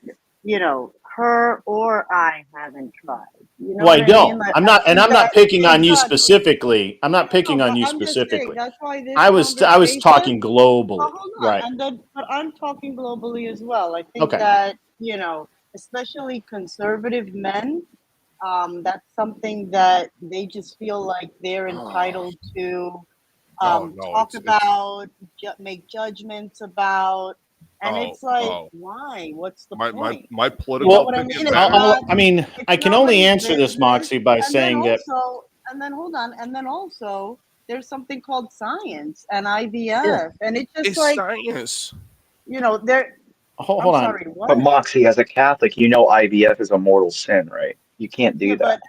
her or I haven't tried? You know Well, I what don't. mean? Like, I'm not, I and think I'm not that- picking on you exactly. specifically. I'm not picking No, on but you I'm just saying, specifically. that's why this I was talking globally, Well, hold on, right? but I'm talking globally as well. I think Okay. that especially conservative men, that's something that they just feel like they're entitled to talk about, make judgments about, and it's like, why? What's the point? My political. You know what I mean? It's I mean, I can only answer this, Moxie, by saying that. And then hold on, and then also there's something called science and IVF, Sure. and it's just It's like science. there. Hold on. Sorry, what? But Moxie, as a Catholic, IVF is a mortal sin, right? You can't do that.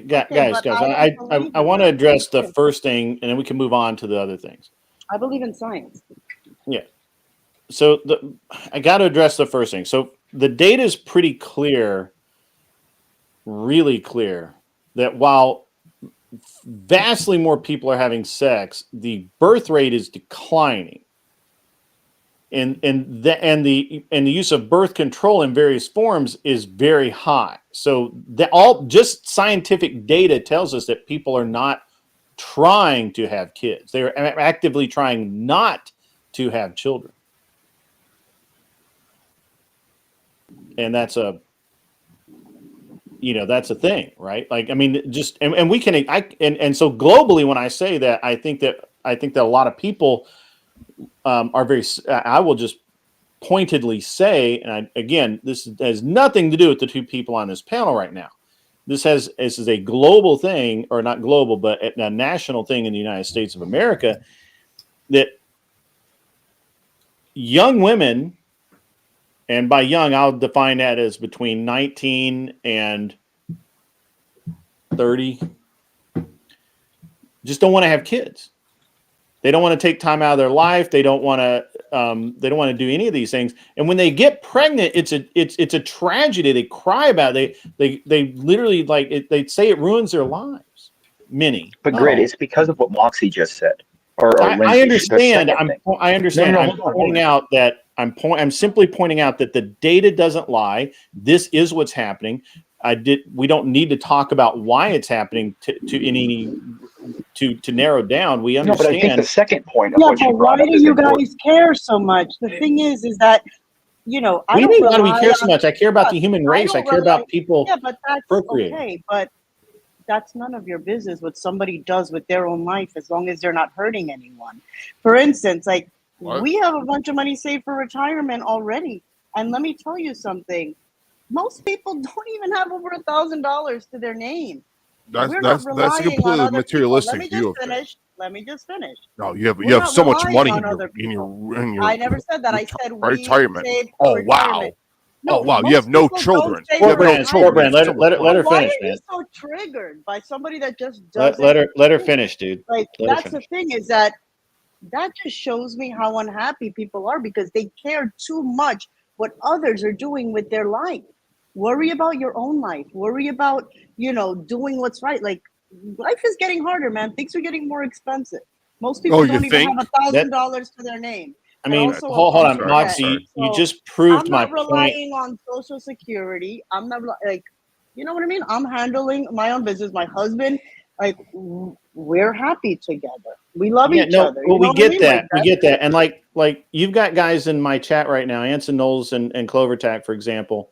Guys, I want to address the first thing, and then we can move on to the other things. I believe in science. Yeah. So I got to address the first thing. So the data is pretty clear, really clear, that while vastly more people are having sex, the birth rate is declining. And the use of birth control in various forms is very high. So just scientific data tells us that people are not trying to have kids. They're actively trying not to have children. And that's a thing, right? Like, I mean, just, and we can, and so globally, when I say that, I think that a lot of people are very, I will just pointedly say, and again, this has nothing to do with the two people on this panel right now. This is a global thing, or not global, but a national thing in the United States of America, that young women, and by young, I'll define that as between 19 and 30, just don't want to have kids. They don't want to take time out of their life. They don't want to. They don't want to do any of these things. And when they get pregnant, it's a tragedy. They cry about it. They literally they say it ruins their lives. Many. But Grid, it's because of what Moxie just said. Lindsay, I understand. the second thing. I understand. No, I'm hold on. pointing out that I'm simply pointing out that the data doesn't lie. This is what's happening. We don't need to talk about why it's happening to narrow down. We No, understand. but I think the second point of Yeah, what you but brought why up do is you important. guys care so much? The thing is that, you know, I What do don't you mean, why do we rely care so on- much? I care about the Yeah, human race. I don't care rely- about people Yeah, but that's procreating. okay. But that's none of your business what somebody does with their own life, as long as they're not hurting anyone. For instance, like we have a bunch of money saved for retirement already, and let me tell you something. Most people don't even have over $1,000 to their name. That's We're not a relying on completely other materialistic people. view of things. Let me just finish. No, you We're have not so much relying money on in other your I never said that. I said we retirement. save Oh for retirement. wow! No, Oh wow! You most have no people don't children. save You for have no Brand, children. Brand, You have let so much her Why finish, are you man. so triggered by somebody that just doesn't? Let her finish, dude. Like Let her that's the finish. thing is that just shows me how unhappy people are because they care too much what others are doing with their life. Worry about your own life. Worry about, doing what's right. Like life is getting harder, man. Things are getting more expensive. Most people Oh, you don't even think? have $1,000 to their name. I They're mean, also hold in on, debt. Moxie. You So just proved I'm my not point. relying on Social Security. I'm not like, you know what I mean? I'm handling my own business. My husband, like, we're happy together. We love each other. Well, You know we what I get mean? that. Like, We that's get that. it. And like you've got guys in my chat right now, Anson Knowles and Clovertack, for example,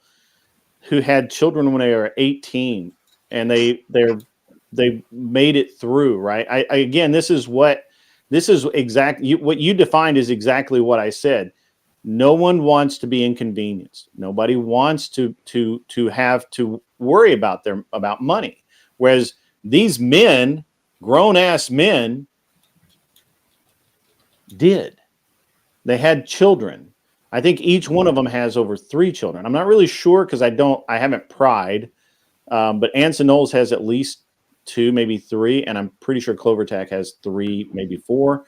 who had children when they were 18 and they made it through, right? I again, this is exactly what you defined is exactly what I said. No one wants to be inconvenienced. Nobody wants to have to worry about money. Whereas these men, grown ass men, did. They had children. I think each one of them has over 3 children. I'm not really sure because I haven't pried. But Anson Knowles has at least 2, maybe 3, and I'm pretty sure Clovertack has 3, maybe 4.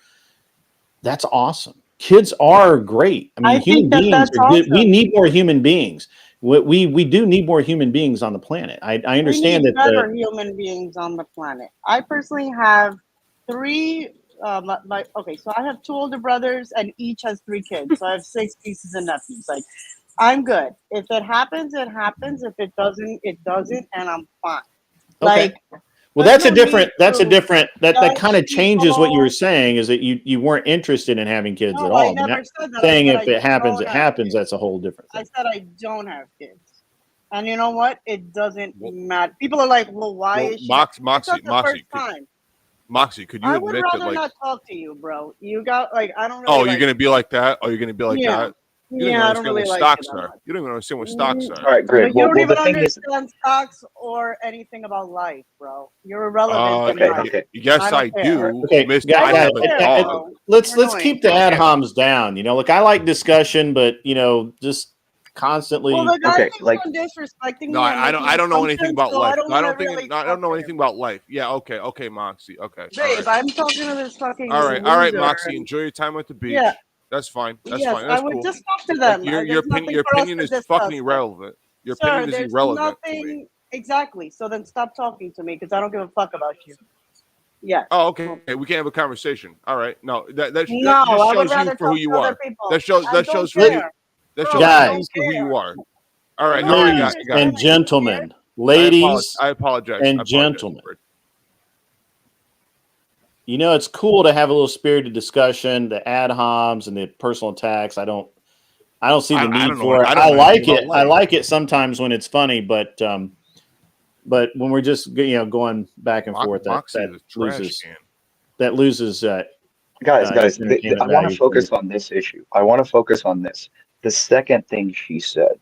That's awesome. Kids are great. I mean, human beings that's are good. We awesome. need more human beings. We do need more human beings on the planet. I understand We need that. better human beings on the planet. I personally have 3. Okay, so I have 2 older brothers, and each has 3 kids. So I have 6 nieces and nephews. Like, I'm good. If it happens, it happens. If it doesn't, it doesn't, and I'm fine. Okay. Like, Well, there's that's a no different. need That's a to different. That judge kind of changes what you were people. saying. Is that you weren't interested in having kids at No, I all? You're never not said that. saying I if said it I happens, don't it have happens. kids. That's a whole different I thing. said I don't have kids. And you know what? It doesn't matter. People are like, well, why is she? It's not the first time. Moxie, could you I would admit that, rather like, not talk to you, bro. You got, like, I don't really oh, you're like gonna be like that? Oh, you're gonna be like Yeah. that? You don't even Yeah, I don't understand really what like stocks it that are. much. You don't even understand what stocks are. All right, great. But you don't Well, even the thing is, understand stocks or anything about life, bro. You're irrelevant in okay, life. okay. Yes, I care. do. Okay, Mister, guys, I have don't a care, dog. bro. let's You're annoying. keep the ad homs down. Look, I like discussion, but just constantly. Well, the guy Okay, keeps like, on disrespecting No, me and I making don't know anything assumptions, about so life. I don't I want don't to really I talk don't know to anything him. about life. Yeah, okay, Moxie. Okay. Babe, I'm talking to this fucking All right, loser. Moxie. Enjoy your time at the beach. Yeah. That's fine. That's Yes, fine. I That's would cool. just talk to Like them. your There's nothing for us opinion to is discuss. fucking irrelevant. Your Sir, opinion is there's irrelevant to me. nothing exactly. So then stop talking to me because I don't give a fuck about you. Yeah. Oh, okay. We can't have a conversation. All right. No, that just No, I would shows you rather for who talk you to other are. people. That shows I don't for you. care. That Bro, shows I Guys. don't for who you care. are. All right. You All right, don't guys. Ladies understand and that you care. gentlemen, ladies I apologize. and I apologize. gentlemen. It's cool to have a little spirited discussion, the ad homs and the personal attacks. I don't see the need for it. I like it. I like it sometimes when it's funny, but when we're just going back and forth, that loses guys, I entertainment want to value. focus on this issue. I want to focus on this. The second thing she said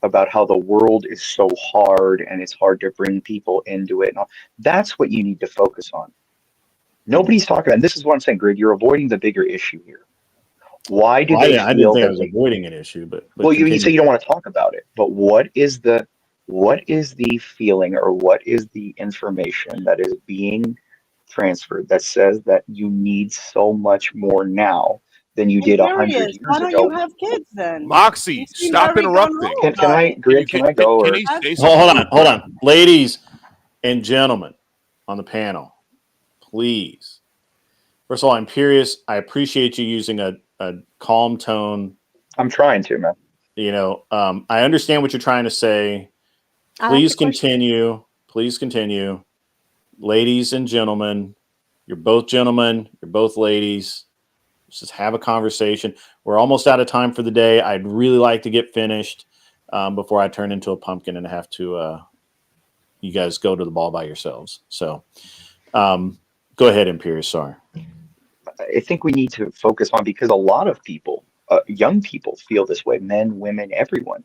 about how the world is so hard and it's hard to bring people into it. And all, that's what you need to focus on. Nobody's talking about, and this is what I'm saying, Greg, you're avoiding the bigger issue here. Why do they I feel didn't think I that was avoiding an issue, but well, you say you don't want to talk about it, but what is the feeling or what is the information that is being transferred that says that you need so much more now than you did 100 years Why don't ago? you have kids then? Moxie, You seem stop very gung interrupting. ho about it. Greg, can I go? Can Or he say something? Hold on, ladies and gentlemen on the panel, please. First of all, Imperious, I appreciate you using a calm tone. I'm trying to, man. You know, I understand what you're trying to say. I like Please the question. continue. Please continue. Ladies and gentlemen, you're both gentlemen. You're both ladies. Let's just have a conversation. We're almost out of time for the day. I'd really like to get finished before I turn into a pumpkin and have to, you guys go to the ball by yourselves. So go ahead, Imperious. Sorry. I think we need to focus on, because a lot of people, young people, feel this way. Men, women, everyone.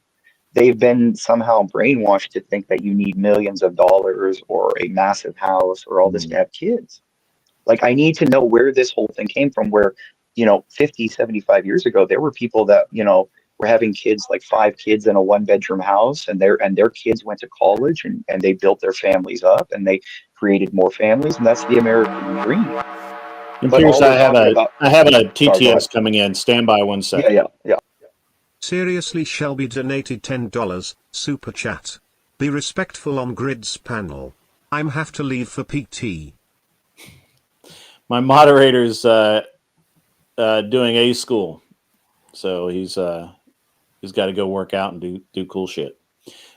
They've been somehow brainwashed to think that you need millions of dollars or a massive house or all this to have kids. Like, I need to know where this whole thing came from, where, 50, 75 years ago, there were people that, were having kids, like 5 kids in a 1-bedroom house, and their kids went to college, and they built their families up, and they created more families. And that's the American dream. But Imperious, all I we're have talking a about, I have a Sorry, go ahead. TTS coming in. Stand by 1 second. Yeah. Seriously, Shelby donated $10. Super chat. Be respectful on Grid's panel. I'm have to leave for PT. My moderator's doing A school, so he's got to go work out and do cool shit.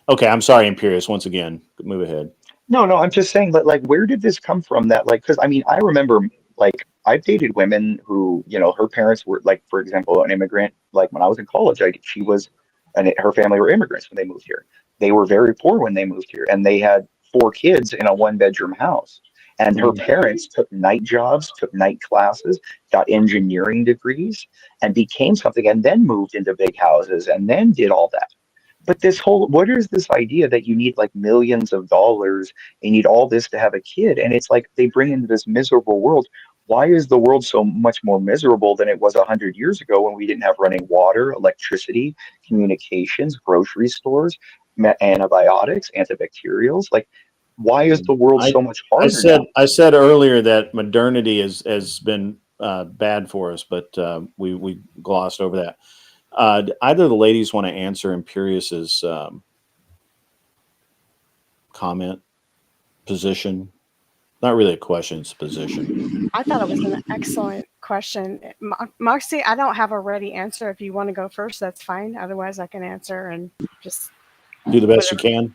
Okay, I'm sorry, Imperious. Once again, move ahead. No, I'm just saying that, like, where did this come from? That, like, because I mean, I remember, like, I've dated women who, her parents were, like, for example, an immigrant. Like, when I was in college, and her family were immigrants when they moved here. They were very poor when they moved here, and they had 4 kids in a 1-bedroom house. And her parents took night jobs, took night classes, got engineering degrees, and became something, and then moved into big houses, and then did all that. But what is this idea that you need like millions of dollars, and you need all this to have a kid? And it's like they bring into this miserable world. Why is the world so much more miserable than it was 100 years ago, when we didn't have running water, electricity, communications, grocery stores, antibiotics, antibacterials? Like, why is the world so much harder now? I said earlier that modernity has been bad for us, but we glossed over that. Either of the ladies want to answer Imperious's comment, position? Not really a question, it's a position. I thought it was an excellent question. Moxie, I don't have a ready answer. If you want to go first, that's fine. Otherwise, I can answer and just do the best you can.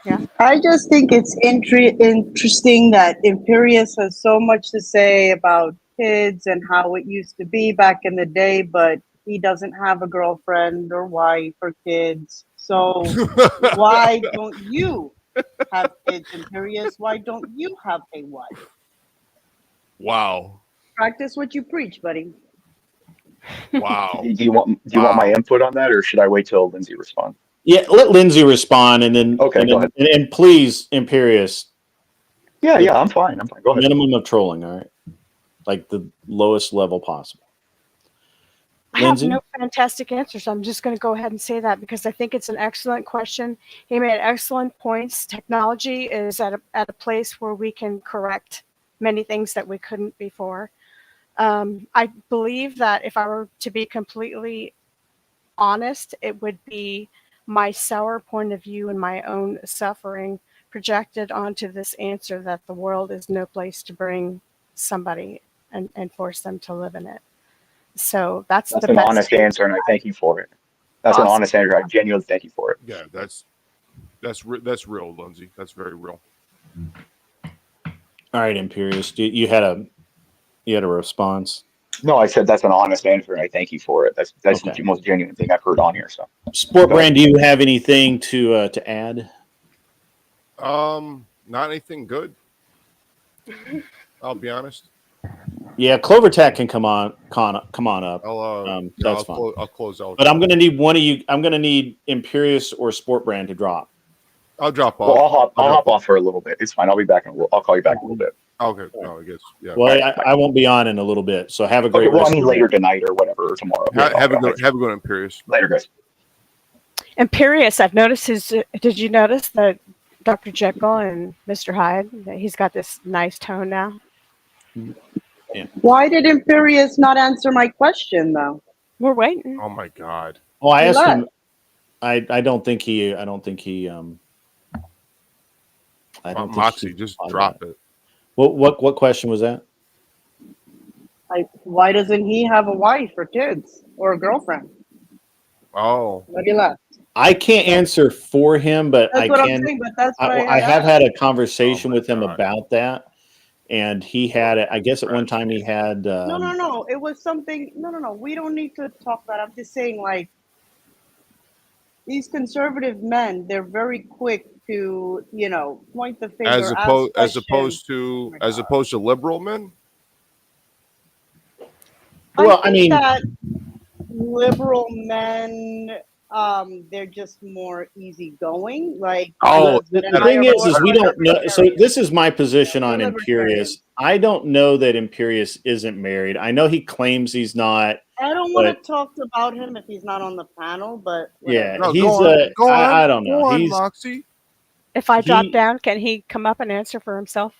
Yeah. I just think it's interesting that Imperious has so much to say about kids and how it used to be back in the day, but he doesn't have a girlfriend or wife or kids. So why don't you have kids, Imperious? Why don't you have a wife? Wow. Practice what you preach, buddy. Wow. Do you want my input on that, or should I wait till Lindsay responds? Yeah, let Lindsay respond, and then Okay, go ahead. And please, Imperious. Yeah, I'm fine. Go ahead. Minimum of trolling, all right? Like the lowest level possible. I Lindsay? have no fantastic answers. I'm just going to go ahead and say that because I think it's an excellent question. He made excellent points. Technology is at a place where we can correct many things that we couldn't before. I believe that if I were to be completely honest, it would be my sour point of view and my own suffering projected onto this answer that the world is no place to bring somebody and force them to live in it. So that's the an best honest answer, and I thank you for it. That's Awesome. an honest answer. I genuinely thank you for it. Yeah, that's real, Lindsay. That's very real. All right, Imperious, you had a response. No, I said that's an honest answer, and I thank you for it. That's Okay. the most genuine thing I've heard on here. So, Sport Brand, do you have anything to add? Not anything good. I'll be honest. Yeah, Clovertac can come on up. That's fine. I'll close out. But I'm going to need one of you. I'm going to need Imperious or Sport Brand to drop. I'll drop off. Well, I'll hop off for a little bit. It's fine. I'll be back. I'll call you back in a little bit. Okay. No, I guess. Yeah. Well, I won't be on in a little bit. So have a great. Okay, well, I mean later tonight or whatever, or tomorrow. Have a good Imperious. Later, guys. Imperious, I've noticed did you notice that Dr. Jekyll and Mr. Hyde, that he's got this nice tone now? Yeah. Why did Imperious not answer my question, though? We're waiting. Oh my God. Oh, I asked him. I don't think he. Moxie, just drop it. What question was that? Why doesn't he have a wife or kids or a girlfriend? Oh, Maybe left. I can't answer for him, but That's I what I'm can. saying. But that's what I I had have asked. had a conversation Oh my with him God. about that, and he had it. I guess at one time he had. No. It was something. No. We don't need to talk about it. I'm just saying, like, these conservative men, they're very quick to, point the finger, ask questions. Oh my as God. opposed to liberal men. Well, I think mean, that liberal men, they're just more easygoing. Like, my Oh, husband and the I thing are is both we don't know. So libertarians. this is my position We're on libertarians. Imperius. I don't know that Imperius isn't married. I know he claims he's not, I don't want but to talk about him if he's not on the panel, but yeah, whatever. No, he's I don't know. go on, Moxie. If I drop He down, can he come up and answer for himself?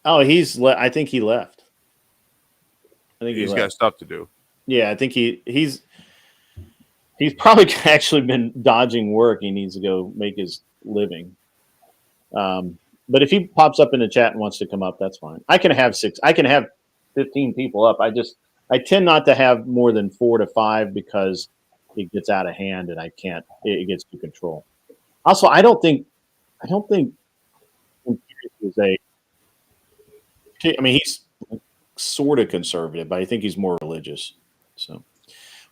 I think he left. I think he He's got left. stuff to do. Yeah, I think he's probably actually been dodging work. He needs to go make his living. But if he pops up in the chat and wants to come up, that's fine. I can have 15 people up. I tend not to have more than 4 to 5 because it gets out of hand and it gets too control. Also, I don't think is he's sort of conservative, but I think he's more religious. So,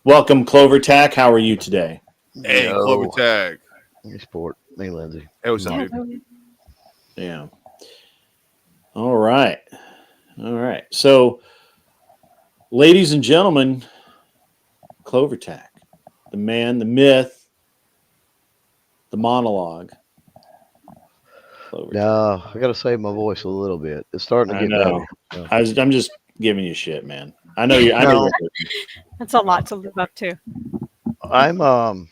welcome, Clover Tack. How are you today? Hey, Clover Tag. Hey, sport. Hey, Lindsay. Hey, what's up, baby? Yeah. All right. So, ladies and gentlemen, Clover Tack, the man, the myth, the monologue. No, I got to save my voice a little bit. It's starting to I get know. better. So. I'm just giving you shit, man. I know you. I know. That's a lot to live up to. I'm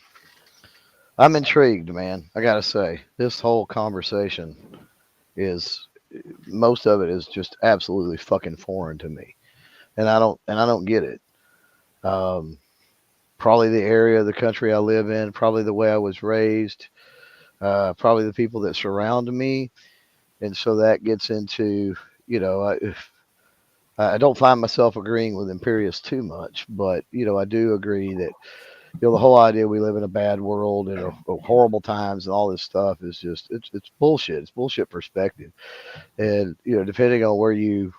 intrigued, man. I got to say, this whole conversation is most of it is just absolutely fucking foreign to me, and I don't get it. Probably the area of the country I live in, probably the way I was raised, probably the people that surround me, and so that gets into I don't find myself agreeing with Imperius too much, but I do agree that the whole idea we live in a bad world and horrible times and all this stuff is just it's bullshit. It's bullshit perspective, and depending on where you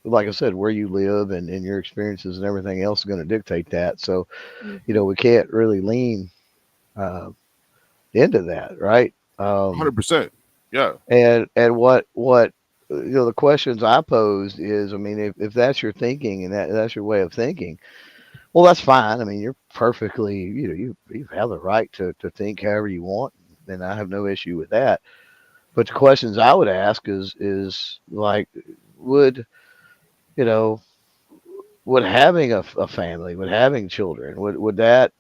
like I said, where you live and your experiences and everything else is going to dictate that. So we can't really lean into that, right? 100%. Yeah. And what the questions I posed is, I mean, if that's your thinking and that's your way of thinking, well, that's fine. I mean, you're perfectly, you have the right to think however you want, and I have no issue with that. But the questions I would ask is like, would having a family, would having children, would that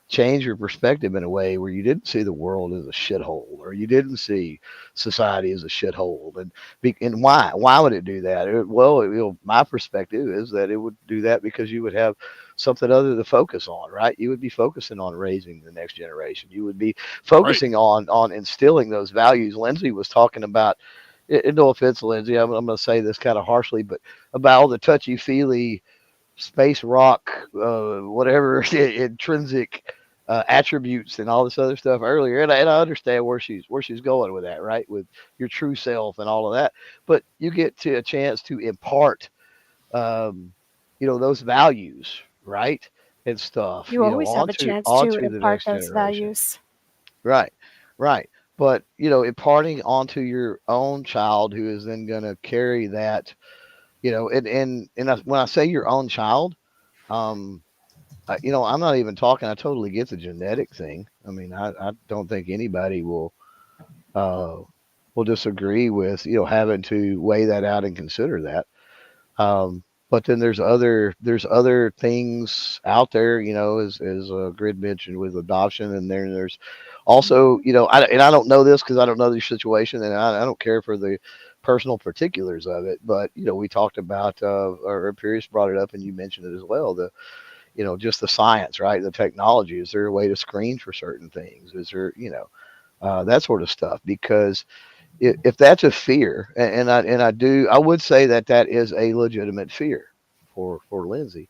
change your perspective in a way where you didn't see the world as a shithole, or you didn't see society as a shithole, and why would it do that? My perspective is that it would do that because you would have something other to focus on, right? You would be focusing on raising the next generation. You would be focusing on instilling those values. Lindsay was talking about. No offense, Lindsay, I'm going to say this kind of harshly, but about all the touchy-feely space rock, whatever intrinsic attributes and all this other stuff earlier, and I understand where she's going with that, right? With your true self and all of that, but you get to a chance to impart, those values, right, and stuff. You always have a chance to impart those values. Right. But imparting onto your own child, who is then going to carry that, and when I say your own child, I'm not even talking. I totally get the genetic thing. I mean, I don't think anybody will disagree with having to weigh that out and consider that. But then there's other things out there, as Grid mentioned with adoption, and there's also, I don't know this because I don't know the situation, and I don't care for the personal particulars of it. But we talked about, or Imperius brought it up, and you mentioned it as well. Just the science, right? The technology. Is there a way to screen for certain things? Is there, that sort of stuff? Because if that's a fear, I would say that that is a legitimate fear for Lindsay.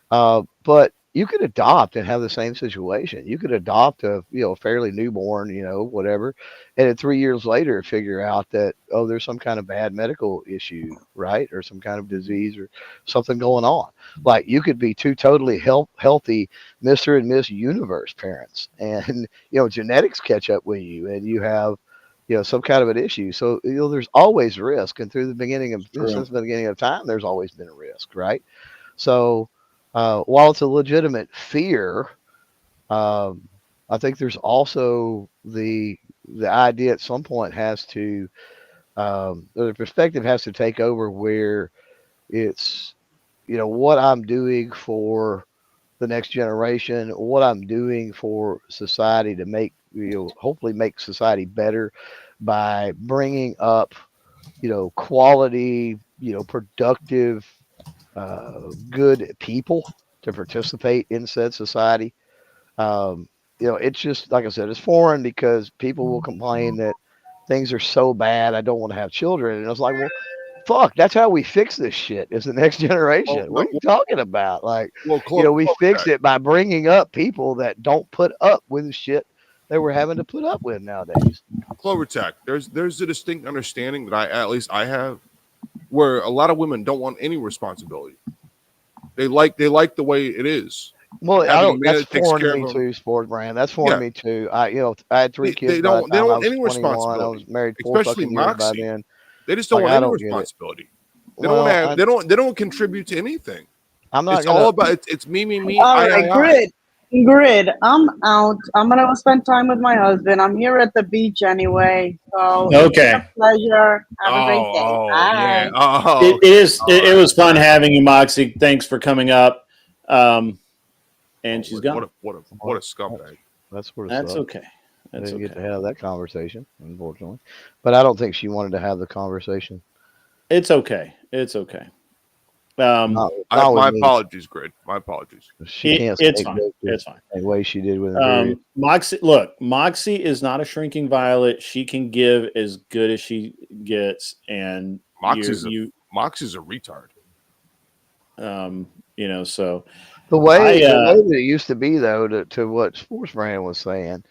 But you could adopt and have the same situation. You could adopt a fairly newborn, whatever, and then 3 years later figure out that, oh, there's some kind of bad medical issue, right, or some kind of disease or something going on. Like you could be two totally healthy Mr. and Miss Universe parents, and genetics catch up with you, and you have some kind of an issue. So there's always risk, and through the beginning of since the beginning of time, there's always been a risk, right? So while it's a legitimate fear, I think there's also the idea at some point has to the perspective has to take over where it's what I'm doing for the next generation, what I'm doing for society to make hopefully make society better by bringing up quality, productive, good people to participate in said society. It's just like I said, it's foreign because people will complain that things are so bad. I don't want to have children, and I was like, well, fuck, that's how we fix this shit. Is the next generation? What are you talking about? Like, we fix it by bringing up people that don't put up with the shit that we're having to put up with nowadays. Clover Tech, there's a distinct understanding that at least I have, where a lot of women don't want any responsibility. They like the way it is. Well, that's foreign to me too, Sports Brand. That's foreign to me too. I had 3 kids. They don't want any 21. responsibility. I was married 4 fucking years by then. They just don't want any responsibility. They don't want to. They don't contribute to anything. I'm not. It's all about it's me. All right, Grid. I'm out. I'm gonna go spend time with my husband. I'm here at the beach anyway. So okay. It's a pleasure. Have a great day. Bye. Yeah. It was fun having you, Moxie. Thanks for coming up. And she's gone. What a scumbag. That's okay. I didn't get to have that conversation, unfortunately. But I don't think she wanted to have the conversation. It's okay. It's okay. My apologies, Grid. My apologies. She can't. It's fine. It's fine. The way she did with it. Moxie is not a shrinking violet. She can give as good as she gets, and Moxie's a retard. So the way that it used to be, though, to what Sports Brand was saying,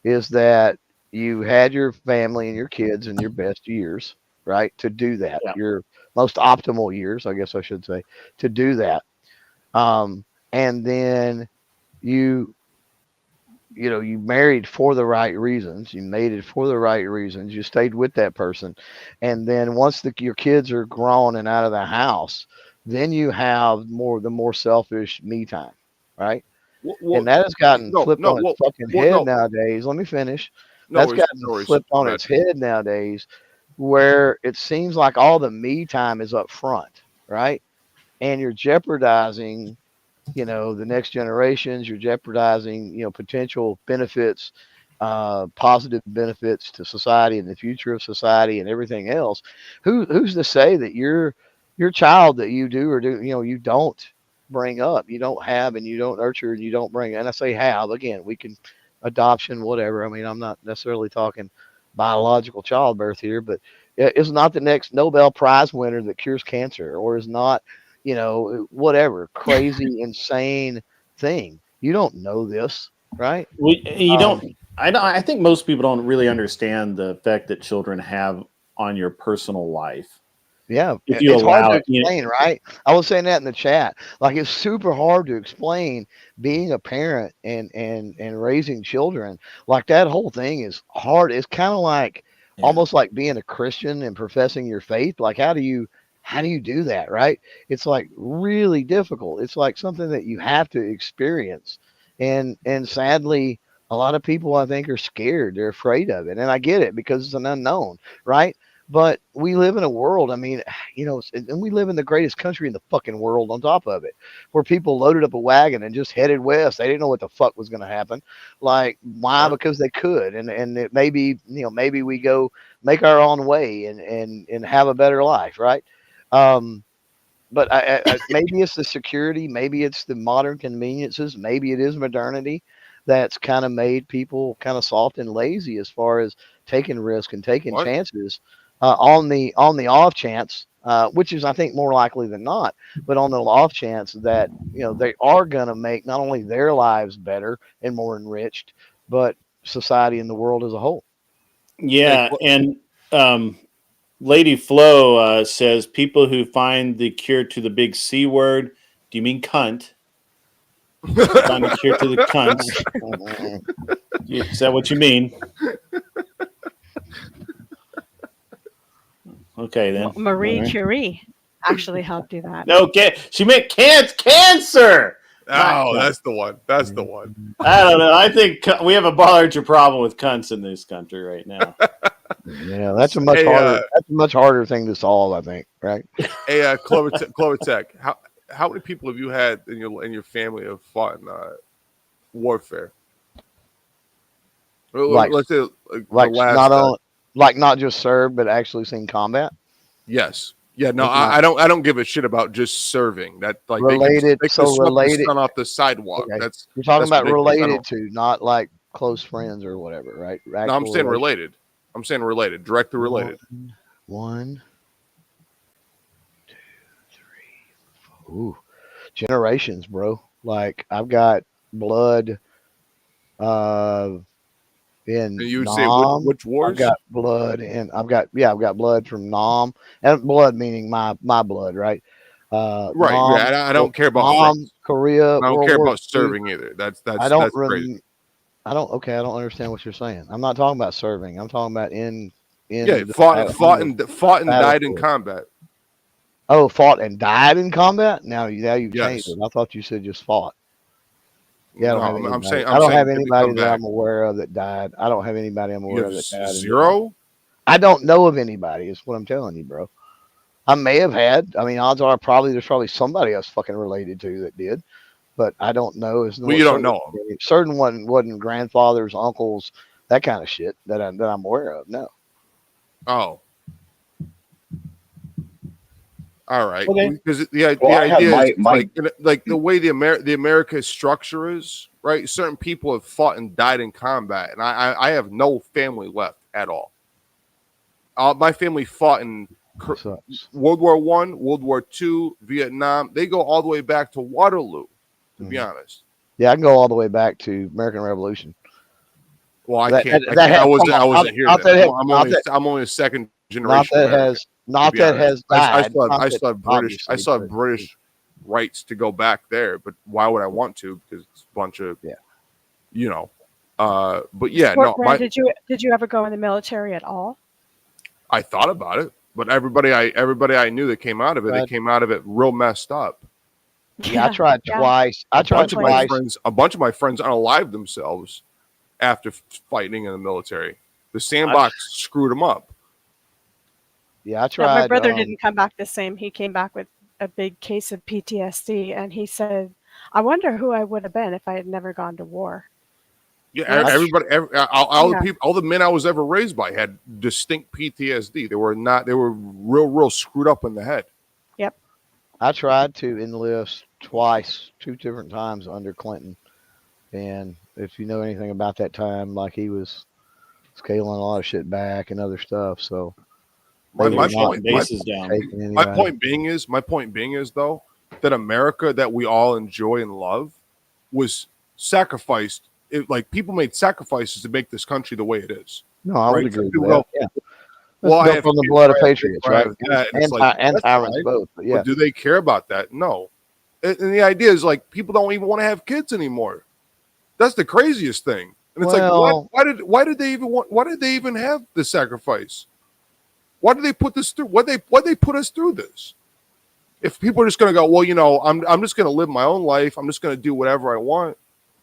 is that you had your family and your kids in your best years, right? To do that, your most optimal years, I guess I should say, to do that. And then you married for the right reasons. You mated for the right reasons. You stayed with that person. And then once your kids are grown and out of the house, then you have the more selfish me time, right? And that has gotten flipped on its fucking head nowadays. Let me finish. That's gotten flipped on its head nowadays, where it seems like all the me time is up front, right? And you're jeopardizing, the next generations. You're jeopardizing, potential benefits, positive benefits to society and the future of society and everything else. Who's to say that your child that you do or you don't bring up, you don't have, and you don't nurture, and you don't bring, and I say have, again, we can adoption, whatever. I mean, I'm not necessarily talking biological childbirth here, but it's not the next Nobel Prize winner that cures cancer, or is not, whatever crazy, insane thing. You don't know this, right? You don't. I think most people don't really understand the effect that children have on your personal life. Yeah, if you it's allow hard to explain, right? I was saying that in the chat. Like, it's super hard to explain being a parent and raising children. Like, that whole thing is hard. It's kind of like almost like being a Christian and professing your faith. Like, how do you do that, right? It's like really difficult. It's like something that you have to experience, and sadly, a lot of people, I think, are scared. They're afraid of it, and I get it because it's an unknown, right? But we live in a world, I mean, and we live in the greatest country in the fucking world on top of it, where people loaded up a wagon and just headed west. They didn't know what the fuck was going to happen. Like, why? Because they could. And it maybe we go make our own way and have a better life, right? But I maybe it's the security, maybe it's the modern conveniences, maybe it is modernity. that's kind of made people kind of soft and lazy as far as taking risk and taking What? chances on the off chance, which is I think more likely than not, but on the off chance that they are going to make not only their lives better and more enriched, but society and the world as a whole. Yeah, and Lady Flo says people who find the cure to the big C word. Do you mean cunt? Find the cure to the cunts. Is that what you mean? Okay, then. Marie All right. Curie actually helped do that. No, she meant cancer. Oh, that's the one. That's the one. I don't know. I think we have a larger problem with cunts in this country right now. Yeah, that's a much harder. That's a much harder thing to solve, I think. Right? Hey, Clover Tech. How many people have you had in your family have fought in warfare? Let's say not just served, but actually seen combat. Yes. Yeah. No, I don't give a shit about just serving. That like related. They can related the sun off the sidewalk. Okay. That's you're talking that's about related to, not like close friends or whatever, right? No, I'm saying related. I'm saying related, directly related. 1, 2, 3, 4. Ooh, generations, bro. Like I've got blood. In and you would Nam, say which wars? I've got blood, and I've got blood from Nam, and blood meaning my blood, right? Right. Nam, I don't care about Nam, friends. Korea. I don't World care War about II. serving either. That's crazy. I don't. Okay, I don't understand what you're saying. I'm not talking about serving. I'm talking about in fought and died in combat. Oh, fought and died in combat. Now you've Yes. changed it. I thought you said just fought. Yeah, I don't have anybody. I'm I don't saying have did they anybody come that back? I'm aware of that died. I don't have anybody I'm aware of that died. Zero? I don't know of anybody. Is what I'm telling you, bro. I may have had. I mean, odds are there's probably somebody I was fucking related to that did, but I don't know. Well, you don't know them. Certain wasn't grandfathers, uncles, that kind of shit that I'm aware of. No. Oh. All right. Okay. Because the idea is like the way the America structure is, right? Certain people have fought and died in combat, and I have no family left at all. My family fought in World War I, World War II, Vietnam. They go all the way back to Waterloo, to be honest. Yeah, I can go all the way back to American Revolution. Well, I can't. I wasn't here. I'm only a second generation. Not that has died. I still have British rights to go back there, but why would I want to? Because it's a bunch of but yeah, no. Did you ever go in the military at all? I thought about it, but everybody I knew that came out of it, they came out of it real messed up. Yeah, I tried twice. A bunch of my friends unalived themselves after fighting in the military. The sandbox screwed them up. Yeah, I tried. My brother didn't come back the same. He came back with a big case of PTSD, and he said, "I wonder who I would have been if I had never gone to war." Yeah, everybody, all the men I was ever raised by had distinct PTSD. They were real screwed up in the head. Yep. I tried to enlist twice, 2 different times under Clinton, and if you know anything about that time, like he was scaling a lot of shit back and other stuff. So my point being is though that America that we all enjoy and love was sacrificed. Like people made sacrifices to make this country the way it is. No, I would agree with that. Yeah. Well, I have from the blood of patriots, right? And tyrants both. But yeah. But do they care about that? No. And the idea is like people don't even want to have kids anymore. That's the craziest thing. And it's why did they even have the sacrifice? Why did they put this through? Why they put us through this? If people are just going to go, well, I'm just going to live my own life. I'm just going to do whatever I want.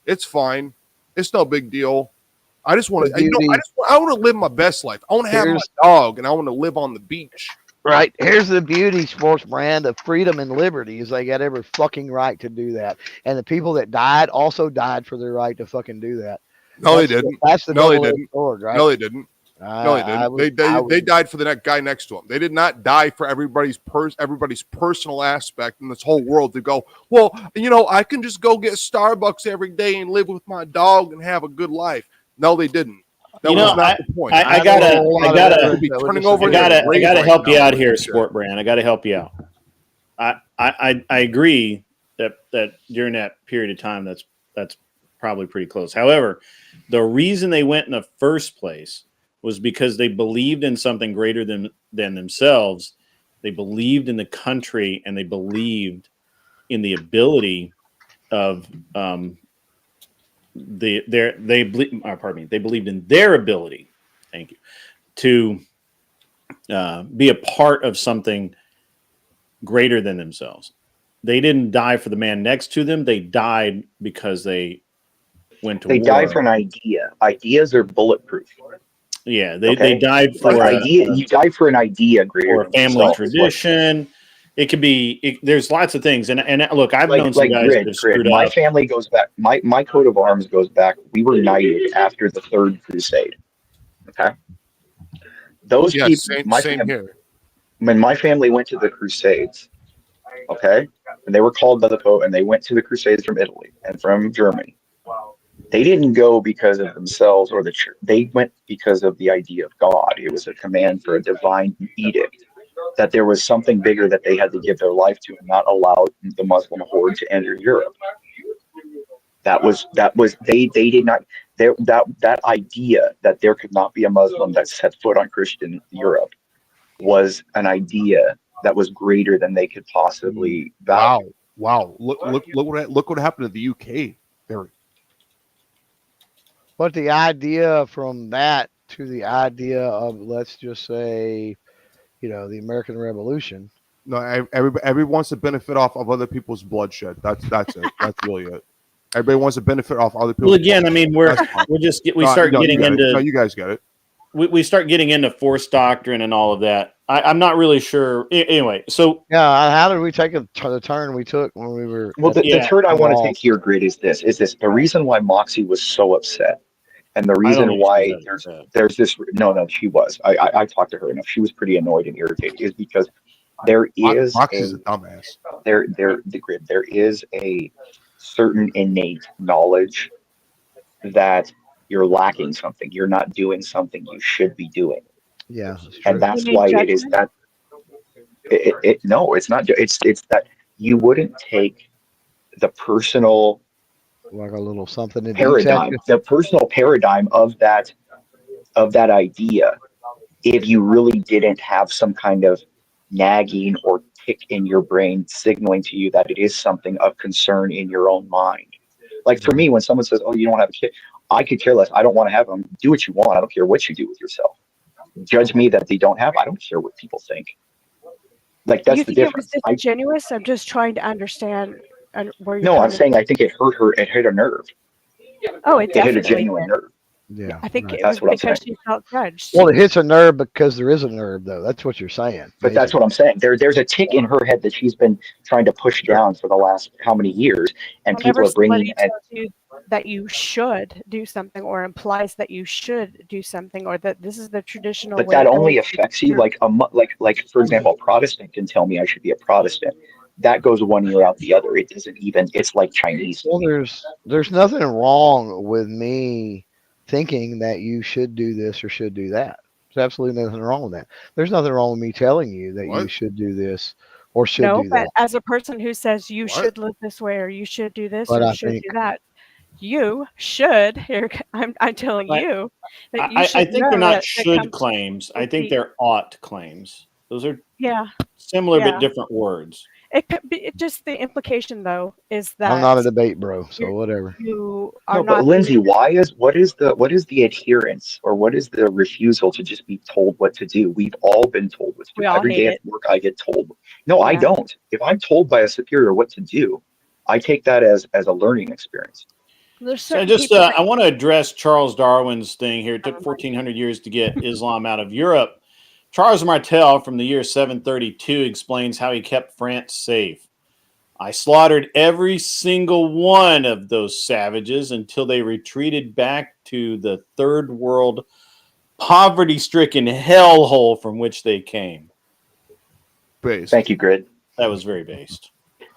It's fine. It's no big deal. I just want to. I want to live my best life. I want to have my dog, and I want to live on the beach. Right. Here's the beauty, sports brand of freedom and liberty is they got every fucking right to do that. And the people that died also died for their right to fucking do that. No, they didn't. That's the no, they didn't. Sword, right? No, they didn't. No, they didn't. They died for the guy next to him. They did not die for everybody's personal aspect in this whole world to go, well, I can just go get Starbucks every day and live with my dog and have a good life. No, they didn't. That was not the point. I gotta help you out here, Sport Brand. I gotta help you out. I agree that during that period of time, that's probably pretty close. However, the reason they went in the first place was because they believed in something greater than themselves. They believed in the country, and they believed in the ability of they believed in their ability. Thank you, to be a part of something greater than themselves. They didn't die for the man next to them. They died because they went to war. They died for an idea. Ideas are bulletproof. Yeah, they died for an idea. You died for an idea greater or a family tradition. It could be. There's lots of things. And look, I've known some guys that have screwed up. My family goes back. My coat of arms goes back. We were knighted after the Third Crusade. Okay. Those people. Same here. When my family went to the Crusades, okay, and they were called by the Pope, and they went to the Crusades from Italy and from Germany. They didn't go because of themselves or the church. They went because of the idea of God. It was a command for a divine edict that there was something bigger that they had to give their life to and not allow the Muslim horde to enter Europe. They did not. That idea that there could not be a Muslim that set foot on Christian Europe was an idea that was greater than they could possibly value. Wow! Look what happened to the UK. But the idea from that to the idea of, let's just say, the American Revolution. No, everybody wants to benefit off of other people's bloodshed. That's it. That's really it. Everybody wants to benefit off other people's. Well, again, I mean, we start getting into. No, you guys get it. We start getting into force doctrine and all of that. I'm not really sure. Anyway, so yeah, how did we take the turn we took when we were? Well, the turn I want to take here, Grid, is this. The reason why Moxie was so upset, and the reason why there's this. No, she was. I talked to her enough. She was pretty annoyed and irritated, is because there is Moxie's a dumbass. The Grid. There is a certain innate knowledge that you're lacking something. You're not doing something you should be doing. Yeah, and that's why it is that. No, it's not. It's that you wouldn't take the personal, like a little something in paradigm, the personal paradigm of that idea, if you really didn't have some kind of nagging or tick in your brain signaling to you that it is something of concern in your own mind. Like for me, when someone says, "Oh, you don't have a kid," I could care less. I don't want to have them. Do what you want. I don't care what you do with yourself. Judge me that they don't have. I don't care what people think. Like that's the difference. It was disingenuous? I'm just trying to understand where you're. No, I'm saying I think it hurt her. It hit a nerve. Oh, it hit a genuine nerve. Yeah, I think it that's was what because I'm saying. she felt judged. Well, it hits a nerve because there is a nerve, though. That's what you're saying. But that's what I'm saying. There's a tick in her head that she's been trying to push down for the last how many years, and people are bringing. Tells you that you should do something, or implies that you should do something, or that this is the traditional. But way that only affects you. Like for example, a Protestant can tell me I should be a Protestant. That goes one ear out the other. It doesn't even. It's like Chinese. Well, there's nothing wrong with me thinking that you should do this or should do that. There's absolutely nothing wrong with that. There's nothing wrong with me telling you that you should do this or should do that. No, but as a person who says you should live this way, or you should do this, or should do that, you should. Here, I'm telling you that you should. I think they're not should claims. I think they're ought claims. Those are similar but different words. It could be just the implication, though, is that I'm not a debate bro, so whatever. You are but Lindsay, what is the adherence, or what is the refusal to just be told what to do? We've all been told what to do. Every day at work, I get told. No, I don't. If I'm told by a superior what to do, I take that as a learning experience. So I want to address Charles Darwin's thing here. It took 1,400 years to get Islam out of Europe. Charles Martel from the year 732 explains how he kept France safe. I slaughtered every single one of those savages until they retreated back to the third world poverty-stricken hellhole from which they came. Based. Thank you, Grid. That was very based.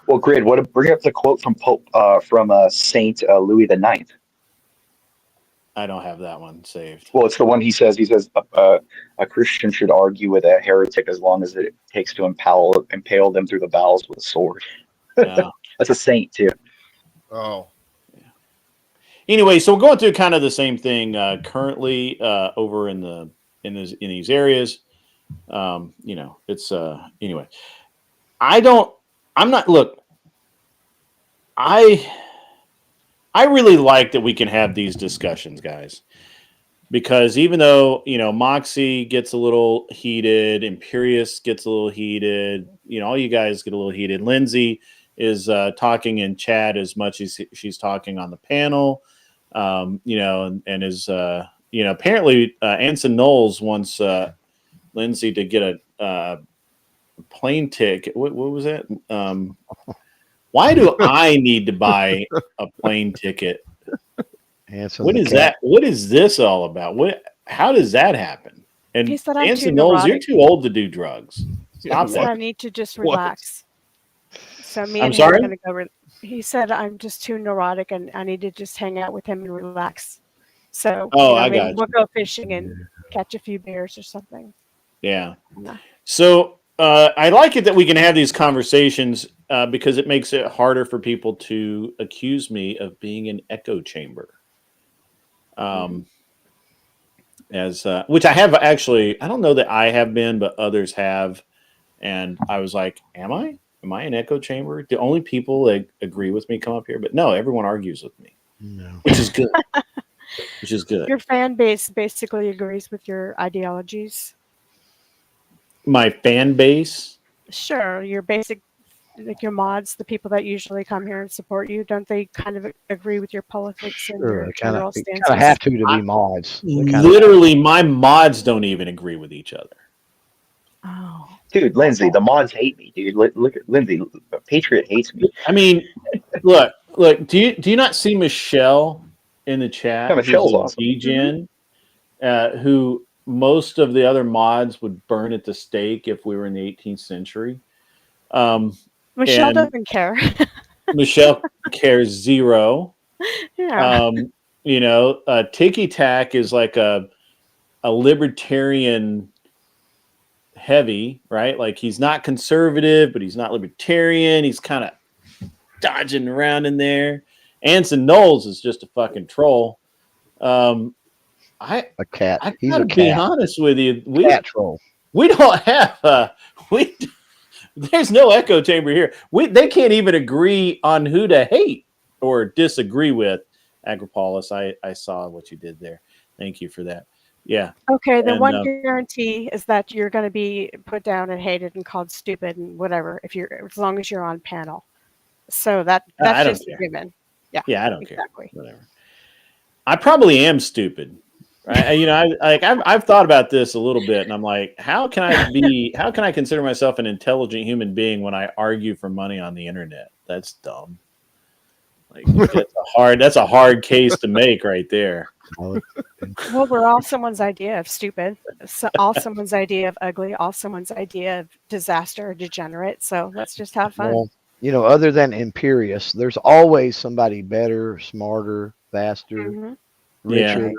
Well, Grid, bring up the quote from Pope from Saint Louis the Ninth. I don't have that one saved. Well, it's the one he says. He says a Christian should argue with a heretic as long as it takes to impale them through the bowels with a sword. Yeah. That's a saint too. Oh. Anyway, so we're going through kind of the same thing currently over in these areas. It's anyway. I really like that we can have these discussions, guys, because even though, Moxie gets a little heated, Imperious gets a little heated, all you guys get a little heated. Lindsay is talking in chat as much as she's talking on the panel, and is, apparently Anson Knowles wants Lindsay to get a plane ticket. What was it? Why do I need to buy a plane ticket? What is that? What is this all about? How does that happen? And He said I'm Anson too Knowles, you're neurotic. too old to do drugs. Stop He said that. I need to just relax. So me I'm and sorry? him are gonna go. He said I'm just too neurotic and I need to just hang out with him and relax. So I maybe got we'll go fishing and catch a few bears or something. Yeah. So I like it that we can have these conversations because it makes it harder for people to accuse me of being an echo chamber. Which I have actually, I don't know that I have been, but others have. And I was like, am I an echo chamber? The only people that agree with me come up here? But no, everyone argues with me, which is good. Which is good. Your fan base basically agrees with your ideologies. My fan base? Sure, your basic, like your mods, the people that usually come here and support you, don't they kind of agree with your politics and your general They stances? kind of have to be mods. Literally, my mods don't even agree with each other. Oh. Dude, Lindsay, the mods hate me, dude. Look at Lindsay. Patriot hates me. I mean, look. Do you not see Michelle in the chat? Yeah, Michelle's who's a awesome. DGen, who most of the other mods would burn at the stake if we were in the 18th century. Michelle doesn't care. Michelle cares zero. Yeah. Tiki Tack is like a libertarian heavy, right? Like he's not conservative, but he's not libertarian. He's kind of dodging around in there. Anson Knowles is just a fucking troll. A cat. I gotta be honest with you. Cat troll. We don't have there's no echo chamber here. They can't even agree on who to hate or disagree with. Agripolis, I saw what you did there. Thank you for that. Yeah. Okay, the one guarantee is that you're going to be put down and hated and called stupid and whatever as long as you're on panel. So that's just a given. Yeah. Yeah, I don't exactly. care. Whatever. I probably am stupid. Right? I've thought about this a little bit, and I'm like, how can I consider myself an intelligent human being when I argue for money on the internet? That's dumb. Like that's a hard case to make right there. Well, we're all someone's idea of stupid, all someone's idea of ugly, all someone's idea of disaster or degenerate. So let's just have fun. Well, other than Imperious, there's always somebody better, smarter, faster, richer. Yeah.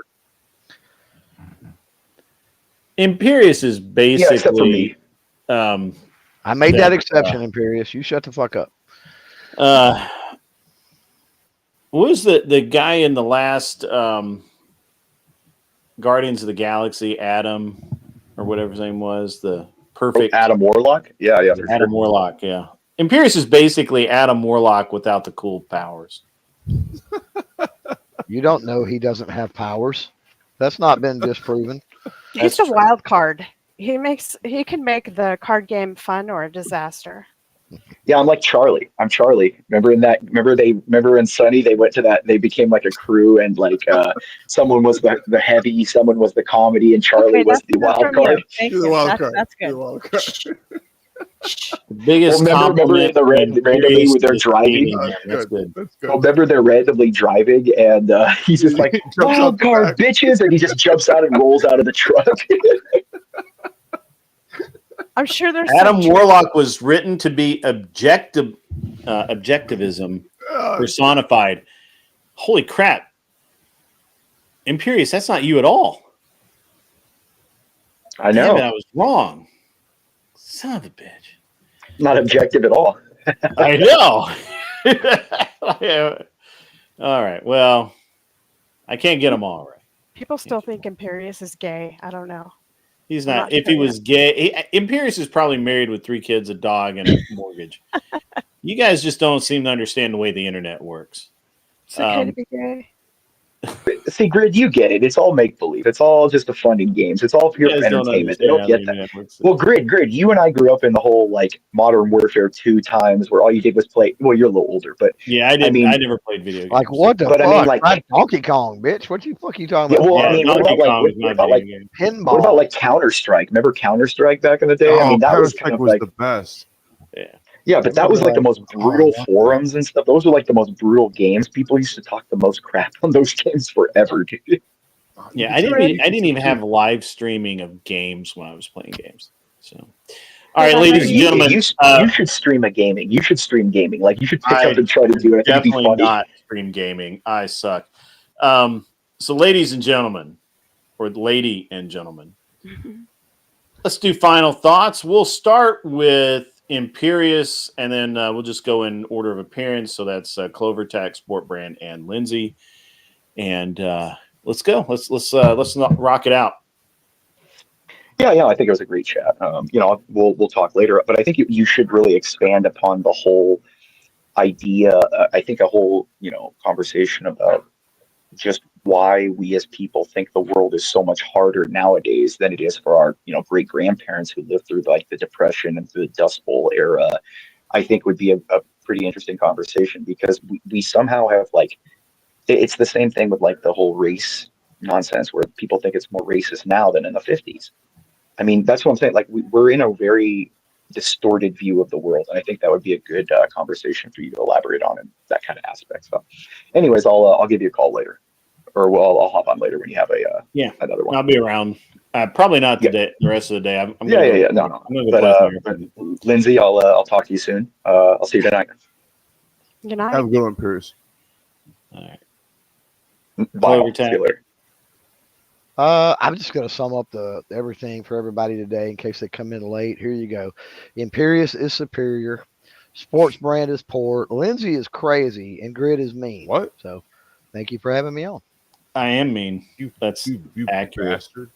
Imperious is basically. Except for me. I made that exception, Imperious. You shut the fuck up. What was the guy in the last Guardians of the Galaxy, Adam, or whatever his name was, the perfect Adam Warlock? Yeah, Adam Warlock, yeah. Imperious is basically Adam Warlock without the cool powers. You don't know he doesn't have powers. That's not been disproven. He's a wild card. He can make the card game fun or a disaster. Yeah, I'm like Charlie. I'm Charlie. Remember in Sunny they went to that, they became like a crew, and like someone was the heavy, someone was the comedy, and Charlie was the wild card. Thank you. That's good. The biggest compliment. the randomly when they're driving. That's good. Well, remember they're randomly driving, and he's just like, "Wild card, bitches!" and he just jumps out and rolls out of the truck. I'm sure there's Adam some Warlock was written to be objectivism personified. Holy crap. Imperious, that's not you at all. I know. Damn it, I was wrong. Son of a bitch. Not objective at all. I know. All right. Well, I can't get them all right. people still think Imperious is gay. I don't know. He's I'm not. not If sure he was gay, Imperious is probably married with 3 kids, a dog, and a mortgage. You guys just don't seem to understand the way the internet works. It's okay to be gay. See, Grid, you get it. It's all make believe. It's all just a fun and games. It's all pure You guys don't entertainment. They don't understand get how the that. internet works. Well, Grid, you and I grew up in the whole like Modern Warfare 2 times where all you did was play. Well, you're a little older, but Yeah, I didn't. mean- I never played video games. Like what the But fuck? I mean, like- Right, Donkey Kong, bitch. What the fuck you talking Yeah, about? well, I Yeah, mean, what Donkey about like Kong is not a video game. Pinball. what about like Counter Strike? Remember Counter Strike back in the day? I Oh, mean, that was Counter-Strike kind of was like the best. yeah, but that was like the most brutal forums and stuff. Those were like the most brutal games. People used to talk the most crap on those games forever, dude. Yeah, I didn't even have live streaming of games when I was playing games. So, all right, ladies and gentlemen, you should stream a gaming. You should stream gaming. Like you should pick I up and try to do it. I think it'd be definitely funny. not stream gaming. I suck. So, ladies and gentlemen, or lady and gentlemen, let's do final thoughts. We'll start with Imperious, and then we'll just go in order of appearance. So that's Clover Tech, Sport Brand, and Lindsay. And let's go. Let's not rock it out. Yeah, I think it was a great chat. We'll talk later, but I think you should really expand upon the whole idea. I think a whole conversation about just why we as people think the world is so much harder nowadays than it is for our great grandparents who lived through like the Depression and through the Dust Bowl era. I think would be a pretty interesting conversation because we somehow have like it's the same thing with like the whole race nonsense where people think it's more racist now than in the 50s. I mean, that's what I'm saying. Like we're in a very distorted view of the world, and I think that would be a good conversation for you to elaborate on in that kind of aspect. So, anyways, I'll give you a call later, or I'll hop on later when you have another one. I'll be around. Probably not the rest of the day. I'm Yeah. No. But Lindsay, I'll talk to you soon. I'll see you tonight. Good night. Have a good one, Pierce. All right. Bye. Clover See you Tech. later. I'm just going to sum up everything for everybody today in case they come in late. Here you go. Imperious is superior. Sports Brand is poor. Lindsay is crazy. And Grid is mean. What? So thank you for having me on. I am mean. That's You accurate. bastard.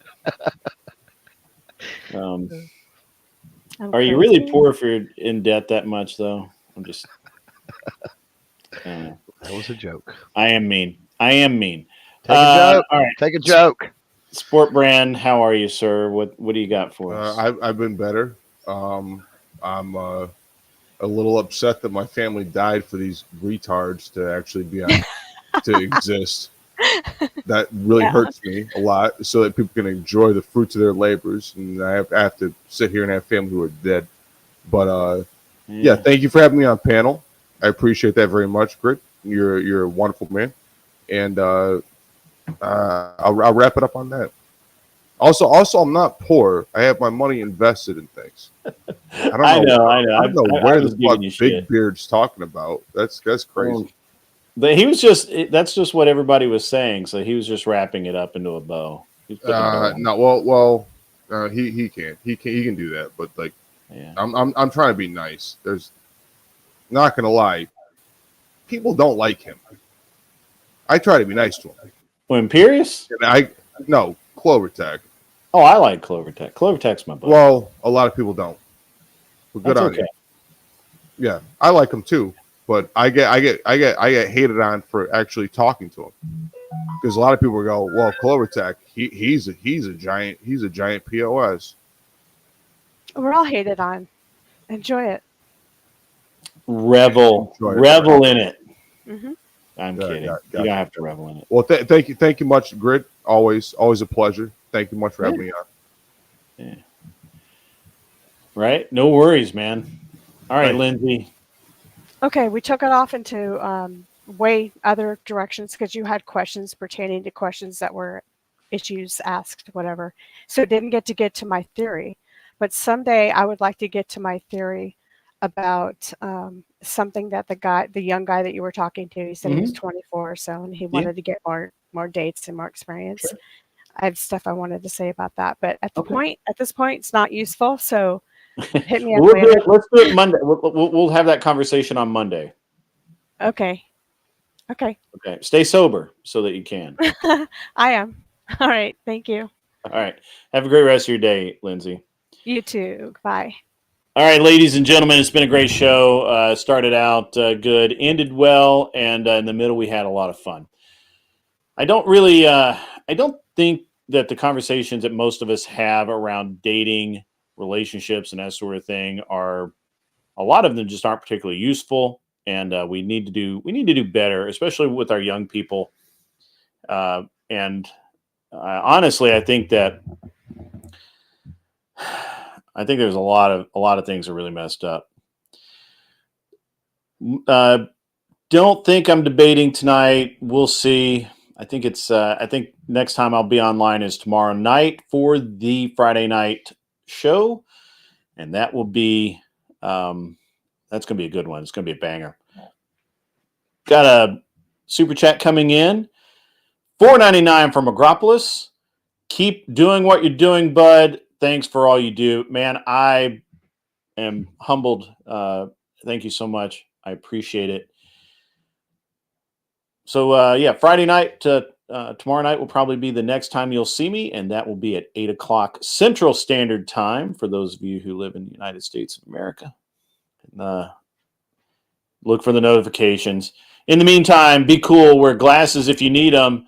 Are you really poor if you're in debt that much, though? I'm just. That was a joke. I am mean. Take a joke. All right. Take a joke. Sport Brand, how are you, sir? What do you got for us? I've been better. I'm a little upset that my family died for these retards to actually be on to exist. That really hurts me a lot. So that people can enjoy the fruits of their labors, and I have to sit here and have family who are dead. But thank you for having me on panel. I appreciate that very much, Grit. You're a wonderful man, and I'll wrap it up on that. Also, I'm not poor. I have my money invested in things. I don't know where the fuck Big Beard's talking about. That's crazy. But he was that's just what everybody was saying. So he was just wrapping it up into a bow. He can do that. But like, I'm trying to be nice. There's not gonna lie, people don't like him. I try to be nice to him. Well, Imperious? No, Clover Tech. Oh, I like Clover Tech. Clover Tech's my buddy. Well, a lot of people don't. But good on you. Yeah, I like him too, but I get hated on for actually talking to him because a lot of people go, "Well, Clover Tech, he's a giant POS." We're all hated on. Enjoy it. Revel in it. Mm-hmm. I'm kidding. You don't have to revel in it. Well, thank you much, Grid. Always a pleasure. Thank you much for having me on. Yeah. Right? No worries, man. All right, Right. Lindsay. Okay, we took it off into way other directions because you had questions pertaining to questions that were issues asked, whatever. So it didn't get to my theory. But someday I would like to get to my theory about something that the young guy that you were talking to, he said he was 24 or so, and he wanted to get more dates and more experience. Sure. I have stuff I wanted to say about that, but at Okay. this point, it's not useful. So hit me up Well, later. let's do it Monday. We'll have that conversation on Monday. Okay. Okay. Okay. Stay sober so that you can. I am. All right. Thank you. All right. Have a great rest of your day, Lindsay. You too. Bye. All right, ladies and gentlemen, it's been a great show. Started out good, ended well, and in the middle we had a lot of fun. I don't think that the conversations that most of us have around dating, relationships, and that sort of thing a lot of them just aren't particularly useful, and we need to do better, especially with our young people. And honestly, I think there's a lot of things that are really messed up. Don't think I'm debating tonight. We'll see. I think next time I'll be online is tomorrow night for the Friday night show, and that will be that's going to be a good one. It's going to be a banger. Got a super chat coming in, $4.99 from Agropolis. Keep doing what you're doing, bud. Thanks for all you do, man. I am humbled. Thank you so much. I appreciate it. So Friday night tomorrow night will probably be the next time you'll see me, and that will be at 8 o'clock Central Standard Time for those of you who live in the United States of America. And, look for the notifications. In the meantime, be cool. Wear glasses if you need them.